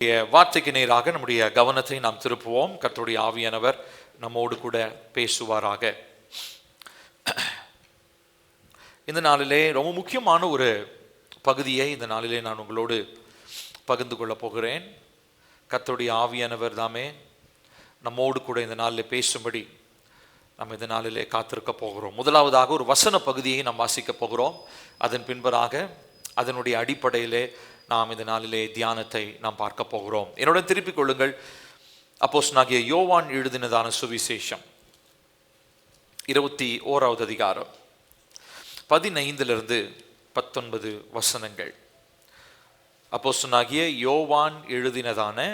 வார்த்தைக்கு நேராக நம்முடைய கவனத்தை நாம் திருப்புவோம். கர்த்தருடைய ஆவியானவர் நம்மோடு கூட பேசுவாராக. இந்த நாளிலே ரொம்ப முக்கியமான ஒரு பகுதியை இந்த நாளிலே நான் உங்களோடு பகிர்ந்து கொள்ளப் போகிறேன். கர்த்தருடைய ஆவியானவர் தாமே நம்மோடு கூட இந்த நாளில் பேசும்படி நம்ம இந்த நாளிலே காத்திருக்க போகிறோம். முதலாவதாக ஒரு வசன பகுதியை நாம் வாசிக்க போகிறோம். அதன் பின்பராக அதனுடைய அடிப்படையிலே நாம் இந்த நாளிலே தியானத்தை நாம் பார்க்க போகிறோம். என்னுடன் திருப்பிக் கொள்ளுங்கள். அப்போஸ்தலனாகிய யோவான் எழுதினதான சுவிசேஷம் 21வது அதிகாரம் 15-19 வசனங்கள். அப்போஸ்தலனாகிய யோவான் எழுதினதான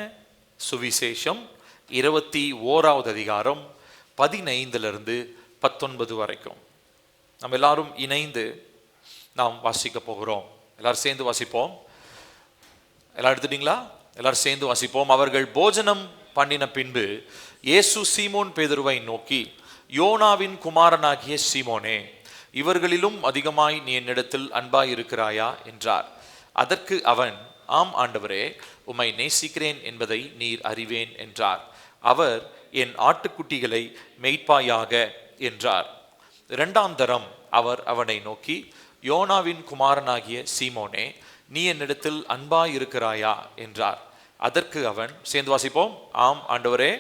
சுவிசேஷம் 21வது அதிகாரம் 15-19 வரைக்கும் நம்ம எல்லாரும் இணைந்து நாம் வாசிக்க போகிறோம். எல்லாரும் சேர்ந்து வாசிப்போம். எல்லாம் எடுத்துட்டீங்களா? எல்லாரும் சேர்ந்து வாசிப்போம். அவர்கள் போஜனம் பண்ணின பின்பு இயேசு சீமோன் பேதுருவை நோக்கி, யோனாவின் குமாரனாகிய சீமோனே, இவர்களிலும் அதிகமாய் நீ என்னிடத்தில் அன்பாய் இருக்கிறாயா என்றார். அதற்கு அவன், ஆம் ஆண்டவரே, உம்மை நேசிக்கிறேன் என்பதை நீர் அறிவேன் என்றார். அவர், என் ஆட்டுக்குட்டிகளை மேய்ப்பாயாக என்றார். இரண்டாம் தரம் அவர் அவனை நோக்கி, யோனாவின் குமாரனாகிய சீமோனே, நீ என்னிடத்தில் அன்பாய் இருக்கிறாயா என்றார். அதற்கு அவன், சேர்ந்து வாசிப்போம், ஆம் ஆண்டவரே,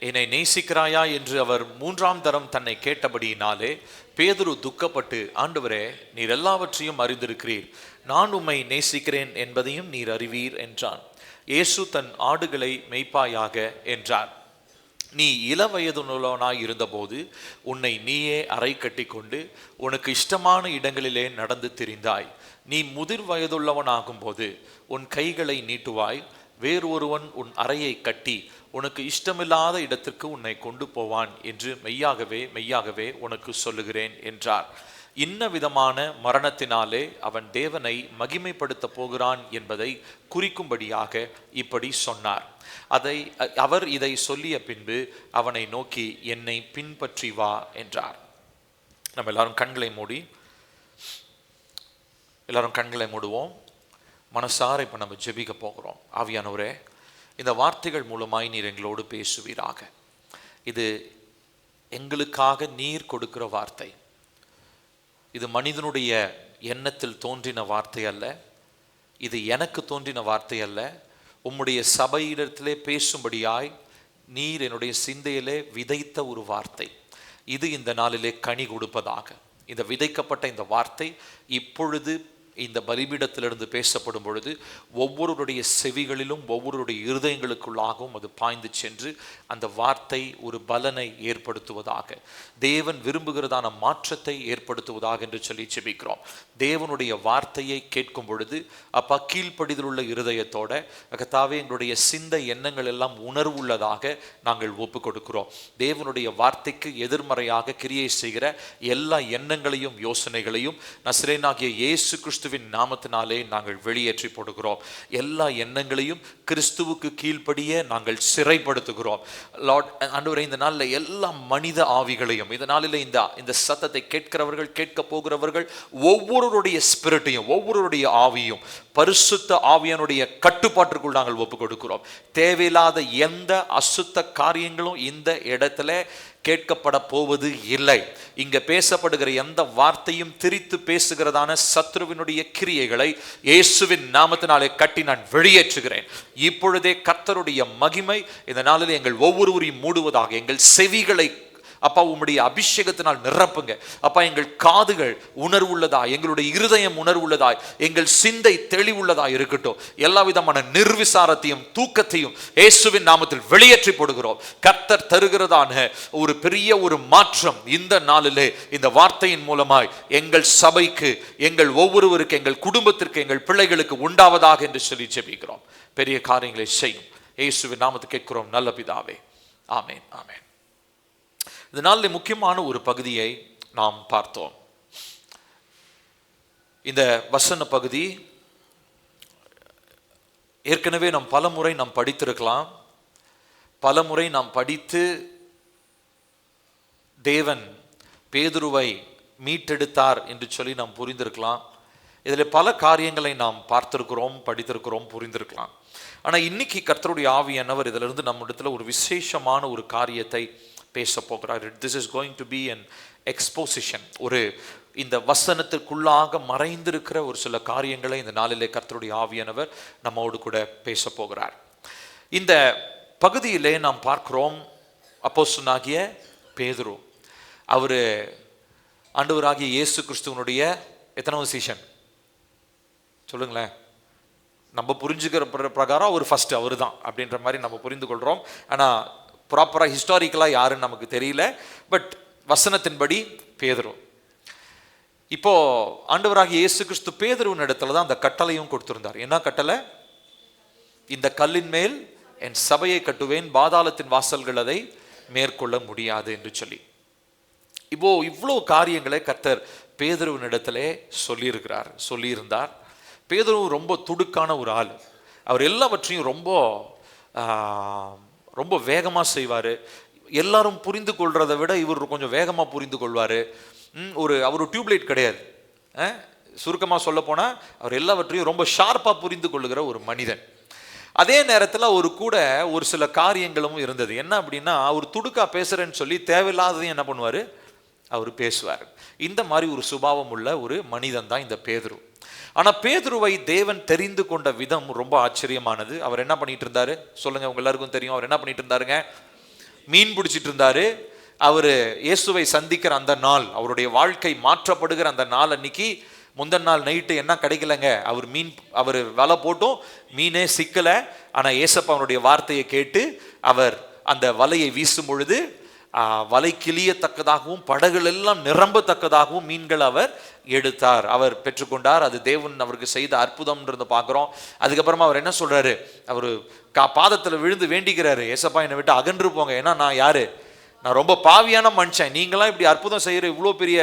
என்னை நேசிக்கிறாயா என்று அவர் மூன்றாம் தரம் தன்னை கேட்டபடியினாலே பேதுரு துக்கப்பட்டு, ஆண்டவரே, நீர் எல்லாவற்றையும் அறிந்திருக்கிறீர், நான் உம்மை நேசிக்கிறேன் என்பதையும் நீர் அறிவீர் என்றான். இயேசு தன் ஆடுகளை மேய்ப்பாயாக என்றார். நீ இளவயதுள்ளவனாய் இருந்தபோது உன்னை நீயே அறை கட்டி கொண்டு உனக்கு இஷ்டமான இடங்களிலே நடந்து திரிந்தாய். நீ முதிர் வயதுள்ளவனாகும் போது உன் கைகளை நீட்டுவாய், வேறொருவன் உன் அறையை கட்டி உனக்கு இஷ்டமில்லாத இடத்திற்கு உன்னை கொண்டு போவான் என்று மெய்யாகவே மெய்யாகவே உனக்கு சொல்லுகிறேன் என்றார். இன்ன விதமான மரணத்தினாலே அவன் தேவனை மகிமைப்படுத்த போகிறான் என்பதை குறிக்கும்படியாக இப்படி சொன்னார். அவர் இதை சொல்லிய பின்பு அவனை நோக்கி, என்னை பின்பற்றி வா என்றார். நம்ம எல்லாரும் கண்களை மூடுவோம். மனசார இப்ப நம்ம ஜெபிக்க போகிறோம். ஆவியானவரே, இந்த வார்த்தைகள் மூலமாய் நீர் எங்களோடு பேசுவீராக. இது எங்களுக்காக நீர் கொடுக்கிற வார்த்தை. இது மனிதனுடைய எண்ணத்தில் தோன்றின வார்த்தை அல்ல. இது எனக்கு தோன்றின வார்த்தை அல்ல. உம்முடைய சபையிடத்திலே பேசும்படியாய் நீர் என்னுடைய சிந்தையிலே விதைத்த ஒரு வார்த்தை. இது இந்த நாளிலே கனி கொடுப்பதாக. இந்த விதைக்கப்பட்ட இந்த வார்த்தை இப்பொழுது இந்த பலிபீடத்திலிருந்து பேசப்படும் பொழுது ஒவ்வொருடைய செவிகளிலும் ஒவ்வொருடைய இருதயங்களுக்குள்ளாகவும் அது பாய்ந்து சென்று அந்த வார்த்தை ஒரு பலனை ஏற்படுத்துவதாக, தேவன் விரும்புகிறதான மாற்றத்தை ஏற்படுத்துவதாக என்று சொல்லி ஜெபிக்கிறோம். தேவனுடைய வார்த்தையை கேட்கும் பொழுது அப்பா, கீழ்ப்படிதல் உள்ள இருதயத்தோட கர்த்தாவே, எங்களுடைய சிந்தை எண்ணங்கள் எல்லாம் உணர்வுள்ளதாக நாங்கள் ஒப்பு கொடுக்கிறோம். தேவனுடைய வார்த்தைக்கு எதிர்மறையாக கிரியை செய்கிற எல்லா எண்ணங்களையும் யோசனைகளையும் நசரேயனாகிய இயேசு கிறிஸ்துவின் நாமத்தினாலே நாங்கள் வெளியேற்றி போடுகிறோம். எல்லா எண்ணங்களையும் கிறிஸ்துவுக்கு கீழ்ப்படியே நாங்கள் சிறைப்படுத்துகிறோம். லார்ட் ஆண்டவரே, இந்த நாளில் எல்லா மனித ஆவிகளையும், இந்த நாளில் இந்த சத்தத்தை கேட்கிறவர்கள், கேட்க போகிறவர்கள் ஒவ்வொருடைய ஸ்பிரிட்டையும், ஒவ்வொருடைய ஆவியும் பரிசுத்த ஆவியானுடைய கட்டுப்பாட்டிற்குள் நாங்கள் ஒப்பு கொடுக்கிறோம். தேவையில்லாத எந்த அசுத்த காரியங்களும் இந்த இடத்துல கேட்கப்பட போவது இல்லை. இங்க பேசப்படுகிற எந்த வார்த்தையும் திரித்து பேசுகிறதான சத்ருவினுடைய கிரியைகளை இயேசுவின் நாமத்தினாலே கட்டி நான் வெளியேற்றுகிறேன். இப்பொழுதே கர்த்தருடைய மகிமை இந்த நாளில் எங்கள் ஒவ்வொருவரையும் மூடுவதாக. எங்கள் செவிகளை அப்பா உம்முடைய அபிஷேகத்தினால் நிரப்புங்க. அப்பா, எங்கள் காதுகள் உணர்வுள்ளதாய், எங்களுடைய இருதயம் உணர்வுள்ளதாய், எங்கள் சிந்தை தெளிவுள்ளதாய் இருக்கட்டும். எல்லா விதமான நிர்விசாரத்தையும் தூக்கத்தையும் இயேசுவின் நாமத்தில் வெளியேற்றி போடுகிறோம். கர்த்தர் தருகிறதான ஒரு பெரிய ஒரு மாற்றம் இந்த நாளிலே இந்த வார்த்தையின் மூலமாய் எங்கள் சபைக்கு, எங்கள் ஒவ்வொருவருக்கு, எங்கள் குடும்பத்திற்கு, எங்கள் பிள்ளைகளுக்கு உண்டாவதாக என்று சொல்லி ஜெபிக்கிறோம். பெரிய காரியங்களை செய்யும் இயேசுவின் நாமத்தில் கேட்கிறோம் நல்ல பிதாவே, ஆமென், ஆமென். இதனால முக்கியமான ஒரு பகுதியை நாம் பார்த்தோம். இந்த வசன பகுதி ஏற்கனவே நாம் பல முறை நாம் படித்திருக்கலாம். பலமுறை நாம் படித்து தேவன் பேதுருவை மீட்டெடுத்தார் என்று சொல்லி நாம் புரிந்திருக்கலாம். இதில் பல காரியங்களை நாம் பார்த்திருக்கிறோம், படித்திருக்கிறோம், புரிந்திருக்கலாம். ஆனால் இன்னைக்கு கர்த்தருடைய ஆவியானவர் இதிலிருந்து நம்மிடத்தில் ஒரு விசேஷமான ஒரு காரியத்தை பேச போகிறார். This is going to be an exposition. ஒரு இந்த வசனத்திற்குள்ளாக மறைந்திருக்கிற ஒரு சில காரியங்களை இந்த நாளிலே கர்த்தருடைய ஆவியானவர் நம்மோடு கூட பேச போகிறார். இந்த பகுதியிலே நாம் பார்க்கிறோம், அப்போஸ்தலனாகிய பேதுரு, அவர் ஆண்டவராகிய இயேசு கிறிஸ்துவனுடைய எத்தனாவது சீஷன் சொல்லுங்களேன். நம்ம புரிஞ்சுக்கிற பிரகாரம் அவர் ஃபர்ஸ்ட், அவர் தான் அப்படின்ற மாதிரி நம்ம புரிந்து கொள்கிறோம். ஆனால் ப்ராப்பராக ஹிஸ்டாரிக்கலாக யாருன்னு நமக்கு தெரியல. பட் வசனத்தின்படி பேதுரு. இப்போ ஆண்டவராகிய இயேசு கிறிஸ்து பேதுருவின் இடத்துல தான் அந்த கட்டளையும் கொடுத்திருந்தார். என்ன கட்டளை? இந்த கல்லின் மேல் என் சபையை கட்டுவேன், பாதாளத்தின் வாசல்கள் அதை மேற்கொள்ள முடியாது என்று சொல்லி. இப்போ இவ்வளோ காரியங்களை கர்த்தர் பேதுருவின் இடத்திலே சொல்லியிருந்தார். பேதுரு ரொம்ப துடுக்கான ஒரு ஆள். அவர் எல்லாவற்றையும் ரொம்ப வேகமாக செய்வார். எல்லாரும் புரிந்து கொள்றதை விட இவர் கொஞ்சம் வேகமாக புரிந்து கொள்வார். அவர் டியூப்லைட் கிடையாது. சுருக்கமாக சொல்ல போனால் அவர் எல்லாவற்றையும் ரொம்ப ஷார்ப்பாக புரிந்து கொள்ளுகிற ஒரு மனிதன். அதே நேரத்தில் அவர் கூட ஒரு சில காரியங்களும் இருந்தது. என்ன அப்படின்னா, அவர் துடுக்கா பேசுகிறேன்னு சொல்லி தேவையில்லாததையும் என்ன பண்ணுவார், அவர் பேசுவார். இந்த மாதிரி ஒரு சுபாவம் உள்ள ஒரு மனிதன் தான் இந்த பேதுரு. ஆனால் பேதுருவை தேவன் தெரிந்து கொண்ட விதம் ரொம்ப ஆச்சரியமானது. அவர் என்ன பண்ணிட்டு இருந்தாரு சொல்லுங்க, உங்க எல்லாருக்கும் தெரியும். அவர் என்ன பண்ணிட்டு இருந்தாருங்க? மீன் பிடிச்சிட்டு இருந்தாரு. அவர் இயேசுவை சந்திக்கிற அந்த நாள், அவருடைய வாழ்க்கை மாற்றப்படுகிற அந்த நாள் அன்னைக்கு முந்தின நாள் நைட்டு என்ன கிடைக்கலங்க, அவர் வலை போட்டும் மீனே சிக்கலை. ஆனால் ஏசப்பா அவனுடைய வார்த்தையை கேட்டு அவர் அந்த வலையை வீசும் பொழுது வலை கிளியத்தக்கதாகவும் படகுகள் எல்லாம் நிரம்பத்தக்கதாகவும் மீன்கள் அவர் எடுத்தார், அவர் பெற்றுக்கொண்டார். அது தேவன் அவருக்கு செய்த அற்புதம்ன்றது பார்க்குறோம். அதுக்கப்புறமா அவர் என்ன சொல்றாரு, அவர் பாதத்தில் விழுந்து வேண்டிக்கிறாரு, ஏசப்பா என்னை விட்டு அகன்று போங்க, ஏன்னா நான் யாரு, நான் ரொம்ப பாவியான மனுஷன், நீங்களாம் இப்படி அற்புதம் செய்கிற இவ்வளோ பெரிய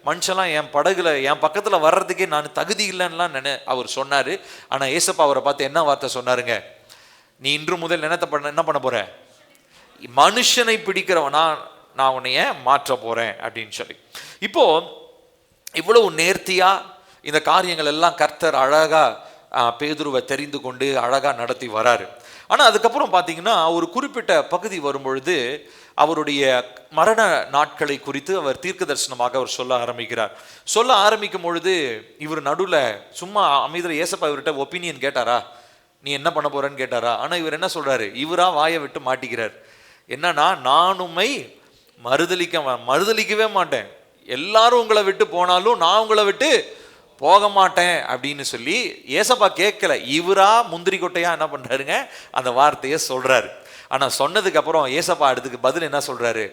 மனுஷன்லாம் என் படகுல என் பக்கத்தில் வர்றதுக்கே நான் தகுதி இல்லைன்னுலாம் அவர் சொன்னார். ஆனால் ஏசப்பா அவரை பார்த்து என்ன வார்த்தை சொன்னாருங்க, நீ இன்று முதல் என்ன பண்ண போற, மனுஷனை பிடிக்கிறவனா நான் உன்னைய மாற்ற போறேன் அப்படின்னு சொல்லி. இப்போ இவ்வளவு நேர்த்தியா இந்த காரியங்கள் எல்லாம் கர்த்தர் அழகா பேதுருவை தெரிந்து கொண்டு அழகா நடத்தி வராரு. ஆனா அதுக்கப்புறம் பாத்தீங்கன்னா ஒரு குறிப்பிட்ட பகுதி வரும்பொழுது அவருடைய மரண நாட்களை குறித்து அவர் தீர்க்க தரிசனமாக அவர் சொல்ல ஆரம்பிக்கும் பொழுது இவர் நடுவில் சும்மா அமைதியில் ஏசப்பா இவர்கிட்ட ஒப்பீனியன் கேட்டாரா, நீ என்ன பண்ண போறன்னு கேட்டாரா. ஆனா இவர் என்ன சொல்றாரு, இவரா வாயை விட்டு மாட்டிக்கிறார். என்னன்னா, நான் உம்மை மறுதலிக்கவே மாட்டேன், எல்லாரும் உங்களை விட்டு போனாலும் நான் உங்களை விட்டு போக மாட்டேன் அப்படின்னு சொல்லி ஏசப்பா கேட்கல, இவரா முந்திரி கொட்டையா என்ன பண்றாருங்க அந்த வார்த்தையை சொல்றாரு. ஆனா சொன்னதுக்கு அப்புறம் ஏசப்பா அதுக்கு பதில் என்ன சொல்றாரு,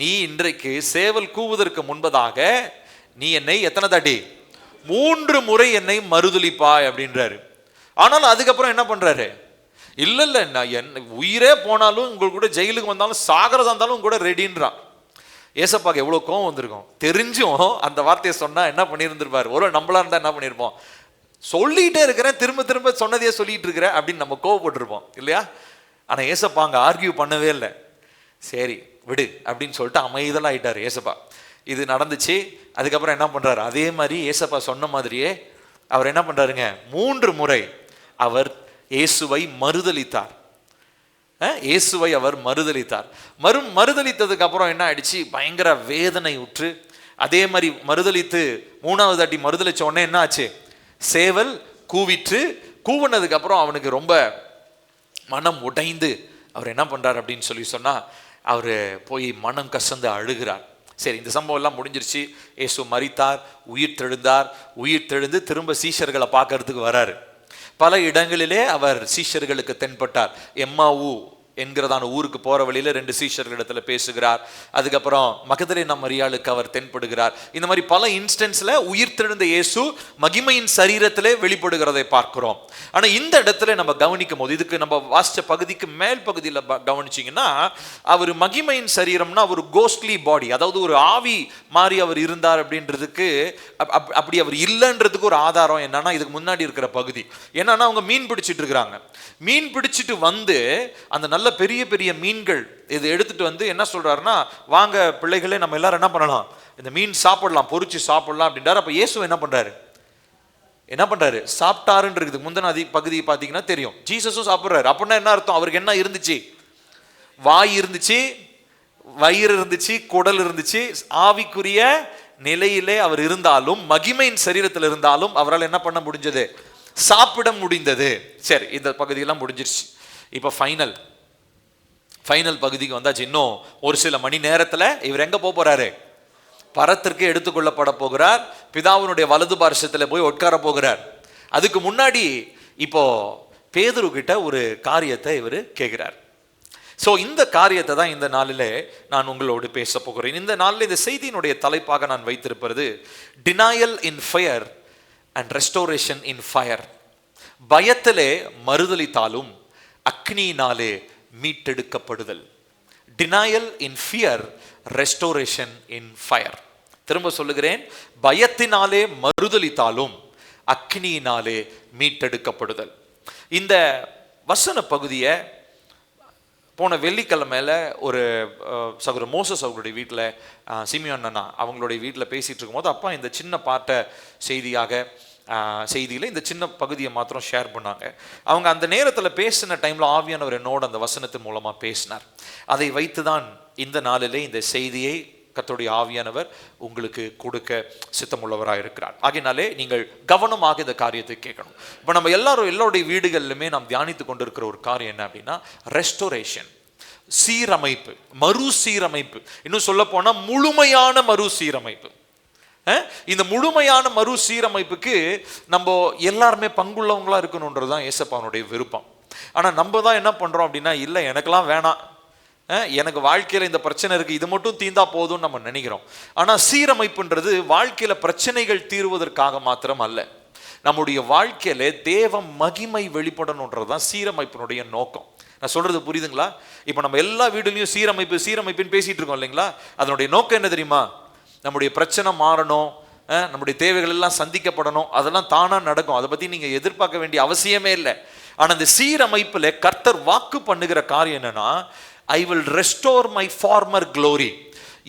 நீ இன்றைக்கு சேவல் கூவுவதற்கு முன்பதாக நீ என்னை எத்தனை தாட்டி 3 முறை என்னை மறுதலிப்பாய் அப்படின்றாரு. ஆனாலும் அதுக்கப்புறம் என்ன பண்றாரு, இல்ல நான் உயிரே போனாலும் உங்க கூட ஜெயிலுக்கு வந்தாலும் சாகிறதா இருந்தாலும் கூட ரெடின்றான். ஏசப்பாக்கு எவ்வளவு கோவம் வந்திருக்கும், தெரிஞ்சும் அந்த வார்த்தையை சொன்னா என்ன பண்ணியிருந்திருப்பாரு. ஒரு நம்மளா இருந்தா என்ன பண்ணிருப்போம், சொல்லிட்டே இருக்கிறேன் திரும்ப திரும்ப சொன்னதையே சொல்லிட்டு இருக்கிறேன் அப்படின்னு நம்ம கோவப்பட்டிருப்போம் இல்லையா. ஆனா ஏசப்பா அங்க ஆர்கியூ பண்ணவே இல்லை, சரி விடு அப்படின்னு சொல்லிட்டு அமைதலா ஆயிட்டாரு ஏசப்பா. இது நடந்துச்சு. அதுக்கப்புறம் என்ன பண்றாரு, அதே மாதிரி ஏசப்பா சொன்ன மாதிரியே அவர் என்ன பண்றாருங்க, 3 முறை அவர் இயேசுவை மறுதலித்தார். அவர் மறுதலித்தார். மறுதலித்ததுக்கு அப்புறம் என்ன ஆயிடுச்சு, பயங்கர வேதனை உற்று அதே மாதிரி மறுதலித்து 3வது தாட்டி மறுதலிச்ச உடனே என்ன ஆச்சு, சேவல் கூவிற்று. கூவினதுக்கு அப்புறம் அவனுக்கு ரொம்ப மனம் உடைந்து அவர் என்ன பண்றார் அப்படின்னு சொல்லி சொன்னா, அவர் போய் மனம் கசந்து அழுகிறார். சரி, இந்த சம்பவம் எல்லாம் முடிஞ்சிருச்சு. இயேசு மரித்தார், உயிர் தெழுந்து திரும்ப சீஷர்களை பார்க்கறதுக்கு வராரு. பல இடங்களிலே அவர் சீஷர்களுக்கு தென்பட்டார். எம்மாவு என்கிறதான ஊருக்கு போற வழியில 2 சீஷர்களிடத்துல பேசுகிறார். அதுக்கப்புறம் மகதலேனா மரியாளுக்கு அவர் தென்படுகிறார். இந்த மாதிரி பல இன்ஸ்டன்ஸ்ல உயிர்த்தெழுந்த இயேசு மகிமையின் சரீரத்திலே வெளிப்படுகிறதை பார்க்கிறோம். ஆனா இந்த இடத்துல நம்ம கவனிக்கும் போது, இதுக்கு நம்ம வாசிச்ச பகுதிக்கு மேல் பகுதியில் கவனிச்சிங்கன்னா, அவர் மகிமையின் சரீரம்னா ஒரு கோஸ்ட்லி பாடி, அதாவது ஒரு ஆவி மாறி அவர் இருந்தார் அப்படின்றதுக்கு, அப்படி அவர் இல்லைன்றதுக்கு ஒரு ஆதாரம் என்னன்னா இதுக்கு முன்னாடி இருக்கிற பகுதி. என்னன்னா அவங்க மீன் பிடிச்சிட்டு இருக்கிறாங்க. மீன் பிடிச்சிட்டு வந்து அந்த நல்ல பெரிய பெரிய மீன்கள் இது எடுத்துட்டு வந்து என்ன சொல்றாருன்னா, வாங்க பிள்ளைகளே நம்ம எல்லாரும் என்ன பண்ணலாம், இந்த மீன் சாப்பிடலாம், பொரிச்சு சாப்பிடலாம் அப்படின்றாரு. அப்ப இயேசு என்ன பண்றாரு, சாப்பிட்டாருன்றதுக்கு முந்தின பகுதி பாத்தீங்கன்னா தெரியும், ஜீசஸும் சாப்பிடுறாரு. அப்படின்னா என்ன அர்த்தம், அவருக்கு என்ன இருந்துச்சு, வாய் இருந்துச்சு, வயிறு இருந்துச்சு, குடல் இருந்துச்சு. ஆவிக்குரிய நிலையிலே அவர் இருந்தாலும், மகிமையின் சரீரத்தில் இருந்தாலும் அவரால் என்ன பண்ண முடிஞ்சது, சாப்பிட முடிந்தது. சரி, இந்த பகுதியெல்லாம் முடிஞ்சிருச்சு. இப்ப ஃபைனல் பகுதிக்கு வந்தாச்சு. இன்னும் ஒரு சில மணி நேரத்துல இவர் எங்க போறாரு, பரத்திற்கு எடுத்துக்கொள்ளப்பட போகிறார், பிதாவினுடைய வலது பார்சத்துல போய் உட்கார போகிறார். அதுக்கு முன்னாடி இப்போ பேதுரு கிட்ட ஒரு காரியத்தை இவர் கேட்கிறார். ஸோ இந்த காரியத்தை தான் இந்த நாளிலே நான் உங்களோடு பேச போகிறேன். இந்த நாளில் இந்த செய்தியினுடைய தலைப்பாக நான் வைத்திருப்பது denial in fire and restoration in fire. பயத்திலே மறுதலித்தாலும் அக்னியினாலே மீட்டெடுக்கப்படுதல். Denial in fear, restoration in fire. திரும்ப சொல்லுகிறேன், பயத்தினாலே மறுதலித்தாலும் அக்னியினாலே மீட்டெடுக்கப்படுதல். இந்த வசன பகுதியை போன வெள்ளிக்கிழமையில ஒரு சகோதரர் மோசஸ் அவங்களுடைய வீட்டில், சிமியோன் அண்ணா அவங்களுடைய வீட்டில் பேசிட்டு இருக்கும்போது அப்பா இந்த சின்ன பாட்டை செய்தியில் இந்த சின்ன பகுதியை மாத்திரம் ஷேர் பண்ணாங்க. அவங்க அந்த நேரத்தில் பேசின டைமில் ஆவியானவர் என்னோட அந்த வசனத்தின் மூலமாக பேசினார். அதை வைத்து தான் இந்த நாளிலே இந்த செய்தியை கர்த்தருடைய ஆவியானவர் உங்களுக்கு கொடுக்க சித்தமுள்ளவராக இருக்கிறார். ஆகையினாலே நீங்கள் கவனமாக இந்த காரியத்தை கேட்கணும். இப்போ நம்ம எல்லாருடைய வீடுகளிலுமே நாம் தியானித்து கொண்டிருக்கிற ஒரு காரியம் என்ன அப்படின்னா, ரெஸ்டோரேஷன், சீரமைப்பு, மறுசீரமைப்பு. இன்னும் சொல்ல போனா முழுமையான மறுசீரமைப்பு. இந்த முழுமையான மறுசீரமைப்புக்கு நம்ம எல்லாருமே பங்குள்ளவங்களா இருக்கணும்ன்றதுதான் ஏசப்பாவுடைய விருப்பம். ஆனா நம்ம தான் என்ன பண்றோம் அப்படின்னா, இல்லை எனக்கெல்லாம் வேணாம், எனக்கு வாழ்க்கையில இந்த பிரச்சனை இருக்கு, இது மட்டும் தீர்ந்தா போதும்னு நம்ம நினைக்கிறோம். ஆனா சீரமைப்புன்றது வாழ்க்கையில பிரச்சனைகள் தீர்வதற்காக மாத்திரம் அல்ல, நம்முடைய வாழ்க்கையில தேவ மகிமை வெளிப்படணுன்றதுதான் சீரமைப்பினுடைய நோக்கம். நான் சொல்றது புரியுதுங்களா? இப்ப நம்ம எல்லா வீடுலையும் சீரமைப்புன்னு பேசிட்டு இருக்கோம் இல்லைங்களா? அதனுடைய நோக்கம் என்ன தெரியுமா? நம்முடைய பிரச்சனை மாறணும், நம்முடைய தேவைகள் எல்லாம் சந்திக்கப்படணும், அதெல்லாம் தானா நடக்கும். அதை பத்தி நீங்க எதிர்பார்க்க வேண்டிய அவசியமே இல்லை. ஆனா இந்த சீரமைப்புல கர்த்தர் வாக்கு பண்ணுகிற காரியம் என்னன்னா, I will restore my former glory.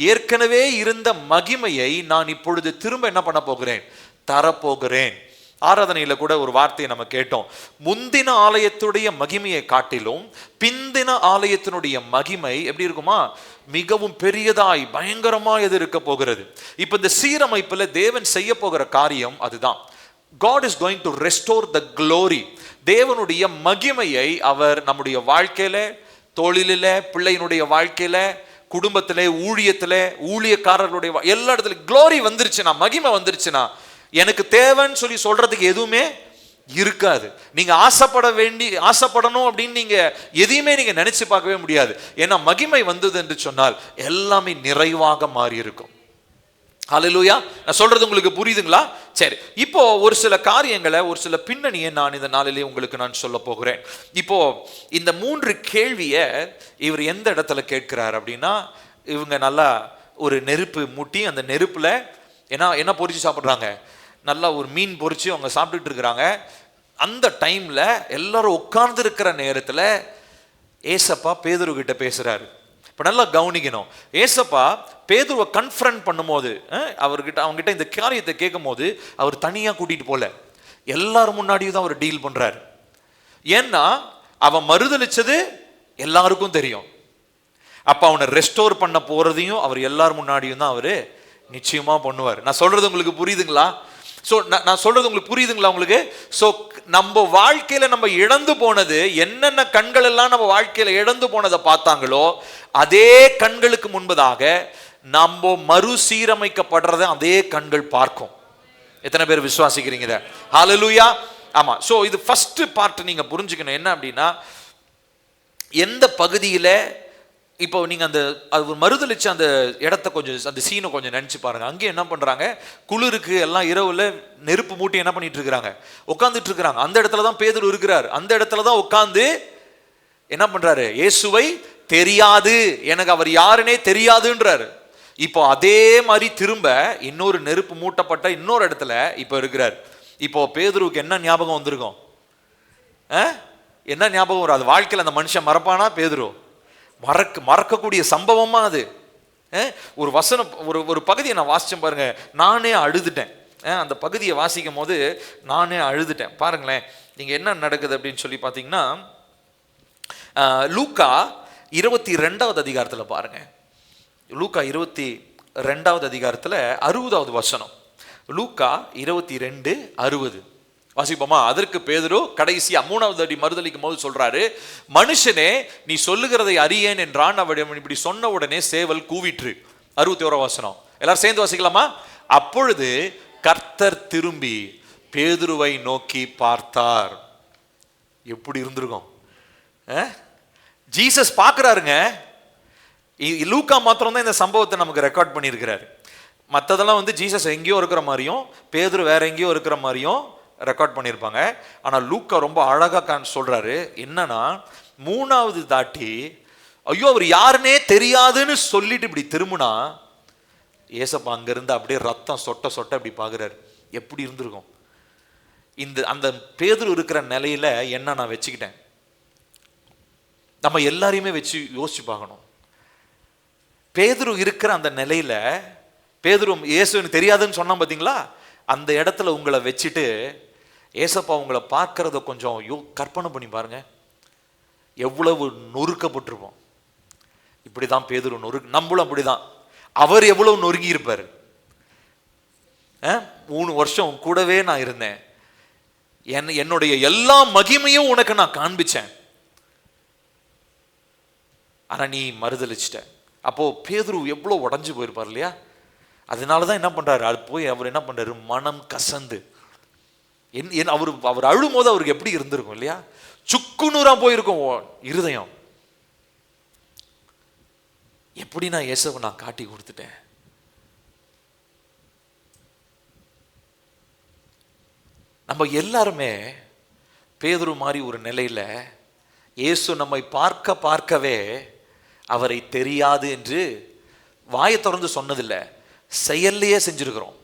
ஏற்கனவே இருந்த மகிமையை நான் இப்பொழுது திரும்ப என்ன பண்ண போகிறேன், தரப்போகிறேன். ஆராதனையில கூட ஒரு வார்த்தையை நம்ம கேட்டோம், முந்தின ஆலயத்துடைய மகிமையை காட்டிலும் பிந்தின ஆலயத்தினுடைய மகிமை எப்படி இருக்குமா, மிகவும் பெரியதாய் பயங்கரமாய் எது இருக்க போகிறது. இப்ப இந்த சீரமைப்புல தேவன் செய்ய போகிற காரியம் அதுதான். God is going to restore the glory. தேவனுடைய மகிமையை அவர் நம்முடைய வாழ்க்கையில, தொழிலில, பிள்ளையினுடைய வாழ்க்கையில, குடும்பத்திலே, ஊழியத்திலே, ஊழியக்காரர்களுடைய எல்லா இடத்துலையும் க்ளோரி வந்துருச்சுன்னா, மகிமை வந்துருச்சுன்னா, எனக்கு தேவைன்னு சொல்லி சொல்றதுக்கு எதுவுமே இருக்காது. நீங்க ஆசைப்படணும் அப்படின்னு நீங்க எதையுமே நீங்க நினைச்சு பார்க்கவே முடியாது. ஏன்னா மகிமை வந்தது என்று சொன்னால் எல்லாமே நிறைவாக மாறி இருக்கும். ஹல்லேலூயா. நான் சொல்றது உங்களுக்கு புரியுதுங்களா? சரி, இப்போ ஒரு சில காரியங்களை, ஒரு சில பின்னணியை நான் இந்த நாளிலே உங்களுக்கு நான் சொல்ல போகிறேன். இப்போ இந்த 3 கேள்வியை இவர் எந்த இடத்துல கேட்கிறார் அப்படின்னா, இவங்க நல்லா ஒரு நெருப்பு மூட்டி அந்த நெருப்புல என்ன பொரிச்சு சாப்பிட்றாங்க, நல்லா ஒரு மீன் பொரிச்சு அவங்க சாப்பிட்டுட்டு இருக்கிறாங்க. அந்த டைம்ல எல்லாரும் உட்கார்ந்து இருக்கிற நேரத்துல ஏசப்பா பேதுரு கிட்ட பேசுறாரு. இப்ப நல்லா கவனிக்கணும், ஏசப்பா பேதுருவை கன்ஃபரண்ட் பண்ணும்போது, அவங்ககிட்ட இந்த காரியத்தை கேட்கும் போது அவர் தனியா கூட்டிட்டு போல, எல்லாரும் முன்னாடியும் தான் அவர் டீல் பண்றாரு. ஏன்னா அவன் மறுதலிச்சது எல்லாருக்கும் தெரியும். அப்ப அவனை ரெஸ்டோர் பண்ண போறதையும் அவர் எல்லாரும் முன்னாடியும் தான் அவரு நிச்சயமா பண்ணுவார். நான் சொல்றது உங்களுக்கு புரியுதுங்களா? நான் சொல்றது உங்களுக்கு புரியுதுங்களா உங்களுக்கு? சோ நம்ம வாழ்க்கையில நம்ம இழந்து போனது, என்னென்ன கண்கள் எல்லாம் நம்ம வாழ்க்கையில இழந்து போனதை பார்த்தாங்களோ அதே கண்களுக்கு முன்பதாக நம்ம மறுசீரமைக்கப்படுறத அதே கண்கள் பார்க்கும். எத்தனை பேர் விசுவாசிக்கிறீங்க இத? ஹல்லேலூயா. ஆமா. சோ இது ஃபர்ஸ்ட் பார்ட் நீங்க புரிஞ்சுக்கணும். என்ன அப்படின்னா, எந்த பகுதியில இப்போ நீங்க அந்த மறுதலிச்சு அந்த இடத்த கொஞ்சம், அந்த சீனை கொஞ்சம் நினைச்சு பாருங்க. அங்கே என்ன பண்றாங்க, குளிருக்கு எல்லாம் இரவுல நெருப்பு மூட்டி என்ன பண்ணிட்டு இருக்கிறாங்க, உட்கார்ந்துட்டு இருக்கிறாங்க. அந்த இடத்துல தான் பேதுரு இருக்கிறார். அந்த இடத்துல தான் உட்கார்ந்து என்ன பண்றாரு, இயேசுவை தெரியாது, எனக்கு அவர் யாருன்னே தெரியாதுன்றாரு. இப்போ அதே மாதிரி திரும்ப இன்னொரு நெருப்பு மூட்டப்பட்ட இன்னொரு இடத்துல இப்போ இருக்கிறார். இப்போ பேதுருவுக்கு என்ன ஞாபகம் வந்திருக்கும்? என்ன ஞாபகம் வரும்? அது வாழ்க்கையில் அந்த மனுஷன் மறப்பானா? பேதுரு மறக்கக்கூடிய சம்பவமா அது. ஒரு வசனம், ஒரு பகுதியை நான் வாசிச்சேன் பாருங்க, நானே அழுதுட்டேன். அந்த பகுதியை வாசிக்கும் போது நானே அழுதுட்டேன். பாருங்களேன் நீங்க என்ன நடக்குது அப்படின்னு சொல்லி பார்த்தீங்கன்னா, லூக்கா 22வது அதிகாரத்தில் பாருங்க. லூக்கா 22வது அதிகாரத்தில் 60வது வசனம். லூக்கா 22:60 வாசிப்போமா? அதற்கு பேதுரு கடைசியா 3வது அடி மறுதலிக்கும் போது சொல்றாரு, மனுஷனே நீ சொல்லுகிறதை அறியேன் என்றான். அவன் இப்படி சொன்ன உடனே சேவல் கூவிற்று. 61வது வசனம் எல்லாரும் சேர்ந்து வாசிக்கலாமா? அப்பொழுது கர்த்தர் திரும்பி பேதுருவை நோக்கி பார்த்தார். எப்படி இருந்திருக்கும்? ஜீசஸ் பார்க்கிறாருங்க. லூக்கா மாத்திரம் தான் இந்த சம்பவத்தை நமக்கு ரெக்கார்ட் பண்ணியிருக்கிறாரு. மற்றதெல்லாம் ஜீசஸ் எங்கேயோ இருக்கிற மாதிரியும் பேதுரு வேற எங்கேயோ இருக்கிற மாதிரியும் ரெக்கார்ட் பண்ணியிருப்பாங்க. ஆனால் லூக்கா ரொம்ப அழகா சொல்றாரு. என்னன்னா, 3வது தாட்டி ஐயோ அவர் யாருன்னே தெரியாதுன்னு சொல்லிட்டு இப்படி திரும்பினா, ஏசப்பா அங்கிருந்து அப்படியே ரத்தம் சொட்ட சொட்ட அப்படி பார்க்குறாரு. எப்படி இருந்திருக்கும்? அந்த பேதுரு இருக்கிற நிலையில என்ன நான் வச்சுக்கிட்டேன். நம்ம எல்லாரையுமே வச்சு யோசிச்சு பார்க்கணும். பேதுரு இருக்கிற அந்த நிலையில, பேதுரு இயேசு எனக்கு தெரியாதுன்னு சொன்னா பார்த்தீங்களா, அந்த இடத்துல உங்களை வச்சுட்டு ஏசப்பா உங்களை பார்க்கறத கொஞ்சம் கற்பனை பண்ணி பாருங்க. எவ்வளவு நொறுக்கப்பட்டிருப்போம். இப்படிதான் பேதுரு நம்மளும் அப்படிதான். அவர் எவ்வளவு நொறுங்கி இருப்பார். 3 வருஷம் கூடவே நான் இருந்தேன், என்னுடைய எல்லா மகிமையும் உனக்கு நான் காண்பிச்சேன், ஆனா நீ மறுதலிச்சிட்ட. அப்போ பேதுரு எவ்வளவு உடஞ்சு போயிருப்பார் இல்லையா? அதனாலதான் என்ன பண்றாரு, அது போய் அவர் என்ன பண்றாரு, மனம் கசந்து அவர் அழும் போது அவருக்கு எப்படி இருந்திருக்கும் இல்லையா? சுக்குநூறா போயிருக்கும் இருதயம். எப்படி நான் இயேசுவை நான் காட்டி கொடுத்துட்டேன். நம்ம எல்லாருமே பேதுரு மாதிரி ஒரு நிலையில இயேசு நம்மை பார்க்க பார்க்கவே அவரை தெரியாது என்று வாயை திறந்து சொன்னதில்லை, செயல்லையே செஞ்சிருக்கிறோம்.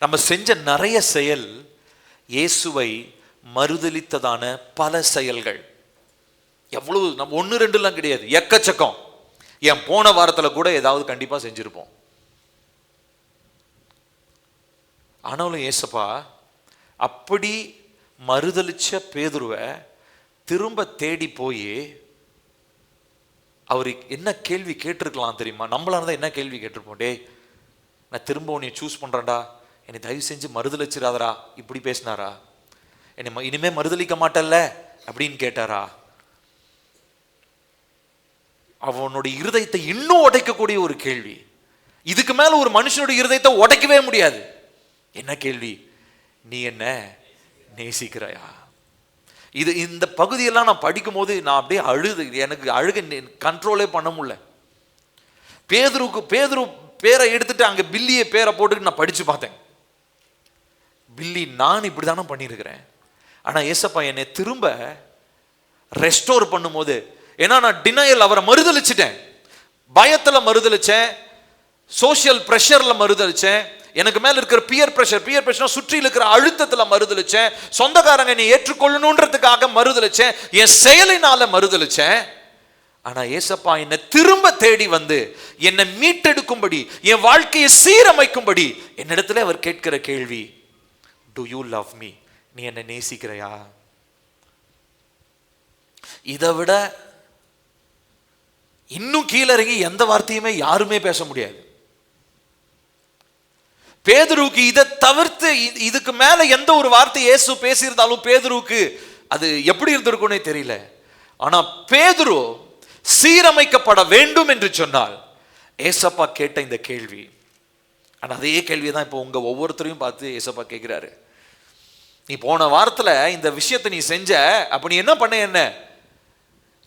நம்ம செஞ்ச நிறைய செயல் இயேசுவை மறுதலித்ததான பல செயல்கள். எவ்வளவு, நம்ம 1 2 கிடையாது, எக்கச்சக்கம். என் போன வாரத்தில் கூட ஏதாவது கண்டிப்பா செஞ்சிருப்போம். ஆனாலும் ஏசப்பா அப்படி மறுதலிச்ச பேதுருவை திரும்ப தேடி போய் அவர் என்ன கேள்வி கேட்டிருக்கலாம் தெரியுமா? நம்மளா இருந்தா என்ன கேள்வி கேட்டிருப்போம்? டே, நான் திரும்ப உன்னை சூஸ் பண்றேன்டா, என்னை தயவு செஞ்சு மறுதலிச்சிடாதரா, இப்படி பேசினாரா? என்னை இனிமே மறுதலிக்க மாட்டல்ல அப்படின்னு கேட்டாரா? அவனுடைய இருதயத்தை இன்னும் உடைக்கக்கூடிய ஒரு கேள்வி. இதுக்கு மேல ஒரு மனுஷனுடைய இருதயத்தை உடைக்கவே முடியாது. என்ன கேள்வி? நீ என்ன நேசிக்கிறாயா? இந்த பகுதியெல்லாம் நான் படிக்கும் போது நான் அப்படியே அழுது, எனக்கு அழுக கண்ட்ரோலே பண்ண முடியல. பேதுரு பேரை எடுத்துட்டு அங்க பில்லியை பேரை போட்டுட்டு நான் படிச்சு பார்த்தேன். பில்லி, நான் இப்படிதானே பண்ணியிருக்கிறேன். ஆனா ஏசப்பா என்னை திரும்ப ரெஸ்டோர் பண்ணும் போது, ஏன்னா நான் டினையல், அவரை மறுதலிச்சிட்டேன், பயத்துல மறுதலிச்சேன், சோசியல் பிரஷர்ல மறுதலிச்சேன், எனக்கு மேல இருக்கிற பியர் பிரஷர் சுற்றி இருக்கிற அழுத்தத்துல மறுதலிச்சேன், சொந்தக்காரங்க நீ ஏற்றுக்கொள்ளணுன்றதுக்காக மறுதலிச்சேன், என் செயலினால மறுதலிச்சேன். ஆனா ஏசப்பா என்னை திரும்ப தேடி வந்து என்னை மீட்டெடுக்கும்படி, என் வாழ்க்கையை சீரமைக்கும்படி என்னிடத்துல அவர் கேட்கிற கேள்வி, டு யூ லவ் மீ? நீ என்னை நேசிக்கிறையா? இதை விட இன்னும் கீழே இறங்கி எந்த வார்த்தையுமே யாருமே பேச முடியாது. பேதுருவுக்கு இதை தவிர்த்து இதுக்கு மேல எந்த ஒரு வார்த்தை இயேசு பேசியிருந்தாலும் பேதுருவுக்கு அது எப்படி இருந்திருக்கும்னே தெரியல. ஆனா பேதுரு சீரமைக்கப்பட வேண்டும் என்று சொன்னால் ஏசப்பா கேட்ட இந்த கேள்வி, ஆனா அதே கேள்வியை தான் இப்போ உங்க ஒவ்வொருத்தரையும் பார்த்து ஏசப்பா கேட்கிறாரு. நீ போன வாரத்துல இந்த விஷயத்தை நீ செஞ்ச, அப்ப நீ என்ன பண்ண? என்ன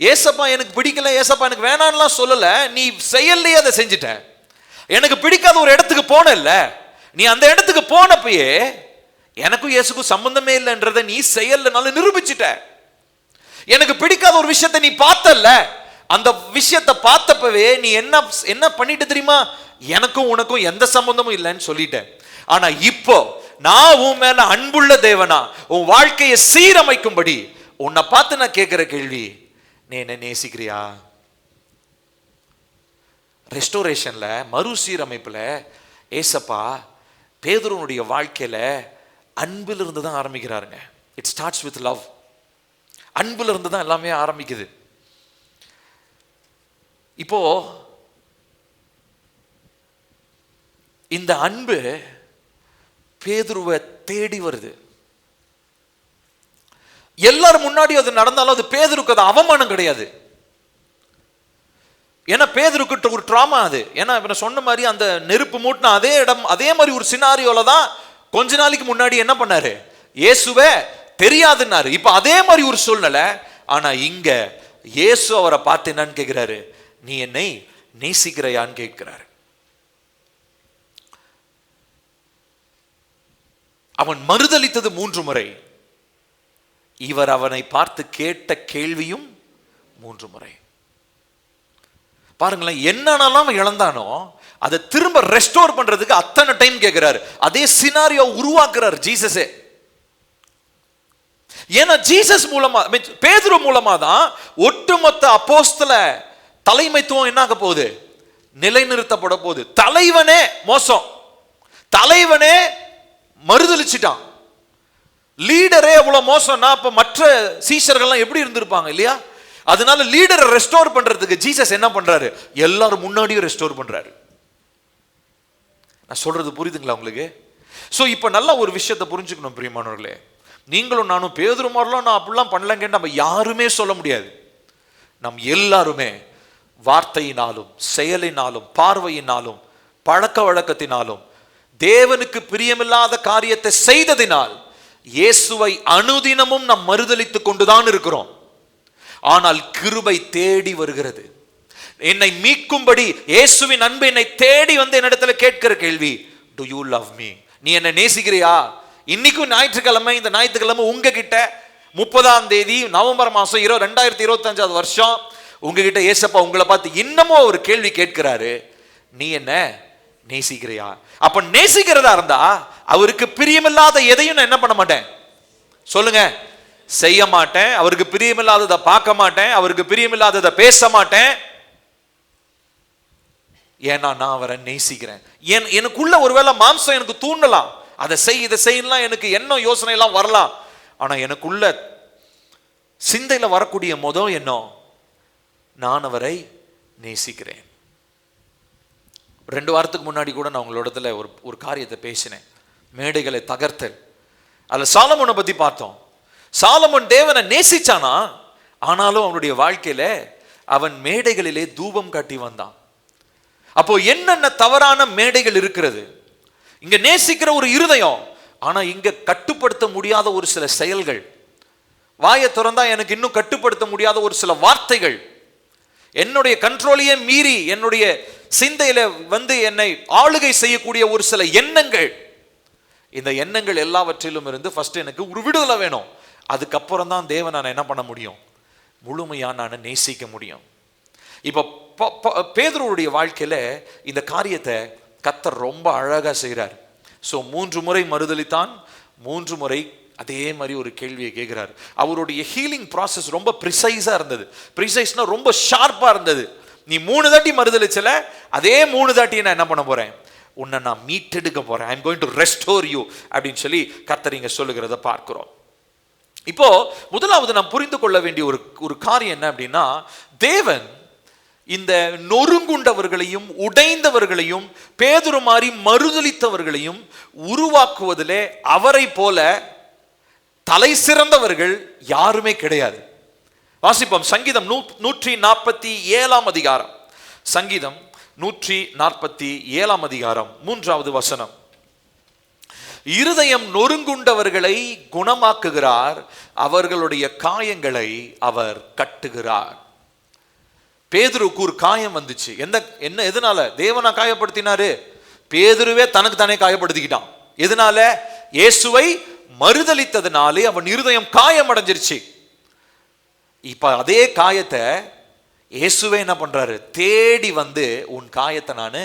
ஏசப்பா எனக்கு பிடிக்கல, ஏசப்பா எனக்கு வேணான்லாம் சொல்லல, நீ செயல்லையே அதை செஞ்சுட்ட. எனக்கு பிடிக்காத ஒரு இடத்துக்கு போன இல்ல, நீ அந்த இடத்துக்கு போனப்பயே எனக்கும் இயேசுக்கும் சம்பந்தமே இல்லைன்றதை நீ செயல்னால நிரூபிச்சுட்ட. எனக்கு பிடிக்காத ஒரு விஷயத்தை நீ பார்த்தல்ல, அந்த விஷயத்தை பார்த்தப்பவே நீ என்ன பண்ணிட்டு தெரியுமா? எனக்கும் உனக்கும் எந்த சம்பந்தமும் இல்லைன்னு சொல்லிட்டேன். ஆனா இப்போ நான் உன் மேல அன்புள்ள தேவனா, உன் வாழ்க்கையை சீரமைக்கும்படி உன்னை பார்த்து நான் கேட்கிற கேள்வி, நீ என்ன நேசிக்கிறியா? ரெஸ்டோரேஷன்ல, மறுசீரமைப்புல ஏசப்பா பேதுருனுடைய வாழ்க்கையில அன்பில் இருந்து தான் ஆரம்பிக்கிறாருங்க. It starts with love. அன்புல இருந்து தான் எல்லாமே ஆரம்பிக்குது. இப்போ இந்த அன்பு பேதுருவை தேடி வருது. எல்லாரும் முன்னாடி அது நடந்தாலும் அது பேதுருக்கு அது அவமானம் கிடையாது. ஏன்னா பேதுருக்கு ஒரு ட்ராமா அது. ஏன்னா இப்ப சொன்ன மாதிரி அந்த நெருப்பு மூட்டின அதே இடம், அதே மாதிரி ஒரு சினாரியோல தான் கொஞ்ச நாளைக்கு முன்னாடி என்ன பண்ணாரு, இயேசுவே தெரியாதுன்னாரு. இப்ப அதே மாதிரி ஒரு சூழ்நிலை. ஆனா இங்க இயேசு அவரை பார்த்து என்னன்னு கேட்கிறாரு, நீ என்னை நேசிக்கிறையான்னு கேட்கிறாரு. அவன் மறுதலித்தது 3 முறை. இவர் அவனை பார்த்து கேட்ட கேள்வியும் 3 முறை. பாருங்களேன், என்னென்னலாம் இழந்தானோ அதை திரும்ப ரெஸ்டோர் பண்றதுக்கு அத்தனை டைம் கேட்கிறாரு. அதே சினாரியோ உருவாக்குறாரு ஜீசஸே. ஏன்னா ஜீசஸ் மூலமா, பேதுரு மூலமா தான் ஒட்டுமொத்த அப்போஸ்தல தலைமைத்துவம் என்ன ஆக போகுது, நிலைநிறுத்தப்பட போகுது. தலைவனே மோசம், தலைவனே மறுதலிச்சிட்டான், லீடரே அவ்வளவு மோசம்னா அப்ப மற்ற சீஷர்கள்லாம் எப்படி இருந்திருப்பாங்க இல்லையா? அதனால லீடரை ரெஸ்டோர் பண்றதுக்கு ஜீசஸ் என்ன பண்றாரு, எல்லாரும் முன்னாடியும் ரெஸ்டோர் பண்றாரு. நான் சொல்றது புரியுதுங்களா உங்களுக்கு? சோ இப்ப நல்ல ஒரு விஷயத்தை புரிஞ்சுக்கணும் பிரியமானவர்களே. நீங்களும் நானும் பேதுரு மாதிரிலாம் நான் அப்படிலாம் பண்ணலங்கன்னு நம்ம யாருமே சொல்ல முடியாது. நம் எல்லாருமே வார்த்தையினாலும் செயலினாலும் பார்வையினாலும் பழக்க வழக்கத்தினாலும் தேவனுக்கு பிரியமில்லாத காரியத்தை செய்ததினால் இயேசுவை அனுதினமும் நாம் மறுதலித்துக் கொண்டுதான் இருக்கிறோம். ஆனால் கிருபை தேடி வருகிறது. என்னை மீட்கும்படி இயேசுவின் அன்பு என்னை தேடி வந்து என்னிடத்துல கேட்கிற கேள்வி, டு யூ லவ் மீ? நீ என்னை நேசிக்கிறியா? இன்னைக்கும் ஞாயிற்றுக்கிழமை, இந்த ஞாயிற்றுக்கிழமை உங்ககிட்ட 30ஆம் தேதி நவம்பர் மாசம் 2025 வருஷம் உங்ககிட்ட ஏசப்பா உங்களை பார்த்து இன்னமும் ஒரு கேள்வி கேட்கிறாரு, நீ என்ன நேசிக்கிறியா? அப்ப நேசிக்கிறதா இருந்தா அவருக்கு பிரியமில்லாத எதையும் நான் என்ன பண்ண மாட்டேன், சொல்லுங்க, செய்ய மாட்டேன். அவருக்கு பிரியமில்லாததை பார்க்க மாட்டேன், அவருக்கு பிரியமில்லாததை பேச மாட்டேன். ஏன்னா நான் அவரை நேசிக்கிறேன். எனக்குள்ள ஒருவேளை மாம்சம் எனக்கு தூண்டலாம், அதை செய் இதை செய்யலாம், எனக்கு என்ன யோசனை எல்லாம் வரலாம். ஆனா எனக்குள்ள சிந்தையில வரக்கூடிய முதல் எண்ணம், நான் அவரை நேசிக்கிறேன். 2 வாரத்துக்கு முன்னாடி கூட நான் உங்களோடத்துல ஒரு காரியத்தை பேசினேன், மேடைகளை தகர்த்தல். அதுல சாலமோனை பத்தி பார்த்தோம். சாலமோன் தேவனை நேசிச்சானா, ஆனாலும் அவனுடைய வாழ்க்கையில அவன் மேடைகளிலே தூபம் காட்டி வந்தான். அப்போ என்னென்ன தவறான மேடைகள் இருக்கிறது, இங்க நேசிக்கிற ஒரு இருதயம், ஆனா இங்க கட்டுப்படுத்த முடியாத ஒரு சில செயல்கள், வாயை திறந்தா எனக்கு இன்னும் கட்டுப்படுத்த முடியாத ஒரு சில வார்த்தைகள், என்னுடைய கண்ட்ரோலையே மீறி என்னுடைய சிந்தையில வந்து என்னை ஆளுகை செய்யக்கூடிய ஒரு சில எண்ணங்கள். இந்த எண்ணங்கள் எல்லாவற்றிலும் இருந்து ஃபர்ஸ்ட் எனக்கு ஒரு விடுதலை வேணும். அதுக்கப்புறம் தான் தேவன் நான் என்ன பண்ண முடியும், முழுமையா நான் நேசிக்க முடியும். இப்ப பேதுருவுடைய வாழ்க்கையில இந்த காரியத்தை கர்த்தர் ரொம்ப அழகா செய்கிறார். சோ 3 முறை மறுதலித்தான், 3 முறை அதே மாதிரி ஒரு கேள்வியை கேட்கிறார். அவருடைய ஹீலிங் ப்ராசஸ் ரொம்ப ப்ரிசைஸா இருந்தது. ப்ரிசைஸ்னா ரொம்ப ஷார்ப்பா இருந்தது. நீ 3 தாட்டி மறுதலிச்சல, அதே 3 தாட்டி நான் என்ன பண்ண போறேன், உன்னை நான் மீட்டெடுக்க போறேன். I am going to restore you அப்படின்னு சொல்லி கர்த்தர் இங்க சொல்லுகிறத பார்க்கிறோம். இப்போ முதலாவது நாம் புரிந்து கொள்ள வேண்டிய ஒரு காரியம் என்ன அப்படின்னா, தேவன் இந்த நொறுங்குண்டவர்களையும் உடைந்தவர்களையும் பேதுரு மாதிரி மறுதலித்தவர்களையும் உருவாக்குவதிலே அவரை போல தலை சிறந்தவர்கள் யாருமே கிடையாது. வாசிப்போம் சங்கீதம் 147 அதிகாரம். சங்கீதம் 147 அதிகாரம் 3வது வசனம். இருதயம் நொறுங்குண்டவர்களை குணமாக்குகிறார், அவர்களுடைய காயங்களை அவர் கட்டுகிறார். பேதுருக்கு ஒரு காயம் வந்துச்சு. என்ன எதனால தேவனா காயப்படுத்தினாரு? பேதுருவே தனக்கு தானே காயப்படுத்திக்கிட்டான். எதனால? இயேசுவை மறுதலித்ததுனாலே அவன் இருதயம் காயம் அடைஞ்சிருச்சு. இப்ப அதே காயத்தை இயேசுவே என்ன பண்றாரு, தேடி வந்து உன் காயத்தை நான்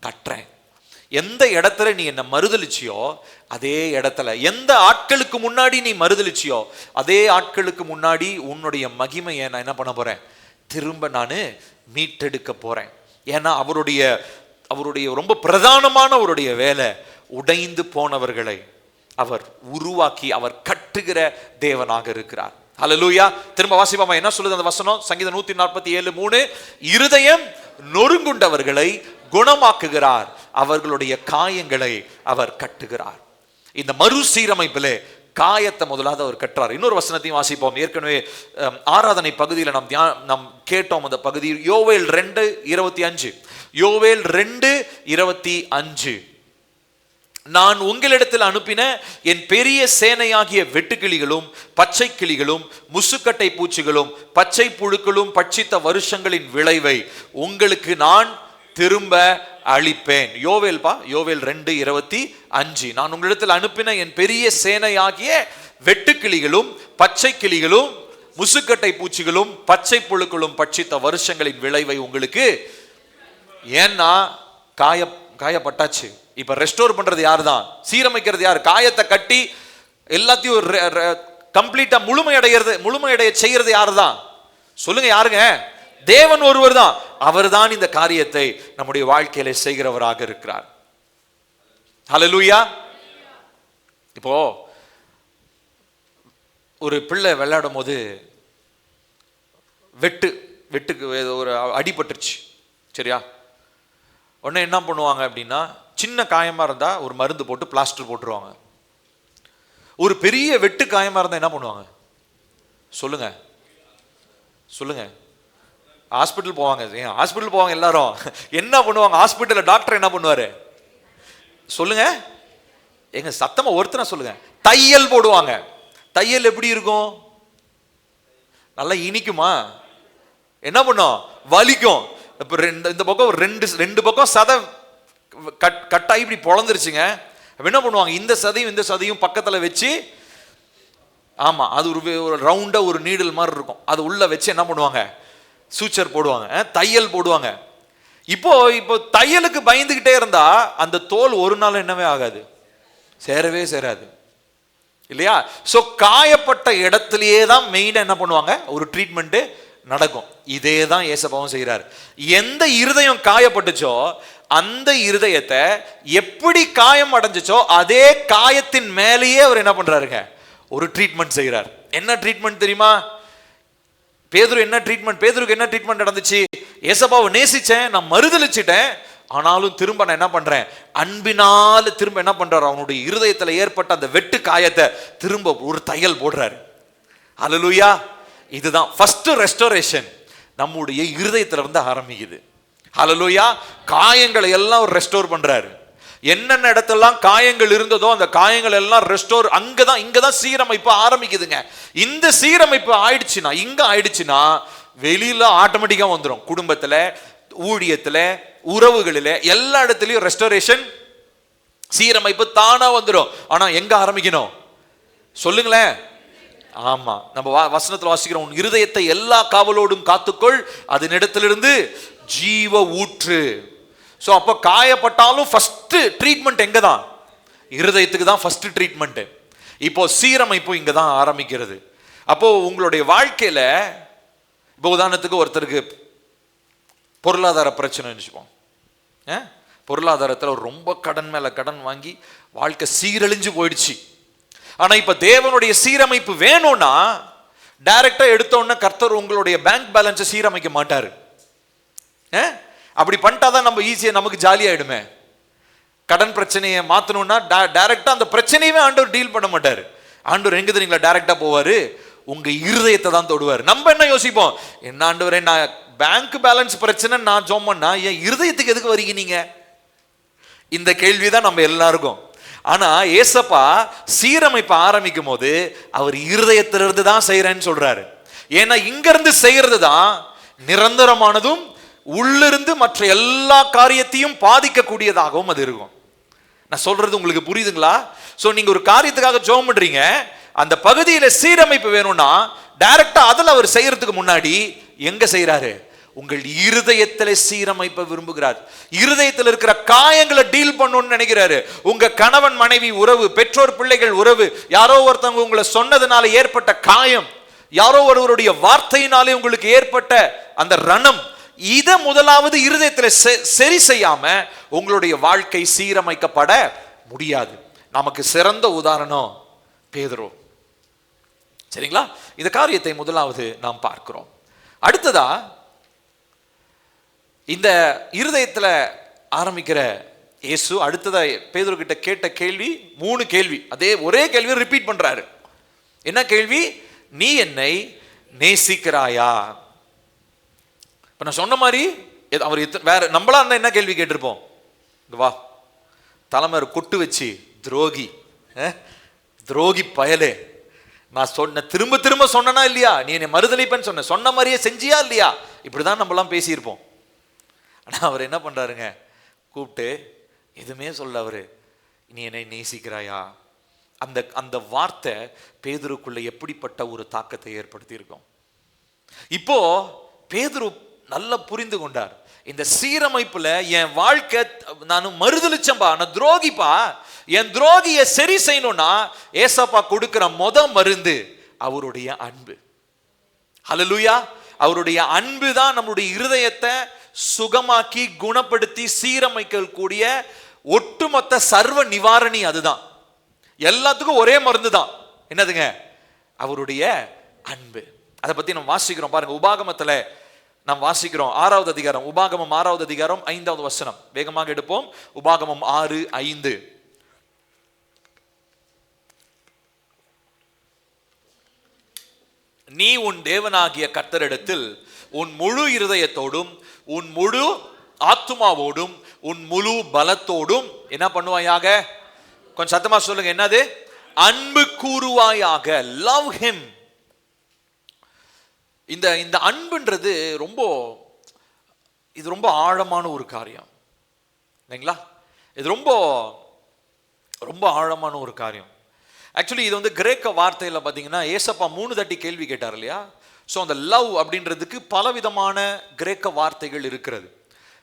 கட்டுறேன். எந்த இடத்துல நீ என்ன மறுதலிச்சியோ அதே இடத்துல, எந்த ஆட்களுக்கு முன்னாடி நீ மறுதலிச்சியோ அதே ஆட்களுக்கு முன்னாடி உன்னுடைய மகிமையை நான் என்ன பண்ண போறேன், திரும்ப நான் மீட்டெடுக்க போறேன். ஏன்னா அவருடைய ரொம்ப பிரதானமான அவருடைய வேலை உடைந்து போனவர்களை அவர் உருவாக்கி அவர் கட்டுகிற தேவனாக இருக்கிறார். ஹல்லேலூயா. திரும்ப வாசிப்போமா, என்ன சொல்லுது அந்த வசனம்? சங்கீதம் 147:3, இருதயம் நொறுங்குண்டவர்களை குணமாக்குகிறார், அவர்களுடைய காயங்களை அவர் கட்டுகிறார். இந்த மறுசீரமைப்பிலே காயத்தை முதலாவது அவர் கட்டுறார். இன்னொரு வசனத்தையும் வாசிப்போம். ஏற்கனவே ஆராதனை பகுதியில் நாம் கேட்டோம் அந்த பகுதி. யோவேல் 2:25. யோவேல் 2:25, நான் உங்களிடத்தில் அனுப்பின என் பெரிய சேனையாகிய வெட்டுக்கிளிகளும் பச்சை கிளிகளும் முசுக்கட்டை பூச்சிகளும் பச்சை புழுக்களும் பட்சித்த வருஷங்களின் விளைவை உங்களுக்கு நான் திரும்ப அளிப்பேன். யோவேல் 2:25, நான் உங்களிடத்தில் அனுப்பின என் பெரிய சேனையாகிய வெட்டுக்கிளிகளும் பச்சை கிளிகளும் முசுக்கட்டை பூச்சிகளும் பச்சை புழுக்களும் பட்சித்த வருஷங்களின் விளைவை உங்களுக்கு. ஏன்னா காயப்பட்டாச்சு. இப்ப ரெஸ்டோர் பண்றது யாரு தான்? சீரமைக்கிறது யாரு? காயத்தை கட்டி எல்லாத்தையும் கம்ப்ளீட்டா முழுமையடைய செய்யறது யாரு தான்? சொல்லுங்க, யாருங்க? தேவன் ஒருவர் தான். அவர் தான் இந்த காரியத்தை நம்முடைய வாழ்க்கையில செய்கிறவராக இருக்கிறார். ஹல்லேலூயா. இப்போ ஒரு பிள்ளை விளையாடும் போது வெட்டுக்கு ஒரு அடிபட்டுருச்சு, சரியா? உடனே என்ன பண்ணுவாங்க அப்படின்னா, சின்ன காயமா இருந்தா ஒரு மருந்து போட்டு பிளாஸ்டர் போட்டுருவாங்க. ஒரு பெரிய வெட்டு காயமா இருந்தா என்ன பண்ணுவாங்க? சொல்லுங்க. ஹாஸ்பிட்டல் போவாங்க. ஹாஸ்பிட்டல் போவாங்க எல்லாரும். என்ன பண்ணுவாங்க ஹாஸ்பிட்டல்ல? டாக்டர் என்ன பண்ணுவாரு? சொல்லுங்க, எங்க சத்தமா ஒருத்தர சொல்லுங்க. தையல் போடுவாங்க. தையல் எப்படி இருக்கும்? நல்லா இனிக்குமா? என்ன பண்ணும்? வலிக்கும். இப்ப இந்த பக்கம் ரெண்டு பக்கம் சதை கட்டாயி இப்படி பொழந்துருச்சுங்க. என்ன பண்ணுவாங்க? இந்த சதையும் பக்கத்துல வச்சு, ஆமா, அது ஒரு ரவுண்டா ஒரு நீடில் மாதிரி இருக்கும், அது உள்ள வச்சு என்ன பண்ணுவாங்க? சூச்சர் போடுவாங்க, தையல் போடுவாங்க. இப்போ தையலுக்கு பயந்துகிட்டே இருந்தா அந்த தோல் ஒரு நாள் என்னவே ஆகாது, சேரவே சேராது, இல்லையா? சோ காயப்பட்ட இடத்திலேயே தான் மெயினா என்ன பண்ணுவாங்க? ஒரு ட்ரீட்மெண்ட் நடக்கும். இதே தான் ஏசப்பாவும் செய்கிறார். எந்த இருதயம் காயப்பட்டுச்சோ அந்த இருதயத்தை எப்படி காயம் அடைஞ்சிச்சோ அதே காயத்தின் மேலேயே அவர் என்ன பண்றாருங்க? ஒரு ட்ரீட்மெண்ட் செய்கிறார். என்ன ட்ரீட்மெண்ட் தெரியுமா? பேதுருக்கு என்ன ட்ரீட்மெண்ட் நடந்துச்சு? ஏசப்பாவை நேசிச்சேன், நான் மறுதலிச்சிட்டேன், ஆனாலும் திரும்ப நான் என்ன பண்றேன்? அன்பினால் திரும்ப என்ன பண்றாரு? அவனுடைய இருதயத்தில் ஏற்பட்ட அந்த வெட்டு காயத்தை திரும்ப ஒரு தையல் போடுறாரு. ஹல்லேலூயா. இதுதான் ஃபர்ஸ்ட் ரெஸ்டோரேஷன். நம்முடைய இருதயத்துல இருந்து ஆரம்பிக்குது. ஹல்லேலூயா. காயங்களை எல்லாம் ரெஸ்டோர் பண்றாரு. என்னென்ன இடத்தெல்லாம் காயங்கள் இருந்ததோ அந்த காயங்கள் எல்லாம் ரெஸ்டோர், இங்கதான் சீரமைப்பு ஆரம்பிக்குதுங்க. இந்த சீரமைப்பு ஆயிடுச்சுன்னா வெளியில ஆட்டோமேட்டிக்கா வந்துடும். குடும்பத்துல, ஊழியத்துல, உறவுகளில, எல்லா இடத்துலயும் ரெஸ்டோரேஷன், சீரமைப்பு தானா வந்துடும். ஆனா எங்க ஆரம்பிக்கணும்? சொல்லுங்களேன். ஆமா, நம்ம வசனத்துல வாசிக்கிறோம், உன் இருதயத்தை எல்லா காவலோடும் காத்துக்கொள், அதனிடத்திலிருந்து ஜீவ ஊற்று. சோ அப்ப காயப்பட்டாலும் ஃபர்ஸ்ட் ட்ரீட்மெண்ட் எங்க தான்? இருதயத்துக்கு தான் ஃபர்ஸ்ட் ட்ரீட்மெண்ட். இப்போ சீரமைப்பு இங்க தான் ஆரம்பிக்கிறது. அப்போ உங்களுடைய வாழ்க்கையில, இப்போ உதாரணத்துக்கு ஒருத்தருக்கு பொருளாதார பிரச்சனை நினைச்சுப்போம். பொருளாதாரத்தில் ரொம்ப கடன் மேல கடன் வாங்கி வாழ்க்கை சீரழிஞ்சு போயிடுச்சு. ஆனா இப்ப தேவனுடைய சீரமைப்பு வேணும்னா டைரக்டா எடுத்தோன்னா கர்த்தர் உங்களுடைய பேங்க் பேலன்ஸை சீரமைக்க மாட்டாரு. அப்படி பண்ணிட்டாதான் நம்ம ஈஸியா நமக்கு ஜாலி ஆயிடுமே. கடன் பிரச்சனையை மாத்தணும்னா டைரக்டா அந்த பிரச்சனையுமே ஆண்டவர் டீல் பண்ண மாட்டாரு. ஆண்டவர் எங்க தெரியுங்களா டைரக்டா போவாரு? உங்க இருதயத்தை தான் தொடுவார். நம்ம என்ன யோசிப்போம்? என்ன ஆண்டவரே, நான் பேங்க் பேலன்ஸ் பிரச்சனை நான் ஜோம் பண்ணா என் இருதயத்துக்கு எதுக்கு வரீங்க நீங்க? இந்த கேள்விதான் நம்ம எல்லாருக்கும். ஆனா ஏசப்பா சீரமைப்ப ஆரம்பிக்கும் போது அவர் இருதயத்திலிருந்து தான் செய்யறேன்னு சொல்றாரு. ஏன்னா இங்க இருந்து செய்யறது தான் நிரந்தரமானதும் உள்ளிருந்து மற்ற எல்லா காரியத்தையும் பாதிக்கக்கூடியதாகவும் அது இருக்கும். நான் சொல்றது உங்களுக்கு புரியுதுங்களா? சோ நீங்க ஒரு காரியத்துக்காக ஜெபம் பண்றீங்க, அந்த பகுதியில சீரமைப்பு வேணும்னா டைரக்டா அதுல அவர் செய்யறதுக்கு முன்னாடி எங்க செய்யறாரு? உங்கள் இருதயத்தில் சீரமைப்ப விரும்புகிறார். இருதயத்தில் இருக்கிற காயங்களை டீல் பண்ணணும்னு நினைக்கிறாரு. உங்க கணவன் மனைவி உறவு, பெற்றோர் பிள்ளைகள் உறவு, யாரோ ஒருத்தவங்க உங்களை சொன்னதுனால ஏற்பட்ட காயம், யாரோ ஒருவருடைய வார்த்தையினாலே உங்களுக்கு ஏற்பட்ட அந்த ரணம், இதை முதலாவது இருதயத்தில் சரி செய்யாம உங்களுடைய வாழ்க்கை சீரமைக்கப்பட முடியாது. நமக்கு சிறந்த உதாரணம் பேதுரு. சரிங்களா? இந்த காரியத்தை முதலாவது நாம் பார்க்கிறோம். அடுத்ததா இந்த இருதயத்தில் ஆரம்பிக்கிற இயேசு அடுத்ததா பேதுரு கிட்ட கேட்ட கேள்வி 3 கேள்வி. அதே ஒரே கேள்வியை ரிப்பீட் பண்றாரு. என்ன கேள்வி? நீ என்னை நேசிக்கிறாயா? இப்ப நான் சொன்ன மாதிரி அவர் வேற நம்மளா இருந்தா என்ன கேள்வி கேட்டிருப்போம்? வா தலைமையை கொட்டு வச்சு, துரோகி, துரோகி பயலே, நான் சொன்ன திரும்ப திரும்ப சொன்னா இல்லையா, நீ என்னை மறுதளிப்பேன்னு சொன்ன மாதிரியே செஞ்சியா இல்லையா, இப்படிதான் நம்மளாம் பேசியிருப்போம். ஆனா அவர் என்ன பண்றாருங்க, கூப்பிட்டு எதுவுமே சொல்ல, அவரு நீ என்னை நேசிக்கிறாயா, அந்த அந்த வார்த்தை பேதுருக்குள்ள எப்படிப்பட்ட ஒரு தாக்கத்தை ஏற்படுத்தி இருக்கும். இப்போ பேதுரு நல்லா புரிந்து கொண்டார், இந்த சீரமைப்புல என் வாழ்க்கை, நான் மறுதளிச்சம்பா, நான் துரோகிப்பா, என் துரோகியை சரி செய்யணும்னா ஏசப்பா கொடுக்கிற மருந்து அவருடைய அன்பு. ஹல்லேலூயா! அவருடைய அன்பு தான் நம்முடைய இருதயத்தை சுகமாக்கி குணப்படுத்தி சீரமைக்க கூடிய ஒட்டுமொத்த சர்வ நிவாரணி. அதுதான் எல்லாத்துக்கும் ஒரே மருந்து தான். என்னதுங்க? அவருடைய அன்பு. அதை பத்தி நம்ம வாசிக்கிறோம் பாருங்க. உபாகமத்துல நாம் வாசிக்கிறோம் 6வது அதிகாரம், உபாகமம் 6வது அதிகாரம் 5வது வசனம். வேகமாக எடுப்போம். உபாகமம் 6:5. நீ உன் தேவனாகிய கர்த்தரிடத்தில் உன் முழு இருதயத்தோடும் உன் முழு ஆத்துமாவோடும் உன் முழு பலத்தோடும் என்ன பண்ணுவாயாக? கொஞ்சம் சத்தமா சொல்லுங்க, என்னது? அன்பு கூறுவாயாக. Love him. இந்த அன்புன்றது இது ரொம்ப ஆழமான ஒரு காரியம் இல்லைங்களா? இது ரொம்ப ரொம்ப ஆழமான ஒரு காரியம். ஆக்சுவலி இது கிரேக்க வார்த்தையில பார்த்தீங்கன்னா ஏசப்பா 3 தட்டி கேள்வி கேட்டார் இல்லையா? ஸோ அந்த லவ் அப்படின்றதுக்கு பலவிதமான கிரேக்க வார்த்தைகள் இருக்கிறது.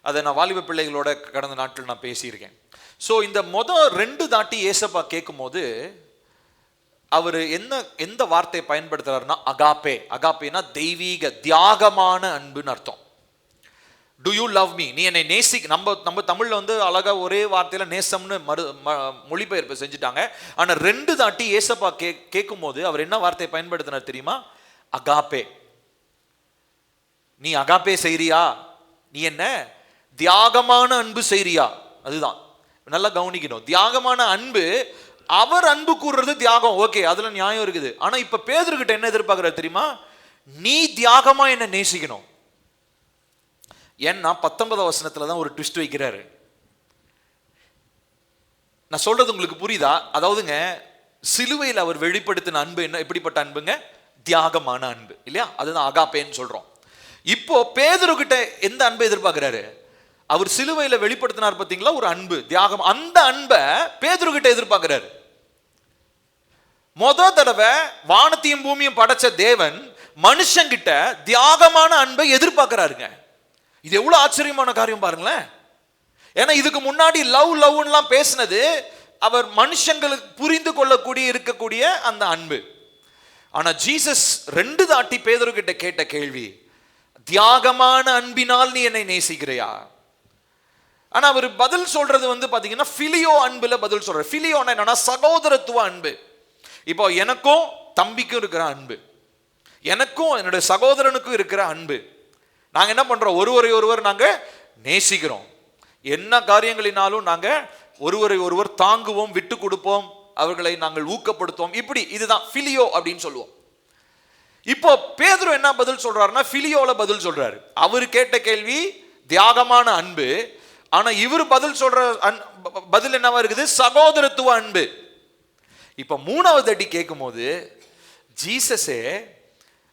அதை நான் வாலிப பிள்ளைகளோட கடந்த நாட்கள் நான் பேசியிருக்கேன். ஸோ இந்த 2 தாட்டி ஏசப்பா கேட்கும் போது அவர் எந்த வார்த்தையை பயன்படுத்துறாருன்னா அகாப்பே. அகாப்பேனா தெய்வீக தியாகமான அன்புன்னு அர்த்தம். To you love me? நீ என்னை நம்ம தமிழ்ல அழகா ஒரே வார்த்தையில நேசம்னு மொழிபெயர்ப்பு செஞ்சுட்டாங்க. ஆனா 2 தாட்டி ஏசப்பா கேட்கும் போது அவர் என்ன வார்த்தையை பயன்படுத்தினார் தெரியுமா? அகாப்பே. நீ அகாப்பே செய்றியா? நீ என்ன தியாகமான அன்பு செய்றியா? அதுதான் நல்லா கவனிக்கணும். தியாகமான அன்பு, அவர் அன்பு கூறுறது தியாகம், ஓகே, அதுல நியாயம் இருக்குது. ஆனா இப்ப பேதுருகிட்ட என்ன எதிர்பார்க்கிறார் தெரியுமா? நீ தியாகமா என்ன நேசிக்கணும். ஏன்னா 19வது வசனத்துல தான் ஒரு ட்விஸ்ட் வைக்கிறாரு. நான் சொல்றது உங்களுக்கு புரியுதா? அதாவதுங்க, சிலுவையில் அவர் வெளிப்படுத்தின அன்பு என்ன, எப்படிப்பட்ட அன்புங்க? தியாகமான அன்பு இல்லையா? அதுதான் அகாப்பேன்னு சொல்றோம். இப்போ பேதுருகிட்ட எந்த அன்பை எதிர்பார்க்கிறாரு? அவர் சிலுவையில வெளிப்படுத்தினார் பார்த்தீங்களா, ஒரு அன்பு, தியாகம். அந்த அன்பை பேதுருகிட்ட எதிர்பார்க்கிறாரு. தடவை வானத்தையும் பூமியும் படைச்ச தேவன் மனுஷங்கிட்ட தியாகமான அன்பை எதிர்பார்க்கிறாருங்க. இது எவ்வளவு ஆச்சரியமான காரியம் பாருங்களேன். ஏன்னா இதுக்கு முன்னாடி லவ்லாம் பேசினது அவர் மனுஷங்களுக்கு புரிந்து கொள்ளக்கூடிய இருக்கக்கூடிய அந்த அன்பு. ஆனா ஜீசஸ் 2 தாட்டி பேதுருகிட்ட கேட்ட கேள்வி, தியாகமான அன்பினால் நீ என்னை நேசிக்கிறையா? ஆனா அவர் பதில் சொல்றது பாத்தீங்கன்னா பிலியோ அன்புல பதில் சொல்ற. பிலியோன்னா என்னன்னா சகோதரத்துவ அன்பு. இப்போ எனக்கும் தம்பிக்கும் இருக்கிற அன்பு, எனக்கும் என்னுடைய சகோதரனுக்கும் இருக்கிற அன்பு. நாங்க என்ன பண்றோம்? ஒருவர் நாங்க நேசிக்கிறோம். என்ன காரியங்களினாலும் நாங்க ஒருவர் தாங்குவோம், விட்டு கொடுப்போம், அவர்களை நாங்கள் ஊக்கப்படுத்துவோம். இப்படி இதுதான் பிலியோ அப்படின்னு சொல்லுவோம். இப்போ பேதுரு என்ன பதில் சொல்றாருன்னா பிலியோல பதில் சொல்றாரு. அவரு கேட்ட கேள்வி தியாகமான அன்பு. ஆனா இவர் பதில் சொல்ற பதில் என்னவா இருக்குது? சகோதரத்துவ அன்பு. இப்ப 3வது அடி கேட்கும் போது ஜீசஸே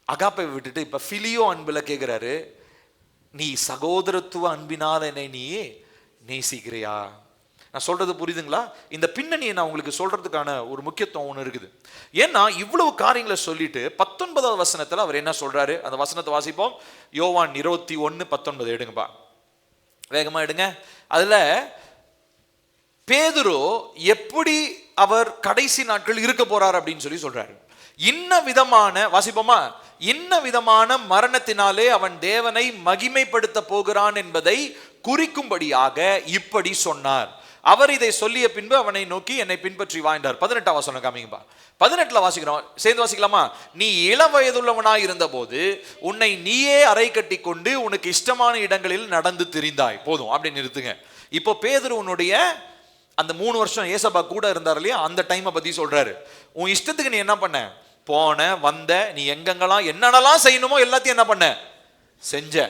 அகாப்பை விட்டுட்டு இப்ப பிலியோ அன்புல கேட்கிறாரு, நீ சகோதரத்துவ அன்பினால் என்னை நீ நேசிக்கிறியா? நான் சொல்றது புரியுதுங்களா? இந்த பின்னணியை நான் உங்களுக்கு சொல்றதுக்கான ஒரு முக்கியத்துவம் ஒன்று இருக்குது. ஏன்னா இவ்வளவு காரியங்களை சொல்லிட்டு 19வது வசனத்துல அவர் என்ன சொல்றாரு? அந்த வசனத்தை வாசிப்போம். யோவான் 21:19 எடுங்கப்பா, வேகமா எடுங்க. அதுல பேதுரு எப்படி அவர் கடைசி நாட்கள் இருக்க போறார் அப்படின்னு சொல்றாரு. இன்ன விதமான, வாசிப்போமா, இன்ன விதமான மரணத்தினாலே அவன் தேவனை மகிமைப்படுத்த போகிறான் என்பதை குறிக்கும்படியாக இப்படி சொன்னார். அவர் இதை சொல்லிய பின்பு அவனை நோக்கி என்னை பின்பற்றி வா என்றார். 18ஆம் வசனம் காமிங்கப்பா. 18ல வாசிக்கிறோம், சேர்ந்து வாசிக்கலாமா? நீ இளம் வயதுள்ளவனாய் இருந்த போது உன்னை நீயே அறை கட்டி கொண்டு உனக்கு இஷ்டமான இடங்களில் நடந்து திரிந்தாய். போதும், அப்படி நிறுத்துங்க. இப்போ பேதுரு உன்னுடைய அந்த 3 வருஷம் ஏசப்பா கூட இருந்தார் இல்லையா, அந்த டைமை பத்தி சொல்றாரு. உன் இஷ்டத்துக்கு நீ என்ன பண்ண? போன, வந்த, நீ எங்கெங்கெல்லாம் என்னென்னலாம் செய்யணுமோ எல்லாத்தையும் என்ன பண்ண? செஞ்ச.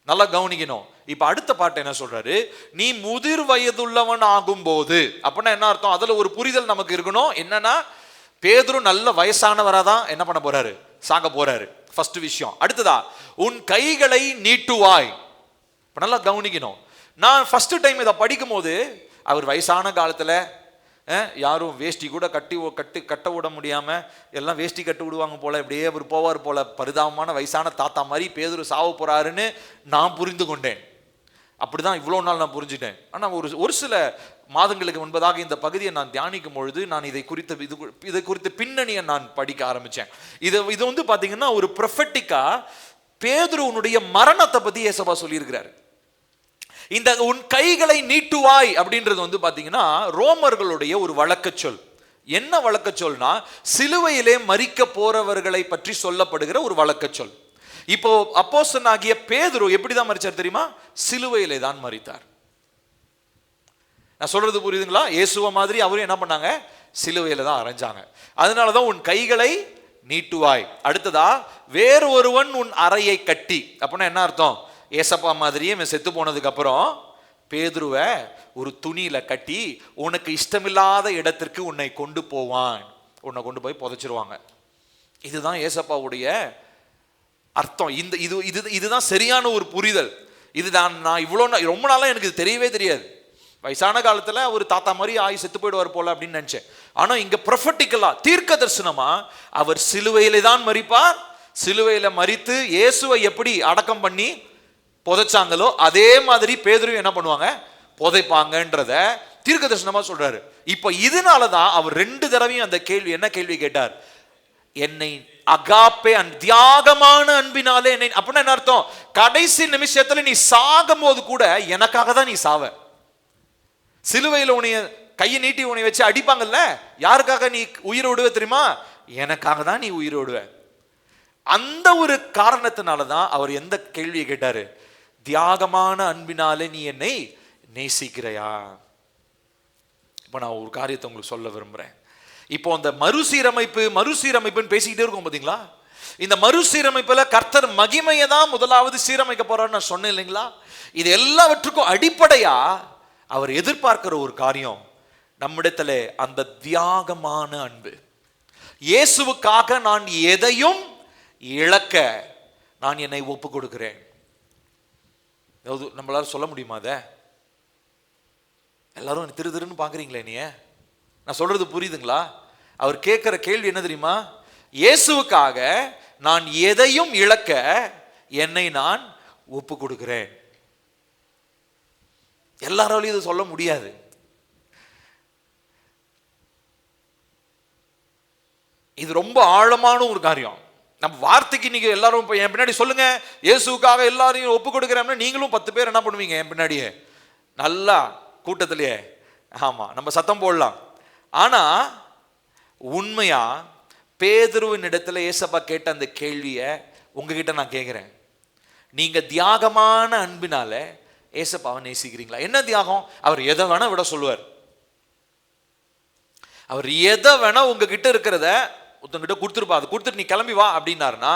நல்லா கவனிக்கணும். இப்ப அடுத்த பாட்டு என்ன சொல்றாரு? நீ முதிர் வயதுள்ளவன் ஆகும் போது. அப்படின்னா என்ன அர்த்தம்? அதுல ஒரு புரிதல் நமக்கு இருக்கணும். என்னன்னா, பேதுரு நல்ல வயசானவராதான் என்ன பண்ண போறாரு? சாக போறாரு. ஃபர்ஸ்ட் விஷயம். அடுத்ததா, உன் கைகளை நீட்டுவாய். இப்ப நல்லா கவனிக்கணும். நான் ஃபர்ஸ்ட் டைம் இதை படிக்கும் போது, அவர் வயசான காலத்துல யாரும் வேஷ்டி கூட கட்ட விட முடியாம எல்லாம் வேஷ்டி கட்டி விடுவாங்க போல, இப்படியே அவர் போவார் போல, பரிதாபமான வயசான தாத்தா மாதிரி பேதுரு சாவ போறாருன்னு நான் புரிந்து கொண்டேன். அப்படிதான் இவ்வளவு நாள் நான் புரிஞ்சுட்டேன். ஆனா ஒரு சில மாதங்களுக்கு முன்பதாக இந்த பகுதியை நான் தியானிக்கும் பொழுது நான் இதை குறித்த பின்னணியை நான் படிக்க ஆரம்பிச்சேன். இது வந்து பாத்தீங்கன்னா ஒரு ப்ரொஃபெட்டிக்கா பேதுருவனுடைய மரணத்தை பத்தி ஏசப்பா சொல்லியிருக்கிறாரு. இந்த உன் கைகளை நீட்டுவாய் அப்படின்றது வந்து பாத்தீங்கன்னா ரோமர்களுடைய ஒரு வழக்க சொல். என்ன வழக்க சொல்னா, சிலுவையிலே மரிக்க போறவர்களை பற்றி சொல்லப்படுகிற ஒரு வழக்க சொல். இப்போ அப்போஸ்தலனாகிய பேதுரு எப்படிதான் மரிச்சார் தெரியுமா? சிலுவையிலே தான் மரித்தார். நான் சொல்றது புரியுதுங்களா? இயேசுவ மாதிரி அவரும் என்ன பண்ணாங்க? சிலுவையில தான் அறைஞ்சாங்க. அதனாலதான் உன் கைகளை நீட்டுவாய். அடுத்ததா, வேறு ஒருவன் உன் அறையை கட்டி. அப்படின்னா என்ன அர்த்தம்? ஏசப்பா மாதிரியே செத்து போனதுக்கு அப்புறம் பேதுருவை ஒரு துணியில கட்டி உனக்கு இஷ்டமில்லாத இடத்திற்கு உன்னை கொண்டு போவான். உன்னை கொண்டு போய் புதைச்சிருவாங்க. இதுதான் ஏசப்பாவுடைய அர்த்தம். இதுதான் சரியான ஒரு புரிதல். இதுதான் நான் இவ்வளவு ரொம்ப நாளா எனக்கு இது தெரியவே தெரியாது. வயசான காலத்துல ஒரு தாத்தா மாதிரி ஆகி செத்து போயிடுவார் போல அப்படின்னு நினைச்சேன். ஆனா இங்க ப்ரொஃபெட்டிக்கலா, தீர்க்க தரிசனமா அவர் சிலுவையிலே தான் மரிப்பார். சிலுவையில மரித்து இயேசுவை எப்படி அடக்கம் பண்ணி புதைச்சாங்களோ அதே மாதிரி பேதுரு என்ன பண்ணுவாங்க? புதைப்பாங்கன்றத தீர்க்க தரிசனமா சொல்றாரு. இப்ப இதனாலதான் அவர் 2 தடவையும் அந்த கேள்வி, என்ன கேள்வி கேட்டார்? என்னை அகாப்பே தியாகமான அன்பினாலே என்னை. அப்படின்னா என்ன அர்த்தம்? கடைசி நிமிஷத்துல நீ சாகும் போது கூட எனக்காக தான் நீ சாவ. சிலுவையில உன்னைய கையை நீட்டி உன்னை வச்சு அடிப்பாங்கல்ல, யாருக்காக நீ உயிர் விடுவ தெரியுமா? எனக்காக தான் நீ உயிர் விடுவ. அந்த ஒரு காரணத்தினாலதான் அவர் எந்த கேள்வியை கேட்டாரு? தியாகமான அன்பினாலே நீ என்னை நேசிக்கிறையா? இப்ப நான் ஒரு காரியத்தை உங்களுக்கு சொல்ல விரும்புறேன். இப்போ அந்த மறுசீரமைப்புன்னு பேசிக்கிட்டே இருக்கும் பாத்தீங்களா? இந்த மறுசீரமைப்புல கர்த்தர் மகிமையை தான் முதலாவது சீரமைக்க போறாரு நான் சொன்னேன் இல்லைங்களா? இது எல்லாவற்றுக்கும் அடிப்படையா அவர் எதிர்பார்க்கிற ஒரு காரியம் நம்மிடத்துல அந்த தியாகமான அன்பு. இயேசுவுக்காக நான் எதையும் இழக்க நான் என்னை ஒப்பு கொடுக்கிறேன். நம்மளால சொல்ல முடியுமா? அத எல்லாரும் திருன்னு பாக்குறீங்களே, நீ நான் சொல்றது புரியுதுங்களா? அவர் கேட்கிற கேள்வி என்ன தெரியுமா? இயேசுவுக்காக நான் எதையும் இழக்க என்னை நான் ஒப்பு கொடுக்கிறேன். எல்லாராலையும் இதை சொல்ல முடியாது. இது ரொம்ப ஆழமான ஒரு காரியம். நம்ம வார்த்தைக்கு நீங்க எல்லாரும் என் பின்னாடி சொல்லுங்க, இயேசுக்காக எல்லாரையும் ஒப்பு கொடுக்கிறேன், நீங்களும் 10 பேர் என்ன பண்ணுவீங்க என் பின்னாடியே? நல்லா கூட்டத்திலேயே ஆமா நம்ம சத்தம் போடலாம். ஆனா உண்மையா பேதுருவின் இடத்துல ஏசப்பா கேட்ட அந்த கேள்விய உங்ககிட்ட நான் கேட்கிறேன். நீங்க தியாகமான அன்பினால ஏசப்பாவை நேசிக்கிறீங்களா? என்ன தியாகம்? அவர் எதை வேணா விட சொல்லுவார். அவர் எதை வேணா உங்ககிட்ட இருக்கிறத ஒருத்தங்கிட்ட கொடுத்துருப்பா, அதை கொடுத்துட்டு நீ கிளம்பி வா அப்படின்னாருன்னா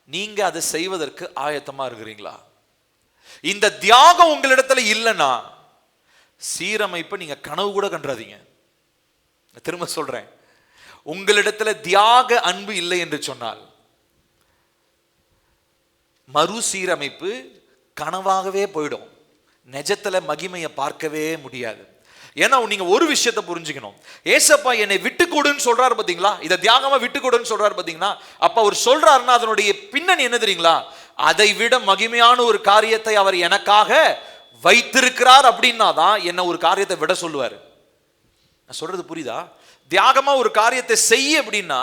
நீங்க அதை செய்வதற்கு ஆயத்தமா இருக்கிறீங்களா? இந்த தியாகம் உங்களிடத்துல இல்லைன்னா சீரமைப்பை நீங்க கனவு கூட கண்டாதீங்க. திரும்ப சொல்றேன், உங்களிடத்துல தியாக அன்பு இல்லை என்று சொன்னால் மறுசீரமைப்பு கனவாகவே போயிடும். நிஜத்துல மகிமையை பார்க்கவே முடியாது. ஏன்னா நீங்க ஒரு விஷயத்தை புரிஞ்சுக்கணும். ஏசப்பா என்னை விட்டு கொடுன்னு சொல்றாரு பாத்தீங்களா, இதை தியாகமா விட்டு கொடுன்னு சொல்றாரு பாத்தீங்களா. அப்ப அவர் சொல்றாருன்னா அதனுடைய பின்னணி என்ன தெரியுங்களா? அதை விட மகிமையான ஒரு காரியத்தை அவர் எனக்காக வைத்திருக்கிறார் அப்படின்னா தான் என்ன ஒரு காரியத்தை விட சொல்லுவாரு. நான் சொல்றது புரியுதா? தியாகமா ஒரு காரியத்தை செய்ய அப்படின்னா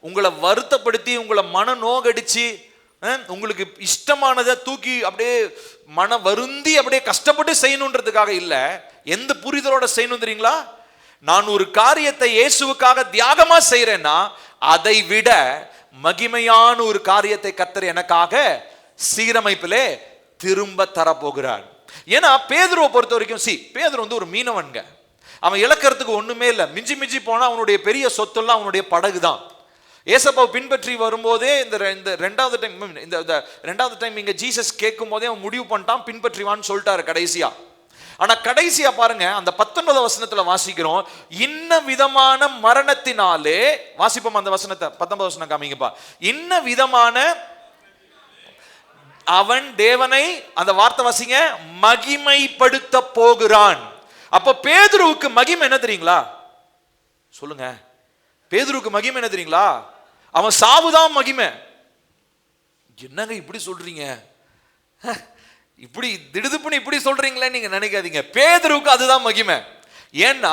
உங்களை வருத்தப்படுத்தி உங்களை மன நோகடிச்சு உங்களுக்கு இஷ்டமானதை தூக்கி அப்படியே மன வருந்தி அப்படியே கஷ்டப்பட்டு செய்யணுன்றதுக்காக இல்ல. எந்த புரிதலோட செய்யணும் தெரியுங்களா? நான் ஒரு காரியத்தை இயேசுவுக்காக தியாகமா செய்யறேன்னா அதை விட மகிமையான ஒரு காரியத்தை கர்த்தர் எனக்காக சீரமைப்பிலே திரும்ப தரப்போகிறார். ஏன்னா பேதுருவை பொறுத்த வரைக்கும் பேதுரு ஒரு மீனவன்க. அவன் இழக்கிறதுக்கு ஒண்ணுமே இல்லை. மிஞ்சி மிஞ்சி போனா அவனுடைய பெரிய சொத்தெல்லாம் அவனுடைய படகு தான். ஏசப்பாவை பின்பற்றி வரும்போதே இந்த ரெண்டாவது டைம் இங்க ஜீசஸ் கேட்கும் போதே அவன் முடிவு பண்ணிட்டான், பின்பற்றிவான்னு சொல்லிட்டாரு கடைசியா. ஆனா கடைசியா பாருங்க, அந்த 19 வசனத்துல வாசிக்கிறோம், இன்ன விதமான மரணத்தினாலே, வாசிப்போம் அந்த வசனத்தை, 19 வசனம் காமிங்கப்பா. இன்ன விதமான அவன் தேவனை, அந்த வார்த்தை வாசிங்க, மகிமைப்படுத்த போகிறான். அப்ப பேதுருவுக்கு மகிமை என்ன தெரியுங்களா? சொல்லுங்க, பேதுருவுக்கு மகிமை என்ன தெரியுங்களா? அவன் சாவுதான் மகிமை. என்னங்க இப்படி சொல்றீங்க, இப்படி திடுதுப்புன்னு இப்படி சொல்றீங்களே நீங்க நினைக்காதீங்க. பேதுருவுக்கு அதுதான் மகிமை. ஏன்னா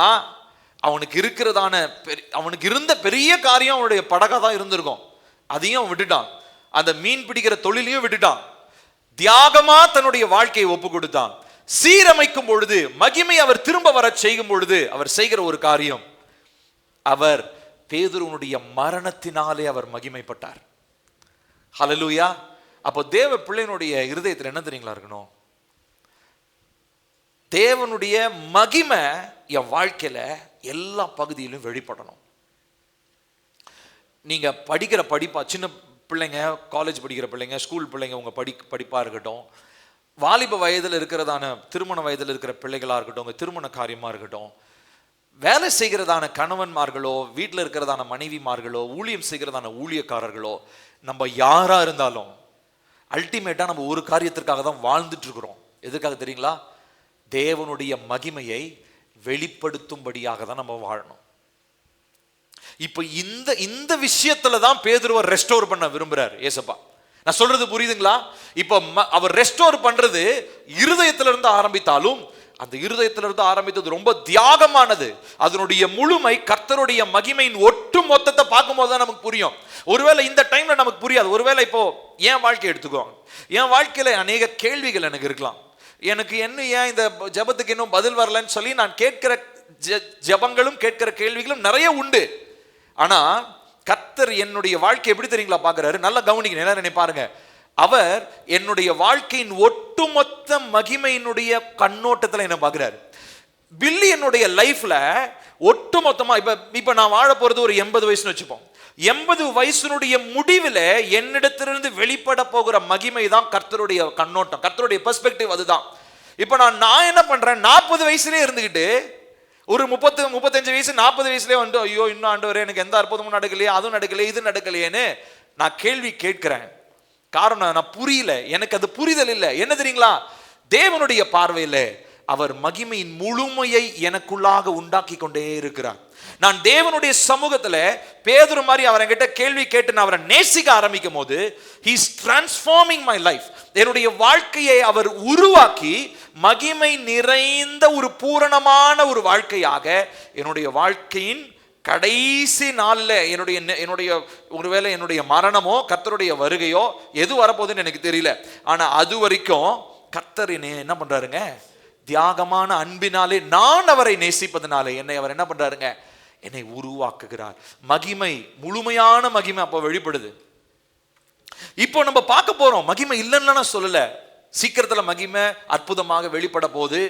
அவனுக்கு இருந்த பெரிய காரியம் அவனுடைய படகா தான் இருந்திருக்கும். அதையும் விட்டுட்டான். அந்த மீன் பிடிக்கிற தொழிலையும் விட்டுட்டான். தியாகமா தன்னுடைய வாழ்க்கையை ஒப்பு கொடுத்தான். சீரமைக்கும் பொழுது, மகிமை அவர் திரும்ப வர செய்யும் பொழுது அவர் செய்கிற ஒரு காரியம், அவர் பேதுருவனுடைய மரணத்தினாலே அவர் மகிமைப்பட்டார். ஹல்லேலூயா. அப்போ தேவ பிள்ளையினுடைய இருதயத்தில் என்ன தெரியுங்களா இருக்கணும்? தேவனுடைய மகிமை என் வாழ்க்கையில எல்லா பகுதியிலும் வெளிப்படணும். நீங்க படிக்கிற படிப்பா, சின்ன பிள்ளைங்க, காலேஜ் படிக்கிற பிள்ளைங்க, ஸ்கூல் பிள்ளைங்க, உங்க படிப்பா இருக்கட்டும், வாலிப வயதில் இருக்கிறதான திருமண வயதில் இருக்கிற பிள்ளைகளா இருக்கட்டும், உங்க திருமண காரியமா இருக்கட்டும், வேலை செய்கிறதான கணவன்மார்களோ, வீட்டில் இருக்கிறதான மனைவிமார்களோ, ஊழியம் செய்கிறதான ஊழியக்காரர்களோ, நம்ம யாரா இருந்தாலும் அல்டிமேட்டா நம்ம ஒரு காரியத்திற்காக தான் வாழ்ந்துட்டு இருக்கிறோம். எதுக்காக தெரியுங்களா? தேவனுடைய மகிமையை வெளிப்படுத்தும்படியாக தான் நம்ம வாழணும். இப்ப இந்த விஷயத்துல தான் பேதுருவை ரெஸ்டோர் பண்ண விரும்புறாரு ஏசப்பா. நான் சொல்றது புரியுதுங்களா? இப்ப அவர் ரெஸ்டோர் பண்றது இருதயத்திலிருந்து ஆரம்பித்தாலும், அந்த இருதயத்திலிருந்து ஆரம்பித்தது ரொம்ப தியாகமானது. அதனுடைய முழுமை கர்த்தருடைய மகிமையின் ஒட்டு மொத்தத்தை பார்க்கும்போது தான் நமக்கு புரியும். ஒருவேளை இந்த டைம்ல நமக்கு புரியாது. ஒருவேளை இப்போ என் வாழ்க்கையை எடுத்துக்கோங்க. என் வாழ்க்கையில அநேக கேள்விகள் எனக்கு இருக்கலாம். எனக்கு என்ன, ஏன் இந்த ஜபத்துக்கு இன்னும் பதில் வரலன்னு சொல்லி நான் கேட்கிற ஜபங்களும் கேட்கிற கேள்விகளும் நிறைய உண்டு. ஆனா கர்த்தர் என்னுடைய வாழ்க்கை எப்படி தெரியுங்களா பார்க்கிறாரு? நல்லா கவனிக்கணும் எல்லாரும் பாருங்க. அவர் என்னுடைய வாழ்க்கையின் ஒட்டுமொத்த மகிமையினுடைய கண்ணோட்டத்தில் என்ன பார்க்கிறாரு. பில்லி என்னுடைய லைஃப்ல ஒட்டுமொத்தமா இப்ப நான் வாழ போறது ஒரு 80 வயசுன்னு வச்சுப்போம். 80 வயசுனுடைய முடிவில் என்னிடத்திலிருந்து வெளிப்பட போகிற மகிமை தான் கர்த்தருடைய கண்ணோட்டம், கர்த்தருடைய பெர்ஸ்பெக்டிவ். அதுதான் இப்ப நான் என்ன பண்றேன், 40 வயசுலயே இருந்துகிட்டு ஒரு 35 வயசு 40 வயசுலயே வந்து ஐயோ இன்னும் ஆண்டவரே எனக்கு எந்த அற்புதமும் நடக்கலையே, அதுவும் நடக்கலையே, இது நடக்கலையேன்னு நான் கேள்வி கேட்கிறேன். காரணம், நான் புரியல, எனக்கு அது புரிதல் இல்லை. என்ன தெரியுங்களா? தேவனுடைய பார்வையில அவர் மகிமையின் முழுமையை எனக்குள்ளாக உண்டாக்கி கொண்டே இருக்கிறார். நான் தேவனுடைய சமூகத்துல பேதுரு மாதிரி அவர் என்கிட்ட கேள்வி கேட்டு நான் அவரை நேசிக்க ஆரம்பிக்கும் போது, he is transforming my life. என்னுடைய வாழ்க்கையை அவர் உருவாக்கி மகிமை நிறைந்த ஒரு பூரணமான ஒரு வாழ்க்கையாக என்னுடைய வாழ்க்கையின் கடைசி நாள்ல என்னுடைய ஒருவேளை என்னுடைய மரணமோ கர்த்தருடைய வருகையோ எது வரப்போகுதுன்னு எனக்கு தெரியல. ஆனா அது வரைக்கும் கர்த்தர் என்ன பண்றாருங்க, தியாகமான அன்பினாலே, நான் அவரை நேசிப்பதனாலே என்னை அவர் என்ன பண்றாருங்க, என்னை உருவாக்குகிறார். மகிமை, முழுமையான மகிமை அப்போ வெளிப்படுது. இப்போ நம்ம பார்க்க போறோம், மகிமை இல்லைன்னு நான் சொல்லல. சீக்கிரத்துல மகிமை அற்புதமாக வெளிப்பட போது,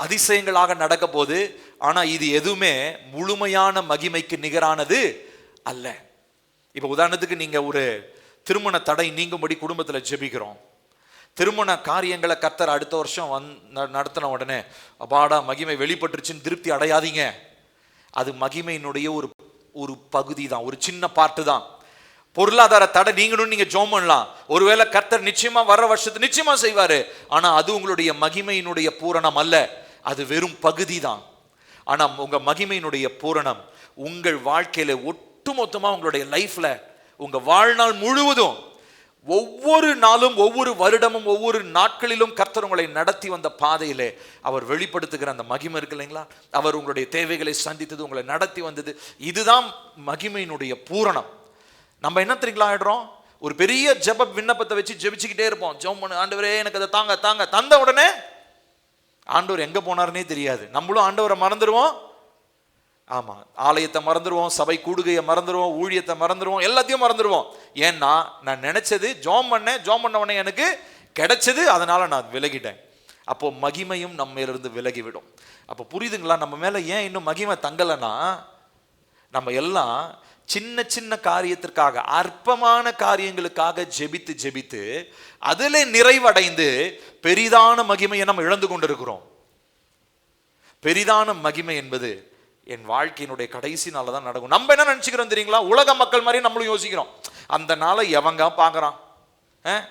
அதிசயங்களாக நடக்க போது. ஆனா இது எதுவுமே முழுமையான மகிமைக்கு நிகரானது அல்ல. இப்ப உதாரணத்துக்கு நீங்க ஒரு திருமண தடை நீங்கும்படி குடும்பத்துல ஜெபிக்கிறோம். திருமண காரியங்களை கர்த்தர் அடுத்த வருஷம் நடத்தின உடனே அபாடா மகிமை வெளிப்பட்டுருச்சுன்னு திருப்தி அடையாதீங்க. அது மகிமையினுடைய ஒரு பகுதி தான், ஒரு சின்ன பார்ட்டு தான். பொருளாதார தடை நீங்கணும்னு நீங்க ஜெபம் பண்ணலாம். ஒருவேளை கர்த்தர் நிச்சயமா வர்ற வருஷத்து நிச்சயமா செய்வாரு. ஆனா அது உங்களுடைய மகிமையினுடைய பூரணம் அல்ல. அது வெறும் பகுதி தான். ஆனா உங்க மகிமையினுடைய பூரணம் உங்கள் வாழ்க்கையில ஒட்டுமொத்தமா, உங்களுடைய லைஃப்ல, உங்க வாழ்நாள் முழுவதும், ஒவ்வொரு நாளும், ஒவ்வொரு வருடமும், ஒவ்வொரு நாட்களிலும் கர்த்தர் உங்களை நடத்தி வந்த பாதையிலே அவர் வெளிப்படுத்துகிற அந்த மகிமை இருக்கு இல்லைங்களா? அவர் உங்களுடைய தேவைகளை சந்தித்தது, உங்களை நடத்தி வந்தது, இதுதான் மகிமையினுடைய பூரணம். நம்ம என்ன தெரியுங்களா ஆயிடுறோம்? ஒரு பெரிய ஜெப விண்ணப்பத்தை வச்சு ஜெபிச்சுக்கிட்டே இருப்போம். ஜெபம் பண்ணு, ஆண்டவரே எனக்கு அதை தாங்க தாங்க. தந்த உடனே ஆண்டவர் எங்க போனாருன்னே தெரியாது. நம்மளும் ஆண்டவரை மறந்துடுவோம். ஆமா, ஆலயத்தை மறந்துடுவோம், சபை கூடுகையை மறந்துடுவோம், ஊழியத்தை மறந்துடுவோம், எல்லாத்தையும் மறந்துடுவோம். ஏன்னா நான் நினைச்சது ஜெபம் பண்ண உடனே எனக்கு கிடைச்சது, அதனால நான் விலகிட்டேன். அப்போ மகிமையும் நம்ம மேலிருந்து விலகிவிடும். அப்போ புரியுதுங்களா? நம்ம மேல ஏன் இன்னும் மகிமை தங்கலைன்னா, நம்ம எல்லாம் சின்ன சின்ன காரியத்திற்காக, அற்பமான காரியங்களுக்காக ஜெபித்து ஜெபித்து அதில் நிறைவடைந்து பெரிதான மகிமையை நம்ம இழந்து கொண்டிருக்கிறோம். பெரிதான மகிமை என்பது என் வாழ்க்கையினுடைய கடைசி நாளில் தான் நடக்கும். நம்ம என்ன நினைச்சுக்கிறோம் தெரியுங்களா? உலக மக்கள் மாதிரி நம்மளும் யோசிக்கிறோம். அந்த நாளை எவங்க பார்க்குறான்,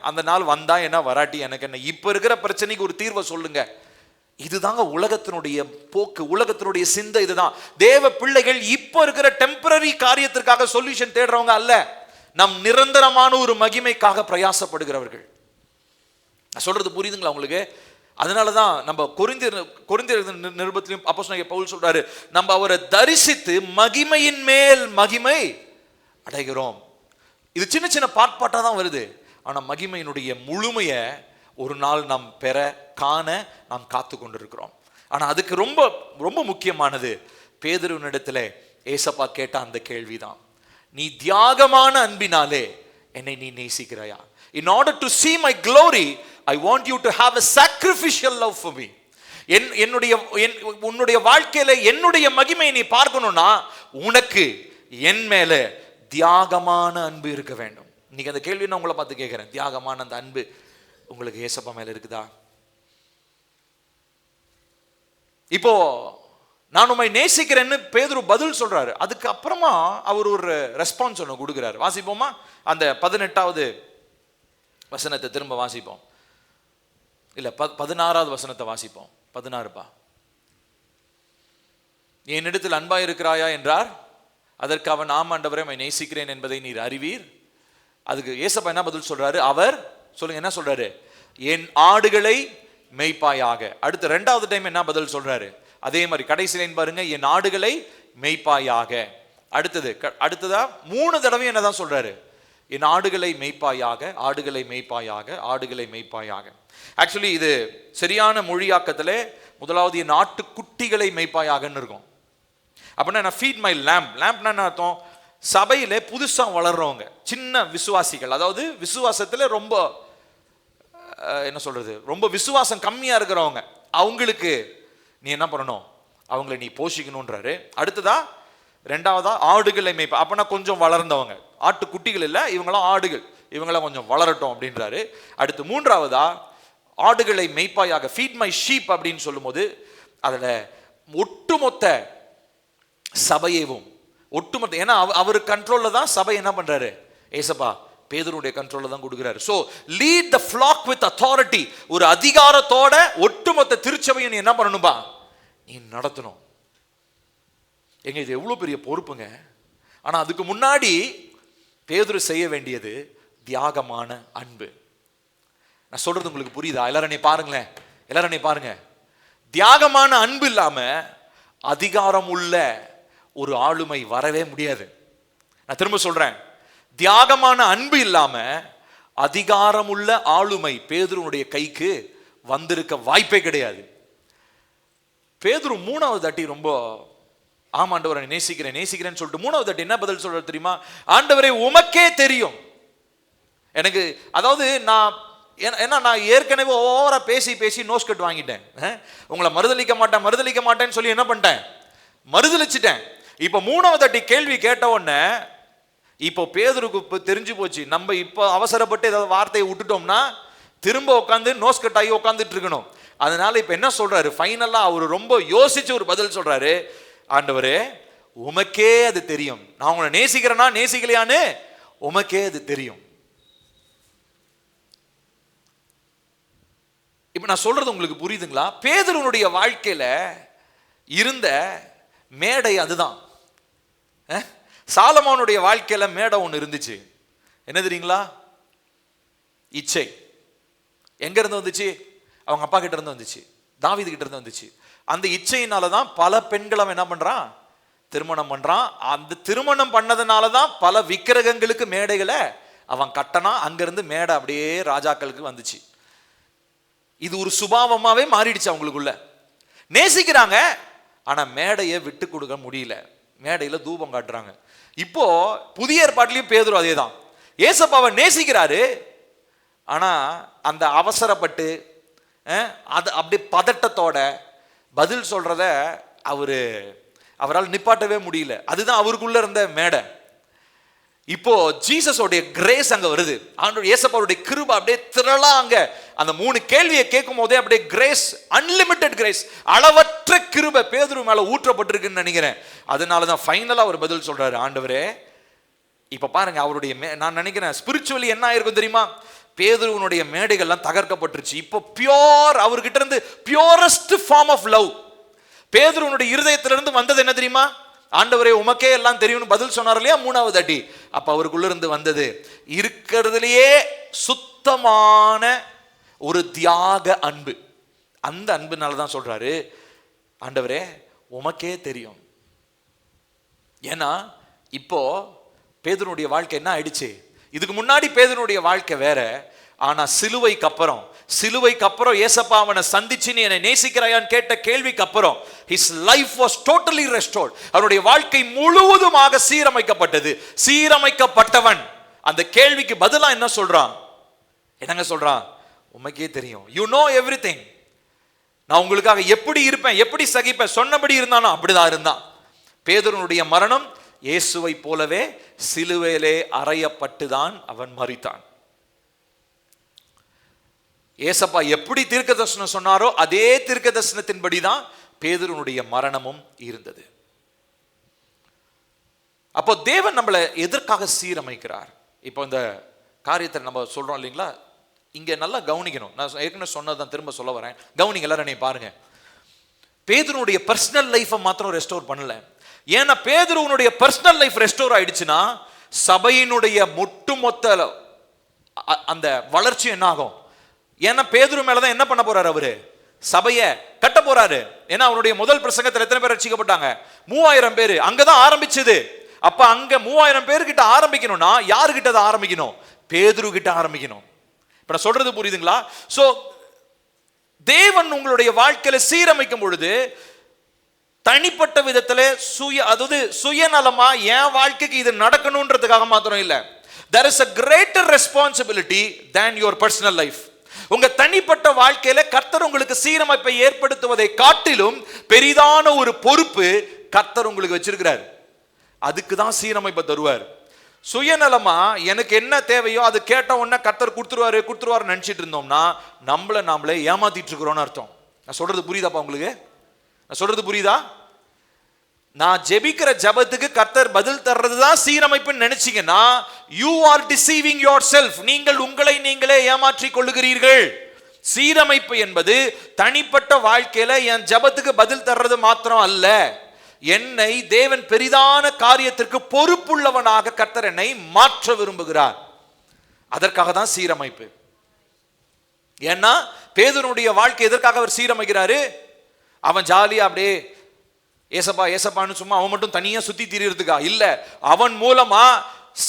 அந்த நாள் வந்தா என்ன, வராட்டி எனக்கு என்ன, இப்போ இருக்கிற பிரச்சனைக்கு ஒரு தீர்வை சொல்லுங்க. இதுதாங்க உலகத்தினுடைய போக்கு, உலகத்தினுடைய சிந்தை இதுதான். தேவ பிள்ளைகள் இப்போ இருக்கிற டெம்பரரி காரியத்திற்காக சொல்யூஷன் தேடுறவங்க அல்ல, நம் நிரந்தரமான ஒரு மகிமைக்காக பிரயாசப்படுகிறவர்கள். நான் சொல்றது புரியுதுங்களா உங்களுக்கு? அதனாலதான் நம்ம கொரிந்தியர் நிருபத்திலும் அப்போஸ்தலனாகிய பவுல் சொல்றாரு, நம்ம அவரை தரிசித்து மகிமையின் மேல் மகிமை அடைகிறோம். இது சின்ன சின்ன பாட்டாக தான் வருது. ஆனா மகிமையினுடைய முழுமையை ஒரு நாள் நாம் பெற காண நாம் காத்து கொண்டிருக்கிறோம். ஆனா அதுக்கு ரொம்ப ரொம்ப முக்கியமானது, பேதுருவினிடத்துல ஏசப்பா கேட்ட அந்த கேள்விதான், நீ தியாகமான அன்பினாலே என்னை நீ நேசிக்கிறாயா? In order to see my glory, I want you to have a sacrificial love for me. உன்னுடைய வாழ்க்கையில என்னுடைய மகிமையை நீ பார்க்கணும்னா உனக்கு என் மேல தியாகமான அன்பு இருக்க வேண்டும். இன்னைக்கு அந்த கேள்வி நான் உங்களை பார்த்து கேட்கிறேன், தியாகமான அந்த அன்பு உங்களுக்கு ஏசப்பா மேல இருக்குதா? இப்போ நான் உம்மை நேசிக்கிறேன்னு பேதுரு பதில் சொல்றாரு. அதுக்கு அப்புறமா அவர் ஒரு ரெஸ்பான்ஸ் ஒன்று கொடுக்கிறாரு. வாசிப்போமா? அந்த 18வது வசனத்தை திரும்ப வாசிப்போம். இல்ல 16வது வசனத்தை வாசிப்போம். 16பா. என்னிடத்தில் அன்பாய் இருக்கிறாயா என்றார். அதற்கு அவன், ஆம் ஆண்டவரே, உம்மை நேசிக்கிறேன் என்பதை நீர் அறிவீர். அதுக்கு ஏசப்பா என்ன பதில் சொல்றாரு? அவர் சொல்லுங்க, என்ன சொல்றாரு? என் ஆடுகளை மேய்ப்பாயாக. அடுத்து 2வது டைம் என்ன பதில் சொல்றாரு? அதே மாதிரி கடைசி லைன் பாருங்க, என் ஆடுகளை மேய்ப்பாயாக. அடுத்ததா 3 தடவை என்னதான் சொல்றாரு? என் ஆடுகளை மேய்ப்பாயாக, ஆடுகளை மேய்ப்பாயாக, ஆடுகளை மேய்ப்பாயாக. ஆக்சுவலி இது சரியான மொழியாக்கத்திலே முதலாவது என் ஆட்டுக்குட்டிகளை மேய்ப்பாயாகன்னு இருக்கும். அப்படின்னா நான் ஃபீட் மை லேம்ப். லேம்ப்னா என்ன அர்த்தம்? சபையில புதுசா வளர்றவங்க, சின்ன விசுவாசிகள், அதாவது விசுவாசத்துல ரொம்ப என்ன சொல்றது, ரொம்ப விசுவாசம் கம்மியா இருக்கிறவங்க, அவங்களுக்கு நீ என்ன பண்ணணும்? அவங்களை நீ போஷிக்கணும்ன்றாரு. அடுத்ததா 2வதா ஆடுகளை மேய்ப்பா. அப்பனா கொஞ்சம் வளர்ந்தவங்க, ஆட்டுக்குட்டிகள் இல்லை, இவங்களாம் ஆடுகள், இவங்களாம் கொஞ்சம் வளரட்டும் அப்படின்றாரு. அடுத்து 3வதா ஆடுகளை மேய்ப்பாயாக, ஃபீட் மை ஷீப் அப்படின்னு சொல்லும் போது அதுல ஒட்டுமொத்த சபையவும் ஒட்டுமொத்த, ஏன்னா அவர் கண்ட்ரோல்ல தான் சபை என்ன பண்றாரு? ஏசப்பா பேதுருடைய கண்ட்ரோல்ல தான் கொடுக்கிறாரு. So lead the flock with authority. ஒரு அதிகாரத்தோட ஒட்டுமொத்த திருச்சபையை நீ என்ன பண்ணணும்பா? நீ நடத்தணும். எங்க இது எவ்வளவு பெரிய பொறுப்புங்க. ஆனா அதுக்கு முன்னாடி பேதுரு செய்ய வேண்டியது தியாகமான அன்பு. நான் சொல்றது உங்களுக்கு புரியுதா? எல்லாரும் நீ பாருங்களேன், எல்லாரும் நீ பாருங்க. தியாகமான அன்பு இல்லாம அதிகாரம் உள்ள ஒரு ஆளுமை வரவே முடியாது. நான் திரும்ப சொல்றேன், தியாகமான அன்பு இல்லாம அதிகாரமுள்ள ஆளுமை பேதுருனுடைய கைக்கு வந்திருக்க வாய்ப்பே கிடையாது. பேதுரு 3வது தட்டி ரொம்ப, ஆம் ஆண்டவரை நேசிக்கிறேன் நேசிக்கிறேன்னு சொல்லிட்டு 3வது தட்டி என்ன பதில் சொல்றது தெரியுமா? ஆண்டவரே உமக்கே தெரியும் எனக்கு. அதாவது நான் ஏற்கனவே ஓவரா பேசி நோஸ் கட் வாங்கிட்டேன். உங்களை மறுதளிக்க மாட்டேன்னு சொல்லி என்ன பண்ணிட்டேன்? மறுதளிச்சிட்டேன். இப்ப 3வது தட்டி கேள்வி கேட்ட உடனே இப்போ பேதுருக்கு இப்போ தெரிஞ்சு போச்சு, நம்ம இப்போ அவசரப்பட்டு ஏதாவது வார்த்தையை விட்டுட்டோம்னா திரும்ப உட்காந்து நோஸ் கட் ஆகி உட்காந்துட்டு இருக்கணும். அதனால இப்ப என்ன சொல்றாரு? ஃபைனலா அவர் ரொம்ப யோசிச்சு ஒரு பதில் சொல்றாரு, ஆண்டவரே உமக்கே அது தெரியும், நான் உங்களை நேசிக்கிறேனா நேசிக்கலையான்னு உமக்கே அது தெரியும். இப்ப நான் சொல்றது உங்களுக்கு புரியுதுங்களா? பேதுருனுடைய வாழ்க்கையில இருந்த மேடை அதுதான். சாலமோனுடைய வாழ்க்கையில மேடை ஒன்று இருந்துச்சு. என்ன தெரியுங்களா? இச்சை. எங்க இருந்து வந்துச்சு? அவங்க அப்பா கிட்ட இருந்து வந்துச்சு, தாவீது கிட்ட இருந்து வந்துச்சு. அந்த இச்சையினாலதான் பல பெண்களை அவன் என்ன பண்றான்? திருமணம் பண்றான். அந்த திருமணம் பண்ணதுனாலதான் பல விக்கிரகங்களுக்கு மேடைகளை அவன் கட்டனா. அங்கிருந்து மேடை அப்படியே ராஜாக்களுக்கு வந்துச்சு. இது ஒரு சுபாவமாவே மாறிடுச்சு அவங்களுக்குள்ள. நேசிக்கிறாங்க, ஆனா மேடையை விட்டு கொடுக்க முடியல. மேடையில தூபம் காட்டுறாங்க. இப்போ புதிய ஏற்பாட்டிலையும் பேதுரு அதே தான். ஏசப்பாவை நேசிக்கிறாரு, ஆனா அந்த அவசரப்பட்டு அது அப்படி பதட்டத்தோட பதில் சொல்றத அவரால் நிப்பாட்டவே முடியல. அதுதான் அவருக்குள்ள இருந்த மேடை. இப்போ ஜீசஸோடைய கிரேஸ் அங்க வருது. ஆண்டவர் ஏசப்பாவுடைய கிருபை அப்படியே திரளா அங்க அந்த 3 கேள்வியை கேட்கும் போதே அப்படியே கிரேஸ், அன்லிமிட்டெட் கிரேஸ், அளவற்ற கிருபை பேதுரு மேல ஊற்றப்பட்டிருக்குன்னு நினைக்கிறேன். அதனாலதான் ஃபைனலா அவர் பதில் சொல்றாரு, ஆண்டவரே இப்ப பாருங்க அவருடைய நான் நினைக்கிறேன் ஸ்பிரிச்சுவலி என்ன ஆயிருக்கும் தெரியுமா? பேதுருவனுடைய மேடைகள்லாம் தகர்க்கப்பட்டுருச்சு. இப்போ பியோர், அவர்கிட்ட இருந்து பியோரஸ்ட் ஃபார்ம் ஆஃப் லவ் பேதுருவனுடைய இருதயத்திலிருந்து வந்தது என்ன தெரியுமா? ஆண்டவரே உமக்கே எல்லாம் தெரியும்னு பதில் சொன்னார் இல்லையா 3வது அடி. அப்ப அவருக்குள்ள இருந்து வந்தது இருக்கிறதுலயே சுத்தமான ஒரு தியாக அன்பு. அந்த அன்புனாலதான் சொல்றாரு, ஆண்டவரே உமக்கே தெரியும். ஏன்னா இப்போ பேதுருனுடைய வாழ்க்கை என்ன ஆயிடுச்சு? இதுக்கு முன்னாடி பேதுருனுடைய வாழ்க்கை வேற. ஆனா சிலுவைக்கு அப்புறம் ஏசப்பா அவனை சந்திச்சு நீ என்னை நேசிக்கிறாயான்னு கேட்ட கேள்விக்கு அப்புறம் his life was totally restored. அவனுடைய வாழ்க்கை முழுவதுமாக சீரமைக்கப்பட்டது. சீரமைக்கப்பட்டவன் அந்த கேள்விக்கு பதிலா என்ன சொல்றான்? என்னங்க சொல்றான்? உமக்கே தெரியும். you know everything. நான் உங்களுக்காக எப்படி இருப்பேன், எப்படி சகிப்பேன், சொன்னபடி இருந்தானோ அப்படிதான் இருந்தான். பேதுருனுடைய மரணம் இயேசுவை போலவே சிலுவையிலே அறையப்பட்டுதான் அவன் மரித்தான். ஏசப்பா எப்படி தீர்க்க தரிசனம் சொன்னாரோ அதே தீர்க்க தரிசனத்தின்படிதான் பேதுருனுடைய மரணமும் இருந்தது. அப்போ தேவன் நம்மளை எதற்காக சீரமைக்கிறார்? இப்போ இந்த காரியத்தை நம்ம சொல்றோம் இல்லைங்களா? இங்க நல்லா கவனிக்கணும். நான் ஏற்கனவே சொன்னதான் திரும்ப சொல்ல வரேன். கவனிங்க எல்லாரும், நீ பாருங்க. பேதுருனுடைய பர்சனல் லைஃபை மாத்திரம் ரெஸ்டோர் பண்ணல. ஏன்னா பேதுருனுடைய பர்சனல் லைஃப் ரெஸ்டோர் ஆயிடுச்சுன்னா சபையினுடைய ஒட்டுமொத்த அந்த வளர்ச்சி என்ன ஆகும்? ஏன்னா பேதுரு மேலதான் என்ன பண்ண போறாரு? அவரு சபையை கட்ட போறாரு. ஏன்னா அவருடைய முதல் பிரசங்கத்தில் எத்தனை பேர் ரட்சிக்கப்பட்டாங்க? 3000 பேர். அங்கதான் ஆரம்பிச்சது. அப்ப அங்க 3000 பேர்கிட்ட ஆரம்பிக்கணும்னா யாருகிட்ட அதை ஆரம்பிக்கணும்? பேதுரு கிட்ட ஆரம்பிக்கணும். இப்ப நான் சொல்றது புரியுதுங்களா? சோ தேவன் உங்களுடைய வாழ்க்கையில சீரமைக்கும் பொழுது தனிப்பட்ட விதத்துல சுயநலமா என் வாழ்க்கைக்கு இது நடக்கணும்ன்றதுக்காக மாத்திரம் இல்ல. there is a greater responsibility than your personal life. உங்க தனிப்பட்ட வாழ்க்கையில கர்த்தர் உங்களுக்கு சீரமைப்பை ஏற்படுத்துவதை காட்டிலும் பெரிதான ஒரு பொறுப்பு கர்த்தர் உங்களுக்கு வச்சிருக்கிறார். அதுக்கு தான் சீரமைப்பை தருவார். சுயநலமா எனக்கு என்ன தேவையோ அது கேட்ட உடனே கர்த்தர் கொடுத்துருவாரு நினைச்சிட்டு இருந்தோம்னா நாமளே ஏமாத்திட்டு இருக்கிறோம்னு அர்த்தம். நான் சொல்றது புரியுதாப்பா உங்களுக்கு? நான் சொல்றது புரியுதா? நான் ஜெபிக்கிற ஜபத்துக்கு கர்த்தர் பதில் தர்றதுதான் சீரமைப்புன்னு நினைச்சீங்கன்னா you are deceiving yourself. நீங்கள் உங்களை நீங்களே ஏமாற்றிக் கொள்ளுகிறீர்கள். சீரமைப்பு என்பது தனிப்பட்ட வாழ்க்கையில என் ஜபத்துக்கு பதில் தர்றது மாத்திரம் அல்ல. என்னை தேவன் பெரிதான காரியத்திற்கு பொறுப்புள்ளவனாக கர்த்தர் என்னை மாற்ற விரும்புகிறார். அதற்காக தான் சீரமைப்பு. ஏன்னா பேதுருனுடைய வாழ்க்கை எதற்காக அவர் சீரமைக்கிறாரு? அவன் ஜாலியா அப்படியே ஏசப்பான்னு சும்மா அவன் மட்டும் தனியா சுத்தி திரியறதுக்கா இல்ல. அவன் மூலமா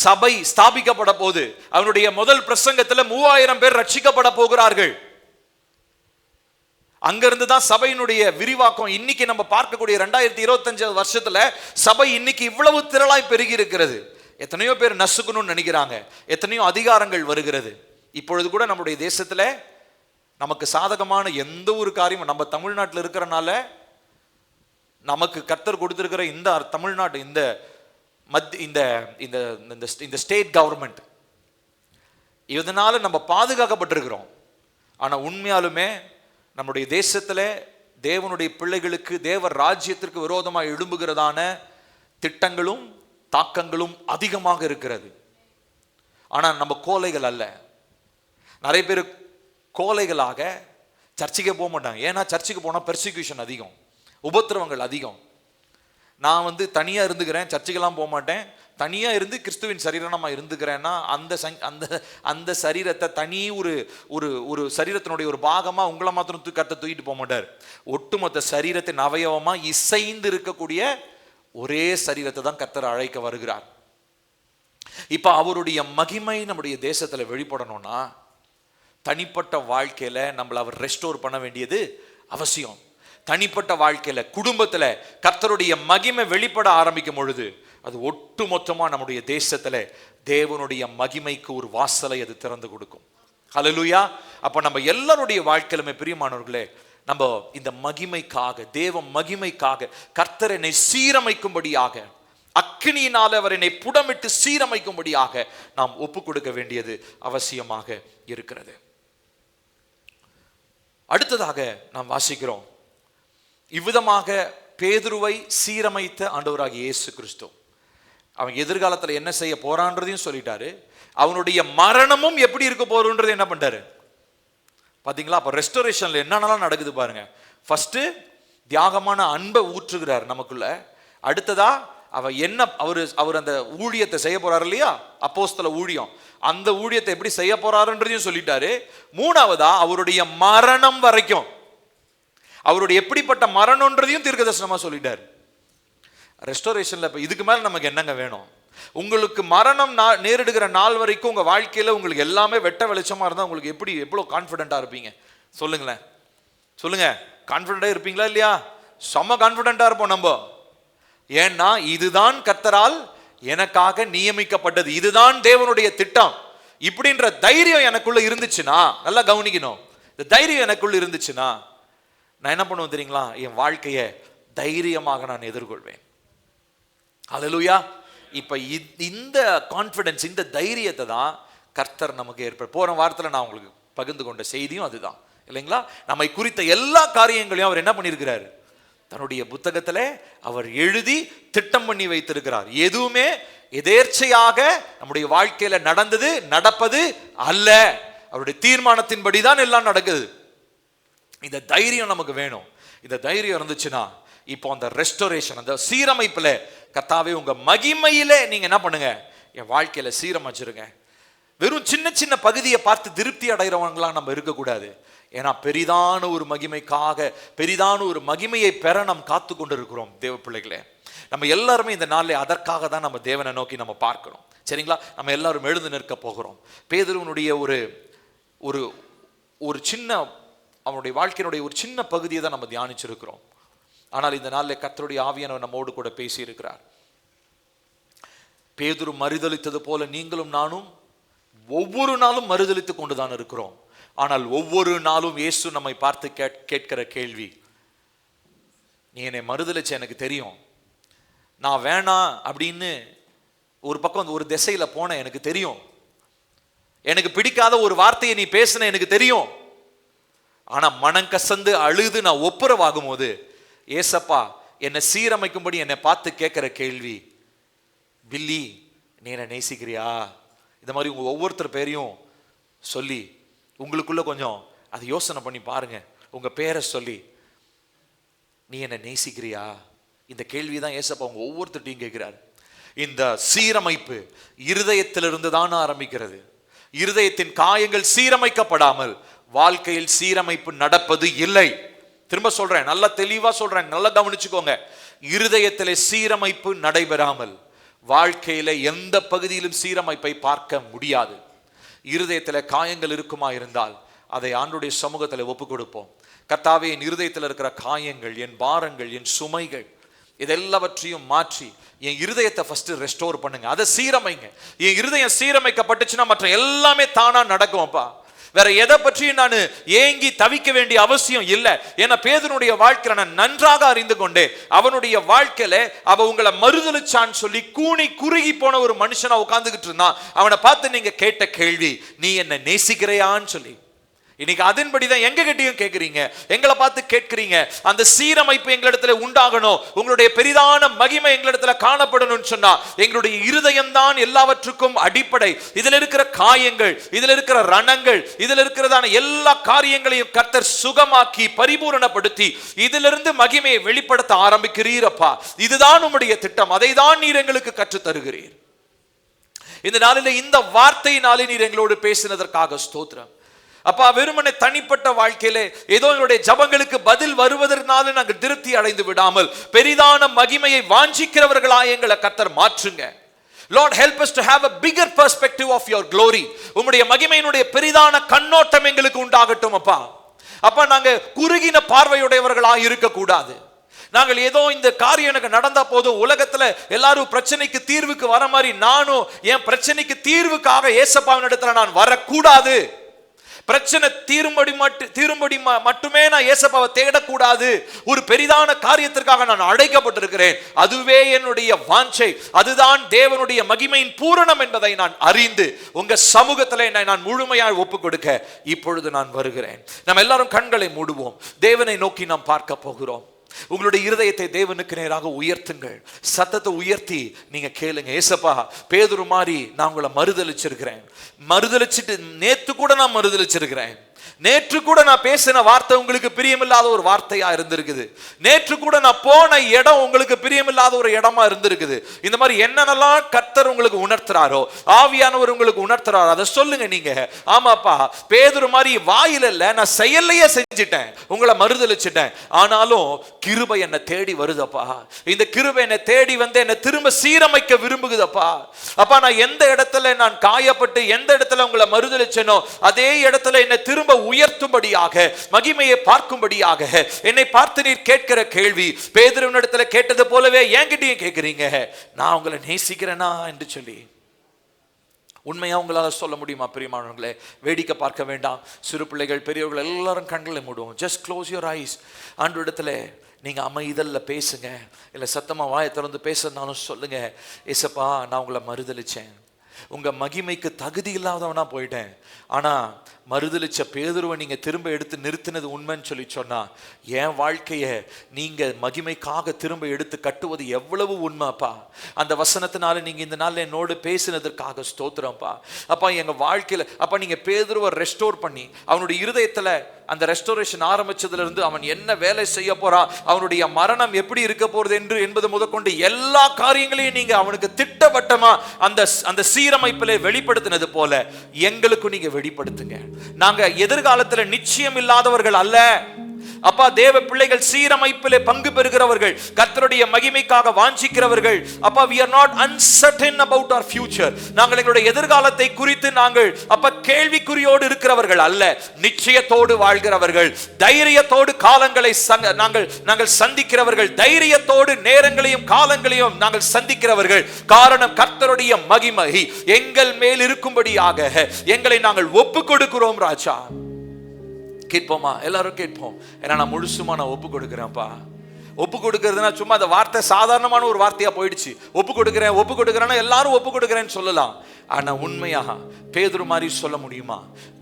சபை ஸ்தாபிக்கப்பட போகுது. அவனுடைய முதல் பிரசங்கத்துல 3000 பேர் ரட்சிக்கப்பட போகிறார்கள். அங்கிருந்து தான் சபையினுடைய விரிவாக்கம். இன்னைக்கு நம்ம பார்க்கக்கூடிய 2025 வருஷத்துல சபை இன்னைக்கு இவ்வளவு திரளாய் பெருகி இருக்கிறது. எத்தனையோ பேர் நசுக்கணும்னு நினைக்கிறாங்க. எத்தனையோ அதிகாரங்கள் வருகிறது. இப்பொழுது கூட நம்முடைய தேசத்துல நமக்கு சாதகமான எந்த ஒரு காரியமும் நம்ம தமிழ்நாட்டில் இருக்கிறனால நமக்கு கர்த்தர் கொடுத்திருக்கிற இந்த தமிழ்நாடு இந்த ஸ்டேட் கவர்மெண்ட் இதனால நம்ம பாதுகாக்கப்பட்டிருக்கிறோம். ஆனா உண்மையாலுமே நம்முடைய தேசத்துல தேவனுடைய பிள்ளைகளுக்கு தேவ ராஜ்யத்திற்கு விரோதமாக எழும்புகிறதான திட்டங்களும் தாக்கங்களும் அதிகமாக இருக்கிறது. ஆனா நம்ம கோலைகள் அல்ல. நிறைய பேர் கோலைகளாக சர்ச்சுக்கே போக மாட்டாங்க. ஏன்னா சர்ச்சுக்கு போனால் பெர்சிக்யூஷன் அதிகம், உபத்திரவங்கள் அதிகம். நான் வந்து தனியாக இருந்துக்கிறேன், சர்ச்சுக்கெல்லாம் போக மாட்டேன், தனியாக இருந்து கிறிஸ்துவின் சரீரமாக இருந்துக்கிறேன்னா அந்த அந்த சரீரத்தை தனி ஒரு ஒரு ஒரு சரீரத்தினுடைய ஒரு பாகமாக உங்களை மாத்திரம் தூக்கிட்டு போக மாட்டார். ஒட்டுமொத்த சரீரத்தின் அவயவமாக இசைந்து இருக்கக்கூடிய ஒரே சரீரத்தை தான் கர்த்தர் அழைக்க வருகிறார். இப்போ அவருடைய மகிமை நம்முடைய தேசத்தில் வெளிப்படணும்னா தனிப்பட்ட வாழ்க்கையில் நம்மளை அவர் ரெஸ்டோர் பண்ண வேண்டியது அவசியம். தனிப்பட்ட வாழ்க்கையில், குடும்பத்தில் கர்த்தருடைய மகிமை வெளிப்பட ஆரம்பிக்கும் பொழுது அது ஒட்டு மொத்தமாக நம்முடைய தேசத்தில் தேவனுடைய மகிமைக்கு ஒரு வாசலை அது திறந்து கொடுக்கும். ஹல்லேலூயா. அப்போ நம்ம எல்லாருடைய வாழ்க்கையிலுமே பிரியமானவர்களே, நம்ம இந்த மகிமைக்காக, தேவ மகிமைக்காக கர்த்தர் என்னை சீரமைக்கும்படியாக, அக்கினியினால் அவர் என்னை புடமிட்டு சீரமைக்கும்படியாக நாம் ஒப்பு கொடுக்க வேண்டியது அவசியமாக இருக்கிறது. அடுத்ததாக நாம் வாசிக்கிறோம், இவ்விதமாக பேதுருவை சீரமைத்த ஆண்டவராகிய இயேசு கிறிஸ்து அவன் எதிர்காலத்தில் என்ன செய்ய போறான்றதையும் சொல்லிட்டாரு. அவனுடைய மரணமும் எப்படி இருக்க போறன்றது என்ன பண்ணிட்டாரு பாத்தீங்களா? அப்ப ரெஸ்டோரேஷன்ல என்னென்னலாம் நடக்குது பாருங்க. ஃபர்ஸ்ட் தியாகமான அன்பை ஊற்றுகிறார் நமக்குள்ள. அடுத்ததா அவர் அந்த ஊழியத்தை செய்ய போறாரு இல்லையா, அப்போஸ்தல ஊழியம், அந்த ஊழியத்தை எப்படி செய்ய போறாருன்றதையும் சொல்லிட்டாரு. மூணாவதா அவருடைய மரணம் வரைக்கும், அவருடைய எப்படிப்பட்ட மரணம்ன்றதையும் தீர்க்கதரிசனமா சொல்லிட்டாரு. ரெஸ்டோரேஷன்ல இப்ப இதுக்கு மேல நமக்கு என்னங்க வேணும்? உங்களுக்கு மரணம் நேரிடுகிற நாள் வரைக்கும் உங்க வாழ்க்கையில உங்களுக்கு எல்லாமே வெட்ட வெளிச்சமா இருந்தா உங்களுக்கு எவ்வளவு கான்பிடண்டா இருப்பீங்க சொல்லுங்களேன். சொல்லுங்க, கான்பிடண்டா இருப்பீங்களா இல்லையா? செம்ம கான்பிடண்டா இருப்போம் நம்ம. ஏன்னா இதுதான் கர்த்தரால் எனக்காக நியமிக்கப்பட்டது, இதுதான் தேவனுடைய திட்டம் இப்படின்ற தைரியம் எனக்குள்ள இருந்துச்சுன்னா, நல்லா கவனிக்கணும், இந்த தைரியம் எனக்குள்ள இருந்துச்சுன்னா நான் என்ன பண்ணுவேன் தெரியுங்களா? என் வாழ்க்கையை தைரியமாக நான் எதிர்கொள்வேன். ஹல்லேலூயா. இப்ப இந்த கான்ஃபிடன்ஸ், இந்த தைரியத்தை தான் கர்த்தர் நமக்கு போன வாரத்தில் நான் உங்களுக்கு பகிர்ந்து கொண்ட செய்தியும் அதுதான் இல்லைங்களா? நம்மை குறித்த எல்லா காரியங்களையும் அவர் என்ன பண்ணியிருக்கிறார்? தன்னுடைய புத்தகத்திலே அவர் எழுதி திட்டம் பண்ணி வைத்திருக்கிறார். எதுவுமே எதேர்ச்சையாக நம்முடைய வாழ்க்கையில நடப்பது அல்ல. அவருடைய தீர்மானத்தின்படிதான் எல்லாம் நடக்குது. இந்த தைரியம் நமக்கு வேணும். இந்த தைரியம் இருந்துச்சுன்னா இப்போ அந்த ரெஸ்டோரேஷன், அந்த சீரமைப்புல கர்த்தாவே உங்க மகிமையிலே நீங்க என்ன பண்ணுங்க, என் வாழ்க்கையில சீரமைச்சிருங்க. வெறும் சின்ன சின்ன பகுதியை பார்த்து திருப்தி அடைகிறவங்களாம் நம்ம இருக்கக்கூடாது. ஏன்னா பெரிதான ஒரு மகிமைக்காக, பெரிதான ஒரு மகிமையை பெற நாம் காத்து கொண்டு இருக்கிறோம் தேவ பிள்ளைகளே. நம்ம எல்லாருமே இந்த நாளில் அதற்காக தான் நம்ம தேவனை நோக்கி நம்ம பார்க்கிறோம். சரிங்களா? நம்ம எல்லாரும் எழுந்து நிற்க போகிறோம். பேதுருவினுடைய ஒரு ஒரு சின்ன, அவனுடைய வாழ்க்கையினுடைய ஒரு சின்ன பகுதியை தான் நம்ம தியானிச்சிருக்கிறோம். ஆனால் இந்த நாளில் கர்த்தருடைய ஆவியானவர் நம்மோடு கூட பேசி இருக்கிறார். பேதுரு மறுதலித்தது போல நீங்களும் நானும் ஒவ்வொரு நாளும் மறுதலித்து கொண்டுதான் இருக்கிறோம். ஆனால் ஒவ்வொரு நாளும் இயேசு நம்மை பார்த்து கேட்கிற கேள்வி, நீ என்னை மறுதலிச்ச எனக்கு தெரியும், நான் வேணாம் அப்படின்னு ஒரு பக்கம் ஒரு திசையில போன எனக்கு தெரியும், எனக்கு பிடிக்காத ஒரு வார்த்தையை நீ பேசின எனக்கு தெரியும். ஆனா மனம் கசந்து அழுது நான் ஒப்புரவாகும் போது, ஏசப்பா என்னை சீரமைக்கும்படி என்னை பார்த்து கேட்கிற கேள்வி, பில்லி நீ என்னை நேசிக்கிறியா? இந்த மாதிரி உங்க ஒவ்வொருத்தர் பேரையும் சொல்லி உங்களுக்குள்ள கொஞ்சம் அதை யோசனை பண்ணி பாருங்க. உங்க பேரை சொல்லி, நீ என்னை நேசிக்கிறியா? இந்த கேள்விதான் ஏசப்பா உங்க ஒவ்வொருத்தட்டையும் கேட்கிறார். இந்த சீரமைப்பு இருதயத்திலிருந்து தான் ஆரம்பிக்கிறது. இருதயத்தின் காயங்கள் சீரமைக்கப்படாமல் வாழ்க்கையில் சீரமைப்பு நடப்பது இல்லை. திரும்ப சொல்றேன், நல்லா தெளிவா சொல்றேன், நல்லா கவனிச்சுக்கோங்க. இருதயத்திலே சீரமைப்பு நடைபெறாமல் வாழ்க்கையில எந்த பகுதியிலும் சீரமைப்பை பார்க்க முடியாது. இருதயத்தில் காயங்கள் இருக்குமா இருந்தால் அதை ஆண்டவருடைய சமூகத்தில் ஒப்பு கொடுப்போம். கர்த்தாவே, என் இருதயத்தில் இருக்கிற காயங்கள், என் பாரங்கள், என் சுமைகள் இதெல்லாவற்றையும் மாற்றி என் இருதயத்தை ஃபர்ஸ்ட் ரெஸ்டோர் பண்ணுங்க, அதை சீரமைங்க. என் இருதயம் சீரமைக்கப்பட்டுச்சுன்னா மற்ற எல்லாமே தானா நடக்கும். அப்பா, வேற எதை பற்றியும் நான் ஏங்கி தவிக்க வேண்டிய அவசியம் இல்லை. ஏன்னா பேதுருடைய வாழ்க்கையில நான் நன்றாக அறிந்து கொண்டே, அவனுடைய வாழ்க்கையில அவ உங்களை மறுதலிச்சான்னு சொல்லி கூனி குறுகி போன ஒரு மனுஷனா உட்கார்ந்துகிட்டு இருந்தான். அவனை பார்த்து நீங்க கேட்ட கேள்வி, நீ என்ன நேசிக்கிறையான்னு சொல்லி. இன்னைக்கு அதன்படிதான் எங்க கிட்டயும் கேட்கிறீங்க, எங்களை பார்த்து கேட்கிறீங்க. அந்த சீரமைப்பு எங்களிடத்துல உண்டாகணும், உங்களுடைய பெரிதான மகிமை எங்களிடத்துல காணப்படணும்னு சொன்னா எங்களுடைய இருதயம் தான் எல்லாவற்றுக்கும் அடிப்படை. இதுல இருக்கிற காயங்கள், இதுல இருக்கிற ரணங்கள், இதுல இருக்கிறதான எல்லா காரியங்களையும் கர்த்தர் சுகமாக்கி பரிபூரணப்படுத்தி இதிலிருந்து மகிமையை வெளிப்படுத்த ஆரம்பிக்கிறீரப்பா. இதுதான் உம்முடைய திட்டம், அதை தான் நீர் எங்களுக்கு கற்றுத் தருகிறீர். இந்த நாளில் இந்த வார்த்தையினாலே நீர் எங்களோடு பேசினதற்காக ஸ்தோத்திரம் அப்பா. வெறுமனே தனிப்பட்ட வாழ்க்கையிலே ஏதோ எங்களுடைய ஜபங்களுக்கு பதில் வருவதற்காக நாங்கள் திருப்தி அடைந்து விடாமல் பெரிதான மகிமையை வாஞ்சிக்கிறவர்களாய் எங்களை கர்த்தர் மாற்றுங்க. Lord, help us to have a bigger perspective of your glory. உம்முடைய மகிமையினுடைய பெரிதான கண்ணோட்டம் எங்களுக்கு உண்டாகட்டும் அப்பா. அப்பா, நாங்க குறுகின பார்வையுடையவர்களாய் இருக்க கூடாது. நாங்கள் ஏதோ இந்த காரியம் எனக்கு நடந்தா போதும், உலகத்துல எல்லாரும் பிரச்சனைக்கு தீர்வுக்கு வர மாதிரி நானும் என் பிரச்சனைக்கு தீர்வுக்காக ஏசப்பாவின் இடத்துல நான் வரக்கூடாது. பிரச்சனை தீரும்படி மட்டுமே நான் ஏசப்பாவை தேடக்கூடாது. ஒரு பெரிதான காரியத்திற்காக நான் அழைக்கப்பட்டிருக்கிறேன், அதுவே என்னுடைய வாஞ்சை, அதுதான் தேவனுடைய மகிமையின் பூரணம் என்பதை நான் அறிந்து உங்க சமூகத்தில் நான் முழுமையாக ஒப்புக் கொடுக்க இப்பொழுது நான் வருகிறேன். நம்ம எல்லாரும் கண்களை மூடுவோம், தேவனை நோக்கி நாம் பார்க்க போகிறோம். உங்களுடைய இருதயத்தை தேவனுக்கு நேராக உயர்த்துங்கள், சத்தத்தை உயர்த்தி நீங்க கேளுங்க. ஏசப்பா, பேதுரு மாதிரி நான் உங்களை மறுதலிச்சிருக்கிறேன், மறுதலிச்சிட்டு நேத்து கூட நான் மறுதலிச்சிருக்கிறேன். நேற்று கூட நான் பேசின வார்த்தை உங்களுக்கு பிரியமில்லாத ஒரு வார்த்தையா இருந்திருக்குது. நேற்று கூட நான் போன இடம் உங்களுக்கு பிரியமில்லாத ஒரு இடமா இருந்திருக்குது. இந்த மாதிரி என்னென்னலாம் கர்த்தர் உங்களுக்கு உணர்த்துறாரோ, ஆவியானவர் உங்களுக்கு உணர்த்துறாரோ அதை சொல்லுங்க நீங்க. ஆமாப்பா, பேதுரு மாதிரி வாயில இல்ல, நான் செயல்லையே செஞ்சிட்டேன், உங்களை மறுதலிச்சிட்டேன். ஆனாலும் கிருபை என்னை தேடி வருதப்பா. இந்த கிருபை என்னை தேடி வந்து என்னை திரும்ப சீரமைக்க விரும்புகுதப்பா. அப்பா, நான் எந்த இடத்துல நான் காயப்பட்டு எந்த இடத்துல உங்களை மறுதலிச்சனோ அதே இடத்துல என்னை திரும்ப உயர்த்தும்படியாக, மகிமையை பார்க்கும்படியாக என்னை பார்த்து நீர் கேட்கிற கேள்வி பேதுருவினிடத்துல கேட்டது போலவே என்கிட்டயும் கேட்கிறீங்க, நான் உங்களை நேசிக்கிறேனா என்று சொல்லி. உண்மையா உங்களால சொல்ல முடியுமா பிரியமானவர்களே? வேடிக்கை பார்க்க வேண்டாம். சிறு பிள்ளைகள், பெரியவர்கள் எல்லாரும் கண்களை மூடுவோம். Just close your eyes. ஆண்டு இடத்துல நீங்க அமைதல்ல பேசுங்க, இல்ல சத்தமா வாயை திறந்து பேசுனாலும் சொல்லுங்க, ஏசப்பா, நான் உங்களை மறுதலிச்சேன், உங்க மகிமைக்கு தகுதி இல்லாதவனா போயிட்டேன். ஆனா மறுதலிச்ச பேதுருவை நீங்க திரும்ப எடுத்து நிறுத்தினது உண்மைன்னு சொல்லி சொன்னா என் வாழ்க்கைய நீங்க மகிமைக்காக திரும்ப எடுத்து கட்டுவது எவ்வளவு உண்மைப்பா. அந்த வசனத்தினால நீங்க இந்த நாள் என்னோடு பேசினதற்காக ஸ்தோத்திரம்ப்பா. அப்பா, எங்க வாழ்க்கையில அப்பா நீங்க பேதுருவை ரெஸ்டோர் பண்ணி அவனுடைய இருதயத்துல அந்த ரெஸ்டோரேஷன் ஆரம்பிச்சதுல இருந்து அவன் என்ன வேலை செய்ய போறான், அவனுடைய மரணம் எப்படி இருக்க போறது என்பது முதற்கொண்டு எல்லா காரியங்களையும் நீங்க அவனுக்கு திட்டவட்டமா அந்த சீரமைப்பிலே வெளிப்படுத்தினது போல எங்களுக்கும் நீங்க வெளிப்படுத்துங்க. நாங்க எதிர்காலத்துல நிச்சயம் இல்லாதவர்கள் அல்ல அப்பா. தேவ பிள்ளைகள் சீரமைப்பிலே பங்கு பெறுகிறவர்கள், கர்த்தருடைய மகிமைக்காக வாஞ்சிக்கிறவர்கள். அப்பா, we are not uncertain about our future. நாங்கள் எங்களுடைய எதிர்காலத்தை குறித்து நாங்கள் அப்பா கேள்விக்குறியோடு இருக்கிறவர்கள் அல்ல, நிச்சயத்தோடு வாழ்கிறவர்கள், தைரியத்தோடு காலங்களை நாங்கள் சந்திக்கிறவர்கள், தைரியத்தோடு நேரங்களையும் காலங்களையும் நாங்கள் சந்திக்கிறவர்கள். காரணம், கர்த்தருடைய மகிமை எங்கள் மேல் இருக்கும்படியாக எங்களை நாங்கள் ஒப்பு கொடுக்கிறோம் ராஜா. கேட்போமா? எல்லாரும் கேட்போம். ஏன்னா நான் முழுசுமா நான் ஒப்பு கொடுக்கிறேன்ப்பா. ஒப்பு கொடுக்கிறதுனா சும்மா அந்த வார்த்தை சாதாரணமான ஒரு வார்த்தையா போயிடுச்சு. ஒப்பு கொடுக்கிறேன்னா எல்லாரும் ஒப்பு கொடுக்கிறேன்னு சொல்லலாம். ஆனா உண்மையாக பேதுரு மாதிரி சொல்ல முடியுமா?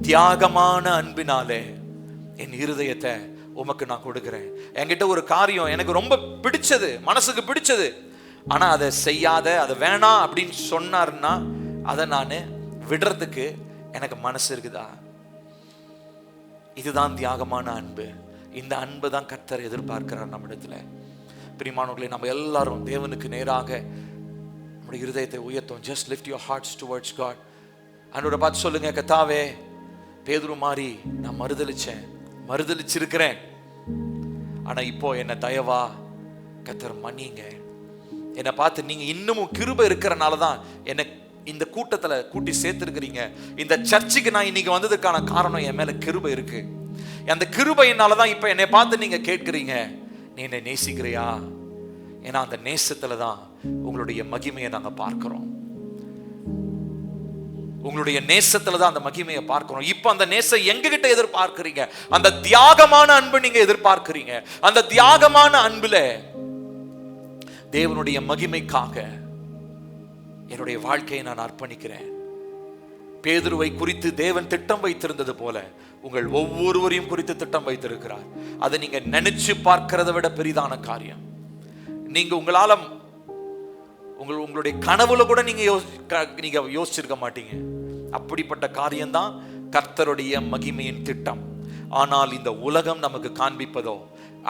தியாகமான அன்பினாலே என் இருதயத்தை உமக்கு நான் கொடுக்கிறேன். என்கிட்ட ஒரு காரியம் எனக்கு ரொம்ப பிடிச்சது, மனசுக்கு பிடிச்சது, ஆனா அதை செய்யாத, அதை வேணாம் அப்படின்னு சொன்னாருன்னா அதை நான் விடுறதுக்கு எனக்கு மனசு இருக்குதா? இதுதான் தியாகமான அன்பு. இந்த அன்பு தான் கர்த்தர் எதிர்பார்க்கிறார் நம்மிடத்துல. பிரியமானவர்களே, நம்ம எல்லாரும் தேவனுக்கு நேராக நம்முடைய இருதயத்தை உயர்த்தும். Just lift your hearts towards God. ஆண்டவரை பார்த்து சொல்லுங்க, கர்த்தாவே, பேதுரு மாதிரி நான் மறுதலிச்சிருக்கிறேன், ஆனா இப்போ என்ன தயவா கர்த்தர் மன்னிங்க. என்னை பார்த்து நீங்க இன்னமும் கிருபை இருக்கிறனால தான் என்ன இந்த கூட்டத்துல கூட்டி சேர்த்திருக்கிறீங்க. இந்த சர்ச்சுக்கு நான் இன்னைக்கு வந்ததுக்கான காரணம் என் மேல கிருபை இருக்கு. அந்த கிருபையினாலதான் இப்ப என்னை பார்த்து நீங்க கேட்கிறீங்க, நீ என்னை நேசிக்கிறியா? ஏன்னா அந்த நேசத்துலதான் உங்களுடைய மகிமையை நாங்க பார்க்கிறோம். உங்களுடைய நேசத்துலதான் அந்த மகிமையை பார்க்கிறோம். இப்ப அந்த நேசம் எங்க கிட்ட எதிர்பார்க்கிறீங்க? அந்த தியாகமான அன்பு நீங்க எதிர்பார்க்கிறீங்க. அந்த தியாகமான அன்புல தேவனுடைய மகிமைக்காக என்னுடைய வாழ்க்கையை நான் அர்ப்பணிக்கிறேன். பேதுருவை குறித்து தேவன் திட்டம் வைத்திருந்தது போல உங்கள் ஒவ்வொருவரையும் குறித்து திட்டம் வைத்திருக்கிறார். அதை நீங்க நினைச்சு பார்க்கிறத விட பெரிதான காரியம். நீங்க உங்களால உங்களுடைய கனவுல கூட நீங்க யோசிச்சிருக்க மாட்டீங்க. அப்படிப்பட்ட காரியம்தான் கர்த்தருடைய மகிமையின் திட்டம். ஆனால் இந்த உலகம் நமக்கு காண்பிப்பதோ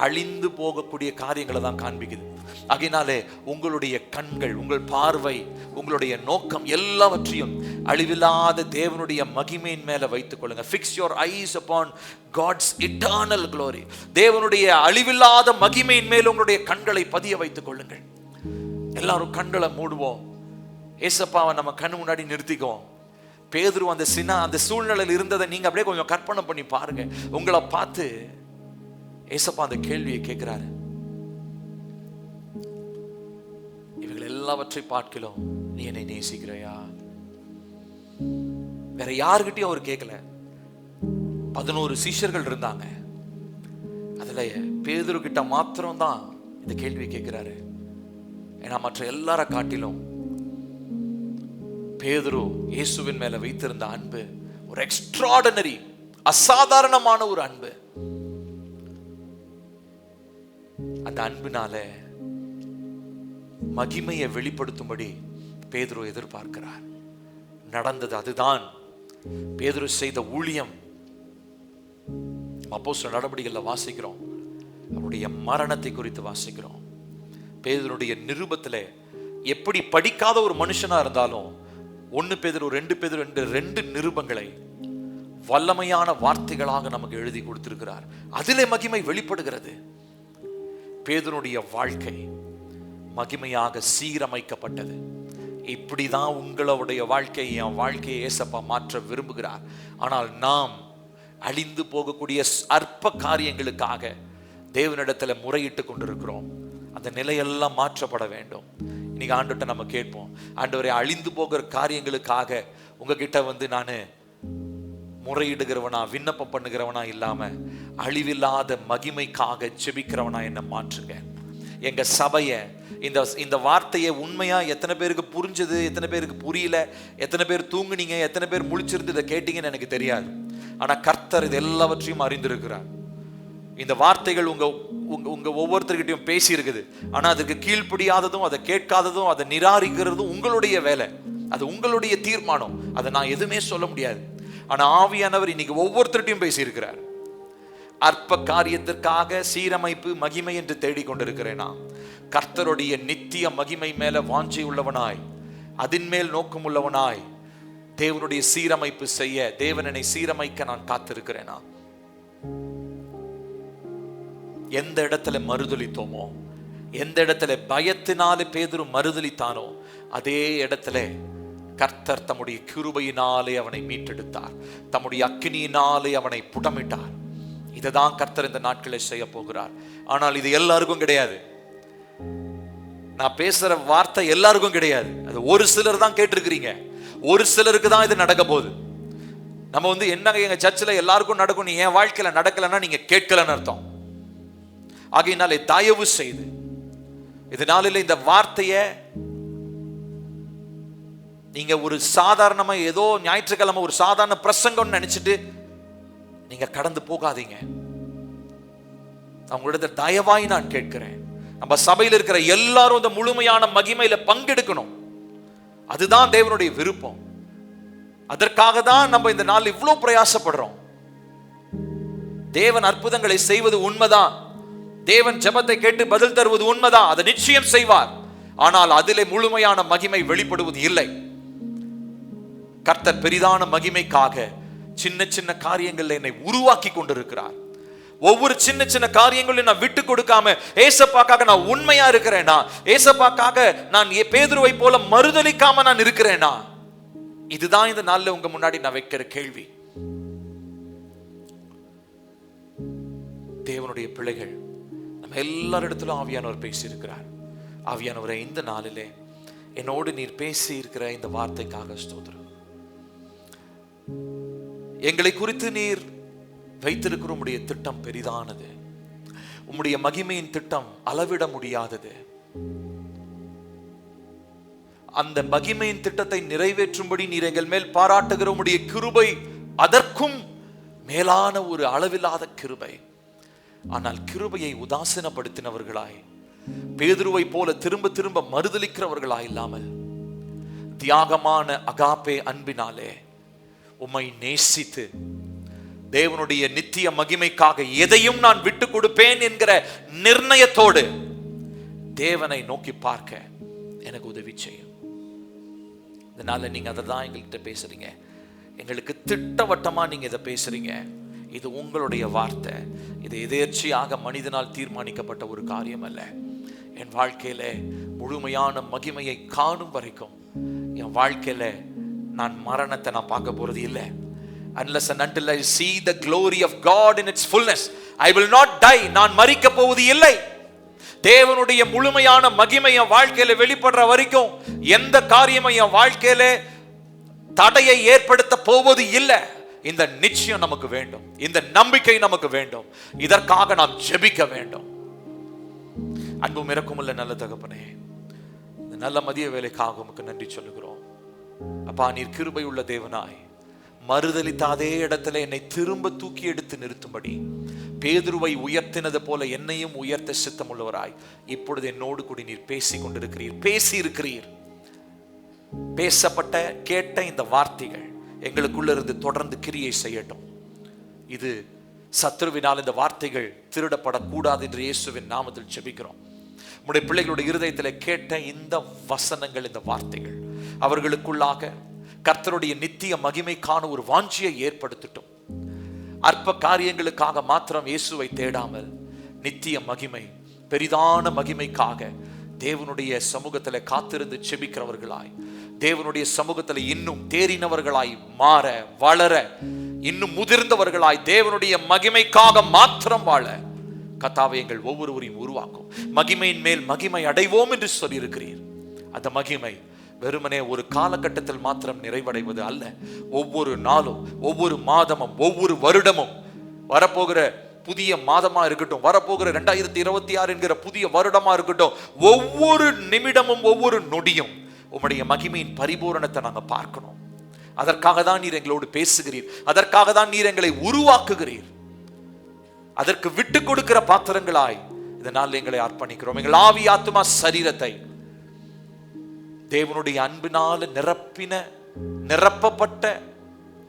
அழிந்து போகக்கூடிய காரியங்களை தான் காண்பிக்குது. ஆகையினாலே உங்களுடைய கண்கள், உங்கள் பார்வை, உங்களுடைய நோக்கம் எல்லாவற்றையும் அழிவில்லாத தேவனுடைய மகிமையின் மேல வைத்துக் கொள்ளுங்க. Fix your eyes upon God's eternal glory. தேவனுடைய அழிவில்லாத மகிமையின் மேல் உங்களுடைய கண்களை பதிய வைத்துக் கொள்ளுங்கள். எல்லாரும் கண்களை மூடுவோம். ஏசப்பாவை நம்ம கண்ணு முன்னாடி நிறுத்திக்குவோம். பேதுரு அந்த சூழ்நிலையில் இருந்ததை நீங்க அப்படியே கொஞ்சம் கற்பனை பண்ணி பாருங்க. உங்களை பார்த்து ஏசப்பா அந்த கேள்வியை கேட்கிறாரு. இவர்கள் எல்லாவற்றை பார்க்கலாம், நீ என்னை நேசிக்கிறையா? வேற யாருகிட்டயும் அவர் கேட்கல. 11 சீஷர்கள் இருந்தாங்க. அதுல பேதுரு கிட்ட மாத்திரம்தான் இந்த கேள்வி கேட்கிறாரு. ஏன்னா மற்ற எல்லார காட்டிலும் பேதுரு இயேசுவின் மேல வைத்திருந்த அன்பு ஒரு எக்ஸ்ட்ராடினரி, அசாதாரணமான ஒரு அன்பு. அந்த அன்பினால மகிமையை வெளிப்படுத்தும்படி பேதுரு எதிர்பார்க்கிறார். நடந்தது அதுதான். பேதுரு செய்த ஊழியம் அப்போஸ்தலர் நடவடிக்கைகளில் வாசிக்கிறோம். அவருடைய மரணத்தை குறித்து வாசிக்கிறோம். பேதுருடைய நிருபத்தில் எப்படி படிக்காத ஒரு மனுஷனா இருந்தாலும் 1 பேதுரு 2 பேதுரு 2 நிருபங்களை வல்லமையான வார்த்தைகளாக நமக்கு எழுதி கொடுத்திருக்கிறார். அதிலே மகிமை வெளிப்படுகிறது. பேதுருடைய வாழ்க்கை மகிமையாக சீரமைக்கப்பட்டது. இப்படிதான் உங்களுடைய வாழ்க்கை, என் வாழ்க்கையை ஏசப்பா மாற்ற விரும்புகிறார். ஆனால் நாம் அழிந்து போகக்கூடிய அற்ப காரியங்களுக்காக தேவனிடத்துல முறையிட்டு கொண்டிருக்கிறோம். அந்த நிலையெல்லாம் மாற்றப்பட வேண்டும். இன்னைக்கு ஆண்டவர்கிட்ட நம்ம கேட்போம், ஆண்டவரே, அழிந்து போகிற காரியங்களுக்காக உங்ககிட்ட நான் முறையிடுகிறவனா, விண்ணப்பம் பண்ணுகிறவனா இல்லாம அழிவில்லாத மகிமைக்காக ஜெபிக்கிறவனா என்ன மாற்றுங்க. எங்க சபைய இந்த வார்த்தையை உண்மையா எத்தனை பேருக்கு புரிஞ்சது, எத்தனை பேருக்கு புரியல, எத்தனை பேர் தூங்குனீங்க, எத்தனை பேர் முழிச்சிருந்து இதை கேட்டீங்கன்னு எனக்கு தெரியாது. ஆனா கர்த்தர் இது எல்லாவற்றையும் அறிந்திருக்கிறார். இந்த வார்த்தைகள் உங்க ஒவ்வொருத்தர்கிட்டையும் பேசி இருக்குது. ஆனா அதுக்கு கீழ்ப்படியாததும், அதை கேட்காததும், அதை நிராகரிக்கிறதும் உங்களுடைய வேலை. அது உங்களுடைய தீர்மானம். அதை நான் எதுவுமே சொல்ல முடியாது. ஆனா ஆவியானவர் இன்னைக்கு ஒவ்வொருத்தர்கிட்டையும் பேசி இருக்கிறார். அற்ப காரியத்திற்காக சீரமைப்பு, மகிமை என்று தேடிக்கொண்டிருக்கிறேனா? கர்த்தருடைய நித்திய மகிமை மேல வாஞ்சை உள்ளவனாய், அதின் மேல் நோக்கம் உள்ளவனாய், தேவனுடைய சீரமைப்பு செய்ய, தேவனை சீரமைக்க நான் காத்திருக்கிறேனா? எந்த இடத்துல மறுதலித்தோமோ, எந்த இடத்துல பயத்தினாலே பேதுரு மறுதலித்தானோ, அதே இடத்துல கர்த்தர் தம்முடைய கிருபையினாலே அவனை மீட்டெடுத்தார். தம்முடைய அக்கினியினாலே அவனை புடமிட்டார். இதுதான் கர்த்தர் இந்த நாட்களை செய்ய போகிறார். ஆனால் இது எல்லாருக்கும் கிடையாது. நான் பேசுற வார்த்தை எல்லாருக்கும் கிடையாது. அது ஒரு சிலர் தான் கேட்டிருக்கிறீங்க. ஒரு சிலருக்கு தான் இது நடக்க போகுது. நம்ம என்னங்க எங்க சர்ச்சில் எல்லாருக்கும் நடக்கும், நீ என் வாழ்க்கையில நடக்கலன்னா நீங்க கேட்கலன்னு அர்த்தம். ஆகையினாலே தயவு செய்து இதனால இந்த வார்த்தையை நீங்க ஒரு சாதாரணமா ஏதோ ஞாயிற்றுக்கிழமை ஒரு சாதாரண பிரசங்கம் நினைச்சிட்டு நீங்க கடந்து போகாதீங்க. அவங்களோட தயவாய் நான் கேட்கிறேன், நம்ம சபையில் இருக்கிற எல்லாரும் இந்த முழுமையான மகிமையில பங்கெடுக்கணும். அதுதான் தேவனுடைய விருப்பம். அதற்காக தான் நம்ம இந்த நாள் இவ்வளவு பிரயாசப்படுறோம். தேவன் அற்புதங்களை செய்வது உண்மைதான். தேவன் ஜெபத்தை கேட்டு பதில் தருவது உண்மைதான். அதை நிச்சயம் செய்வார். ஆனால் அதிலே முழுமையான மகிமை வெளிப்படுவது இல்லை. கர்த்தர் பெரிதான மகிமைக்காக சின்ன சின்ன காரியங்கள் என்னை உருவாக்கி கொண்டிருக்கிறார். ஒவ்வொரு சின்ன சின்ன காரியங்களையும் நான் விட்டு கொடுக்காம ஏசப்பாக்காக நான் உண்மையா இருக்கிறேனா? ஏசப்பாக்காக நான் பேதுருவை போல மறுதலிக்காம நான் இருக்கிறேனா? இதுதான் இந்த நாள்ல உங்க முன்னாடி நான் வைக்கிற கேள்வி. தேவனுடைய பிள்ளைகள், நம்ம எல்லாரிடத்திலும் ஆவியானவர் பேசி இருக்கிறார். ஆவியானவரை, இந்த நாளிலே என்னோடு நீர் பேசி இருக்கிற இந்த வார்த்தைக்காக ஸ்தோத்திரம். எங்களை குறித்து நீர் வைத்திருக்கிற உம்முடைய திட்டம் பெரிதானது. உம்முடைய மகிமையின் திட்டம் அளவிட முடியாதது. அந்த மகிமையின் திட்டத்தை நிறைவேற்றும்படி நீர் எங்கள் மேல் பாராட்டுகிற உம்முடைய கிருபை அதற்கும் மேலான ஒரு அளவில்லாத கிருபை. ஆனால் கிருபையை உதாசீனப்படுத்தினவர்களாய், பேதுருவை போல திரும்ப திரும்ப மறுதலிக்கிறவர்களாய் இல்லாமல், தியாகமான அகாப்பே அன்பினாலே உம்மை நேசித்து தேவனுடைய நித்திய மகிமைக்காக எதையும் நான் விட்டு கொடுப்பேன் என்கிற நிர்ணயத்தோடு தேவனை நோக்கி பார்க்க எனக்கு உதவி செய்யும். இதனால நீங்க அதை தான் எங்கள்கிட்ட பேசுறீங்க. எங்களுக்கு திட்டவட்டமா நீங்க இதை பேசுறீங்க. இது உங்களுடைய வார்த்தை. இது எதேர்ச்சியாக மனிதனால் தீர்மானிக்கப்பட்ட ஒரு காரியம் அல்ல. என் வாழ்க்கையில முழுமையான மகிமையை காணும் வரைக்கும் என் வாழ்க்கையில நான் மரணத்தை நான் பார்க்க போறது இல்லை. Unless and until I see the glory of God in its fullness, I will not die. நான் மரிக்க போவது இல்லை. தேவனுடைய முழுமையான மகிமை என் வாழ்க்கையில வெளிப்படுற வரைக்கும் எந்த காரியமும் என் வாழ்க்கையில தடையை ஏற்படுத்த போவது இல்லை. இந்த நிச்சயம் நமக்கு வேண்டும். இந்த நம்பிக்கை நமக்கு வேண்டும். இதற்காக நாம் ஜெபிக்க வேண்டும். அன்பும் இரக்கமுள்ள நல்ல தகப்பனே, இந்த நல்ல மதிய வேலைக்காக உமக்கு நன்றி சொல்லுகிறோம். அப்பா, நீர் கிருபை உள்ள தேவனாய், மறுதலித்த அதே இடத்துல என்னை திரும்ப தூக்கி எடுத்து நிறுத்தும்படி பேதுருவை உயர்த்தினது போல என்னையும் உயர்த்த சித்தம் உள்ளவராய் இப்பொழுது என்னோடு கூடி நீர் பேசிக் கொண்டிருக்கிறீர், பேசி இருக்கிறீர். பேசப்பட்ட கேட்ட இந்த வார்த்தைகள் எங்களுக்குள்ள இருந்து தொடர்ந்து கிரியை செய்யட்டும். இது சத்ருவினால் இந்த வார்த்தைகள் திருடப்படக்கூடாது என்று இயேசுவின் நாமத்தில் ஜெபிக்கிறோம். உம்முடைய பிள்ளைகளுடைய இருதயத்தில் கேட்ட இந்த வசனங்கள், இந்த வார்த்தைகள் அவர்களுக்குள்ளாக கர்த்தருடைய நித்திய மகிமைக்கான ஒரு வாஞ்சியை ஏற்படுத்தட்டும். அற்ப காரியங்களுக்காக மாத்திரம் இயேசுவை தேடாமல் நித்திய மகிமை, பெரிதான மகிமைக்காக தேவனுடைய சமூகத்தில் காத்திருந்து செபிக்கிறவர்களாய், தேவனுடைய சமூகத்தில் இன்னும் தேறினவர்களாய் மாற, வளர, இன்னும் முதிர்ந்தவர்களாய் தேவனுடைய மகிமைக்காக மாத்திரம் வாழ கர்த்தாவே எங்கள் ஒவ்வொருவரையும் உருவாக்கும். மகிமையின் மேல் மகிமை அடைவோம் என்று சொல்லியிருக்கிறீர். அந்த மகிமை வெறுமனே ஒரு காலகட்டத்தில் மாத்திரம் நிறைவடைவது அல்ல. ஒவ்வொரு நாளும், ஒவ்வொரு மாதமும், ஒவ்வொரு வருடமும், வரப்போகிற புதிய மாதமா இருக்கட்டும், வரப்போகிற 2026 என்கிற புதிய வருடமா இருக்கட்டும், ஒவ்வொரு நிமிடமும் ஒவ்வொரு நொடியும் உம்முடைய மகிமையின் பரிபூரணத்தை நாங்க பார்க்கணும். அதற்காக தான் நீர் எங்களோடு பேசுகிறீர். அதற்காக தான் நீர் எங்களை உருவாக்குகிறீர். அதற்கு விட்டு கொடுக்கிற பாத்திரங்களாய் இதனால் எங்களை அர்ப்பணிக்கிறோம். எங்கள் ஆவி, ஆத்துமா, சரீரத்தை தேவனுடைய அன்பினால நிரப்பப்பட்ட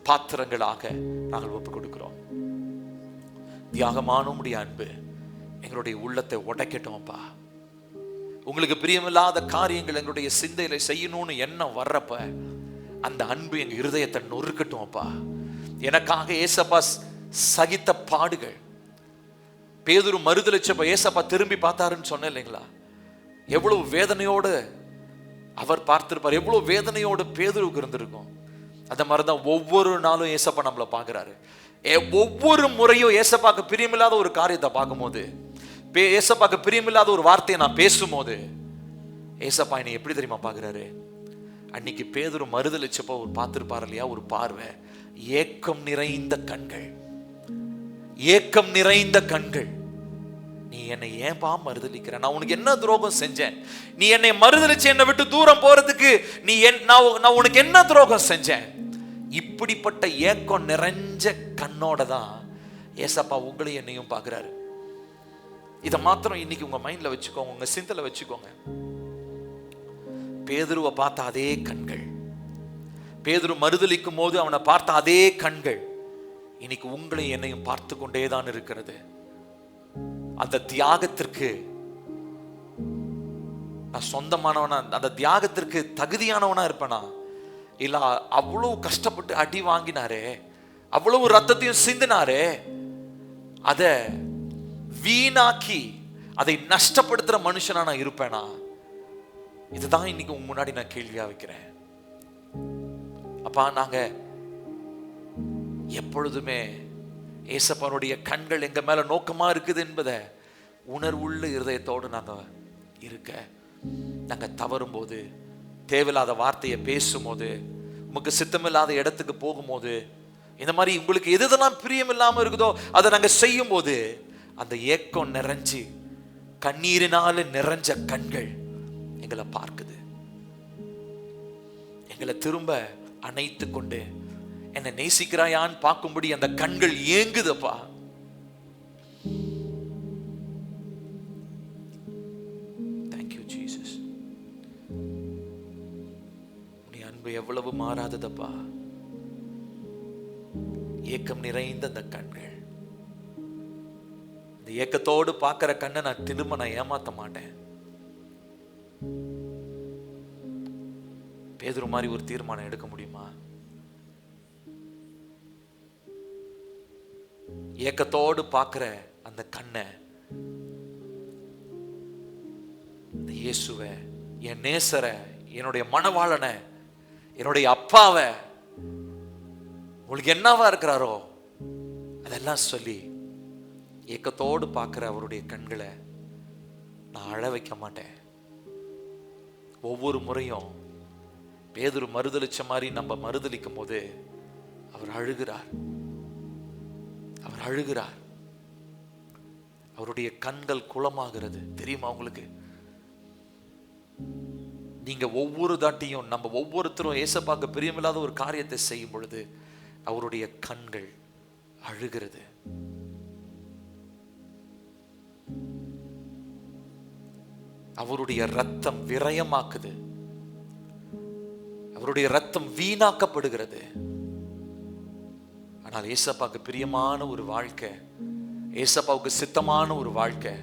பாத்திரங்களாக நாங்கள் ஒப்புக் கொடுக்கிறோம். தியாகமான உம்முடைய அன்பு எங்களுடைய உள்ளத்தை உடைக்கட்டும் அப்பா. உங்களுக்கு பிரியமில்லாத காரியங்கள் எங்களுடைய சிந்தையில செய்யணும்னு எண்ணம் வர்றப்ப அந்த அன்பு எங்க இருதயத்தை நொறுக்கட்டும் அப்பா. எனக்காக ஏசப்பா சகித்த பாடுகள், பேதுரு மறுதலிச்சப்ப ஏசப்பா திரும்பி பார்த்தாருன்னு சொன்னேன் இல்லைங்களா? எவ்வளவு வேதனையோடு அவர் பார்த்திருப்பார், எவ்வளவு வேதனையோடு பேதுருக்கு இருந்திருக்கும். அந்த மாதிரிதான் ஒவ்வொரு நாளும் ஏசப்பா நம்மளை பார்க்கிறாரு. ஒவ்வொரு முறையும் ஏசப்பாக்கு பிரியமில்லாத ஒரு காரியத்தை பார்க்கும்போது, ஏசப்பாக்கு பிரியமில்லாத ஒரு வார்த்தையை நான் பேசும்போது ஏசப்பா என்னை எப்படி தெரியுமா பார்க்கிறாரு? அன்னைக்கு பேதுரு மறுதலிச்சப்போ ஒரு பார்த்திருப்பார் இல்லையா, ஒரு பார்வை, ஏக்கம் நிறைந்த கண்கள், ஏக்கம் நிறைந்த கண்கள். நீ என்னை ஏன்பா மறுதலிக்கிற? நான் உனக்கு என்ன துரோகம் செஞ்சேன்? நீ என்னை மறுதலிச்சு என்னை விட்டு தூரம் போறதுக்கு நான் உனக்கு என்ன துரோகம் செஞ்சேன்? இப்படிப்பட்ட ஏக்கம் நிறைஞ்ச கண்ணோட தான் ஏசப்பா உங்களையும் என்னையும் பார்க்கிறாரு. இதை மாத்திரம் இன்னைக்கு உங்க மைண்ட்ல வச்சுக்கோங்க, உங்க சிந்தல வச்சுக்கோங்க. பேதுருவை பார்த்த அதே கண்கள், பேதுரு மறுதலிக்கும் போது அவனை பார்த்த அதே கண்கள் இன்னைக்கு உங்களையும் என்னையும் பார்த்து கொண்டேதான் இருக்கிறது. அந்த தியாகத்திற்கு நான் சொந்தமானவனா, அந்த தியாகத்திற்கு தகுதியானவனா இருப்பேனா? இல்ல அவ்வளவு கஷ்டப்பட்டு அடி வாங்கினாரே, அவ்வளவு ரத்தத்தையும் சிந்தினாரே, அத வீணாக்கி அதை நஷ்டப்படுத்துற மனுஷனா நான் இருப்பேனா? இதுதான் இன்னைக்கு உங்க முன்னாடி நான் கேள்வியா வைக்கிறேன். அப்பா, நாங்க எப்பொழுதுமே ஏசப்பானுடைய கண்கள் எங்க மேல நோக்கமா இருக்குது என்பதை உணர்வுள்ள இருதயத்தோடு நாங்க இருக்க, நாங்க தவறும் போது, தேவையில்லாத வார்த்தையை பேசும்போது, உமக்கு சித்தமில்லாத இடத்துக்கு போகும்போது, இந்த மாதிரி உங்களுக்கு எதெல்லாம் பிரியம் இல்லாம இருக்குதோ அதை நாங்க செய்யும் போது அந்த ஏக்கம் நிறைஞ்சு கண்ணீரினால நிறைஞ்ச கண்கள் எங்களை பார்க்குது. எங்களை திரும்ப அணைத்து கொண்டு என்னை நேசிக்கிறாயான்னு பார்க்கும்படி அந்த கண்கள் ஏங்குதப்பா. Thank you Jesus. உன்னுடைய அன்பு எவ்வளவு மாறாததப்பா. ஏக்கம் நிறைந்த அந்த கண்கள், இந்த ஏக்கத்தோடு பார்க்கிற கண்ணை நான் திரும்ப ஏமாத்த மாட்டேன். பேதுரு மாதிரி ஒரு தீர்மானம் எடுக்க முடியுமா? ஏக்கத்தோடு பார்க்கிற அந்த கண்ணை, இந்த இயேசுவை, என் நேசரை, என்னுடைய மணவாளனை, என்னுடைய அப்பாவை, உங்களுக்கு என்னவா இருக்கிறாரோ அதெல்லாம் சொல்லி ஏக்கத்தோடு பார்க்கிற அவருடைய கண்களை நான் அழ வைக்க மாட்டேன். ஒவ்வொரு முறையும் பேதுரு மறுதலிச்ச மாதிரி நம்ம மறுதலிக்கும் போது அவர் அழுகிறார். அவர் அழுகிறார். அவருடைய கண்கள் குளமாகிறது. தெரியுமா உங்களுக்கு? நீங்க ஒவ்வொரு தாட்டியும், நம்ம ஒவ்வொருத்தரும் ஏசப்பாக்கு பிரியமில்லாத ஒரு காரியத்தை செய்யும் பொழுது அவருடைய கண்கள் அழுகிறது. அவருடைய ரத்தம் விரயமாக்குது. அவருடைய ரத்தம் வீணாக்கப்படுகிறது. ஆனால் ஏசப்பாவுக்கு பிரியமான ஒரு வாழ்க்கை, ஏசப்பாவுக்கு சித்தமான ஒரு வாழ்க்கை,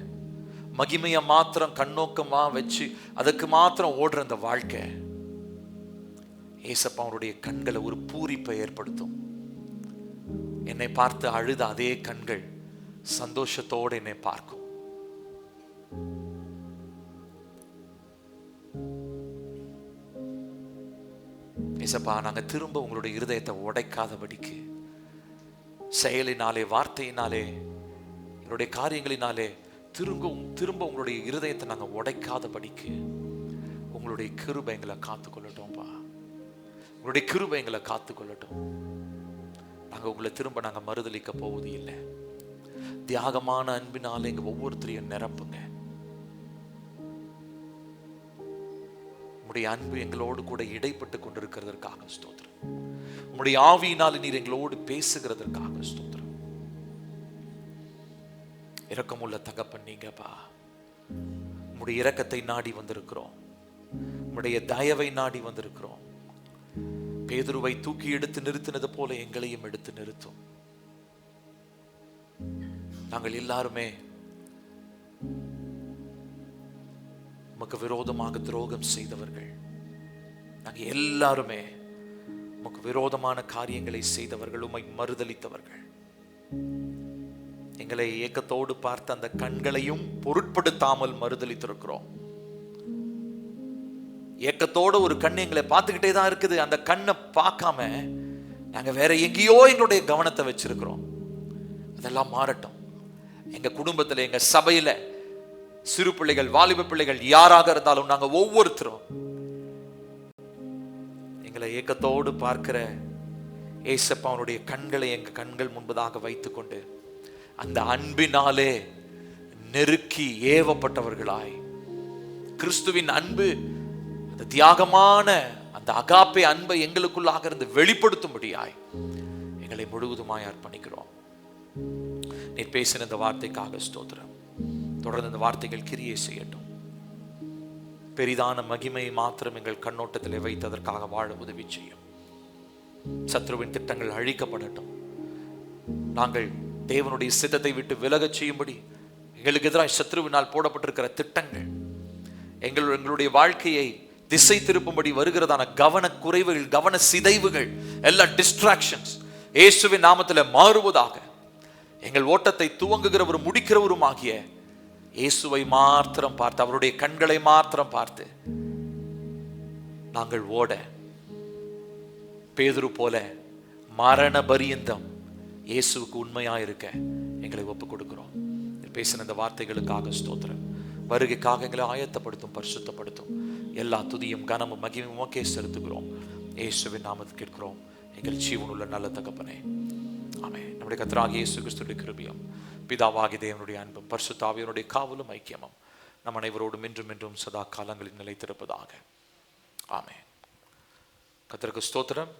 மகிமையை மாத்திரம் கண்ணோக்கமா வச்சு அதுக்கு மாத்திரம் ஓடுற அந்த வாழ்க்கை, ஏசப்பா அவருடைய கண்களை ஒரு பூரிப்பை ஏற்படுத்தும். என்னை பார்த்து அழுத அதே கண்கள் சந்தோஷத்தோடு என்னை பார்க்கும். ஏசப்பா, நாங்க திரும்ப உங்களுடைய இருதயத்தை உடைக்காதபடிக்கு, செயலினாலே வார்த்தையினாலே என்னுடைய காரியங்களினாலே திரும்ப உங்களுடைய இருதயத்தை நாங்க உடைக்காதபடிக்கு உங்களுடைய கிருபை எங்களை காத்துக்கொள்ளட்டும்பா. உங்களுடைய கிருபை எங்களை காத்துக்கொள்ளட்டும். நாங்க உங்களை திரும்ப நாங்க மறுதலிக்க போவது இல்லை. தியாகமான அன்பினாலே எங்க ஒவ்வொருத்தரையும் நிரப்புங்க. உம்முடைய அன்பு எங்களோடு கூட இடைப்பட்டு கொண்டிருக்கிறதற்காக ஸ்தோத்திரம். உம்முடைய ஆவியினால் நீர் எங்களோடு பேசுகிறதற்காக ஸ்தோத்திரம். இரக்கமுள்ள தகப்பன் நீங்கப்பா. உம்முடைய இரக்கத்தை நாடி வந்திருக்கிறோம். உம்முடைய தயவை நாடி வந்திருக்கிறோம். பேதுருவை தூக்கி எடுத்து நிறுத்தினது போல எங்களையும் எடுத்து நிறுத்தும். நாங்கள் எல்லாருமே உமக்கு விரோதமாக துரோகம் செய்தவர்கள். நாங்கள் எல்லாருமே உமக்கு விரோதமான காரியங்களை செய்தவர்கள், உம்மை மறுதலித்தவர்கள். எங்களை ஏக்கத்தோடு பார்த்த அந்த கண்களையும் பொருட்படுத்தாமல் மறுதலித்திருக்கிறோம். ஏக்கத்தோடு ஒரு கண் எங்களை பார்த்துக்கிட்டே தான் இருக்குது. அந்த கண்ணை பார்க்காம நாங்க வேற எங்கேயோ எங்களுடைய கவனத்தை வச்சிருக்கிறோம். அதெல்லாம் மாறட்டும். எங்க குடும்பத்துல, எங்க சபையில சிறு பிள்ளைகள், வாலிப பிள்ளைகள் யாராக இருந்தாலும் நாங்க ஒவ்வொருத்தரும் எங்களை ஏக்கத்தோடு பார்க்கிற ஏசப்பாவுடைய கண்களை எங்க கண்கள் முன்பதாக வைத்துக்கொண்டு அந்த அன்பினாலே நெருக்கி ஏவப்பட்டவர்களாய், கிறிஸ்துவின் அன்பு, அந்த தியாகமான அந்த அகாப்பே அன்பை எங்களுக்குள்ளாக இருந்து வெளிப்படுத்தும்படியாய் எங்களை முழுவதுமாய் அர்ப்பணிக்கிறோம். நீர் பேசின இந்த வார்த்தைக்காக ஸ்தோத்திரம். தொடர்ந்து இந்த வார்த்தைகள் கிரியை செய்யட்டும். பெரிதான மகிமையை மாத்திரம் எங்கள் கண்ணோட்டத்தில் வைத்ததற்காக வாழ உதவி செய்யும். சத்ருவின் திட்டங்கள் அழிக்கப்படட்டும். நாங்கள் தேவனுடைய சித்தத்தை விட்டு விலகச் செய்யும்படி எங்களுக்கு எதிராக சத்ருவினால் போடப்பட்டிருக்கிற திட்டங்கள், எங்களுடைய வாழ்க்கையை திசை திருப்பும்படி வருகிறதான கவன குறைவுகள், கவன சிதைவுகள், எல்லா டிஸ்ட்ராக்ஷன்ஸ் இயேசுவின் நாமத்தில் மாறுவதாக. எங்கள் ஓட்டத்தை துவங்குகிறவரும் முடிக்கிறவரும் ஆகிய இயேசுவை மாத்திரம் பார்த்து, அவருடைய கண்களை மாத்திரம் பார்த்து நாங்கள் ஓட, பேதுரு போல மரண பரியந்தம் இயேசுவுக்கு உண்மையா இருக்க எங்களை ஒப்புக் கொடுக்கிறோம். பேசின இந்த வார்த்தைகளுக்காக ஸ்தோத்திரம். வருகைக்காக எங்களை ஆயத்தப்படுத்தும், பரிசுத்தப்படுத்தும். எல்லா துதியும் கனமும் மகிமையும் உமக்கே செலுத்துகிறோம். இயேசுவின் நாமத்தில் கேட்கிறோம் எங்கள் ஜீவனுள்ள நல்ல தகப்பனே, ஆமென். நம்முடைய கர்த்தராகிய இயேசு கிறிஸ்துவின் கிருபையும் பிதாவாகிய தேவனுடைய அன்பும் பரிசுத்த ஆவியானவருடைய காவலும் ஐக்கியமும் நம் அனைவரோடும் இன்றும் என்றும் சதா காலங்களில் நிலைத்திருப்பதாக. ஆமென். கர்த்தருக்கு ஸ்தோத்திரம்.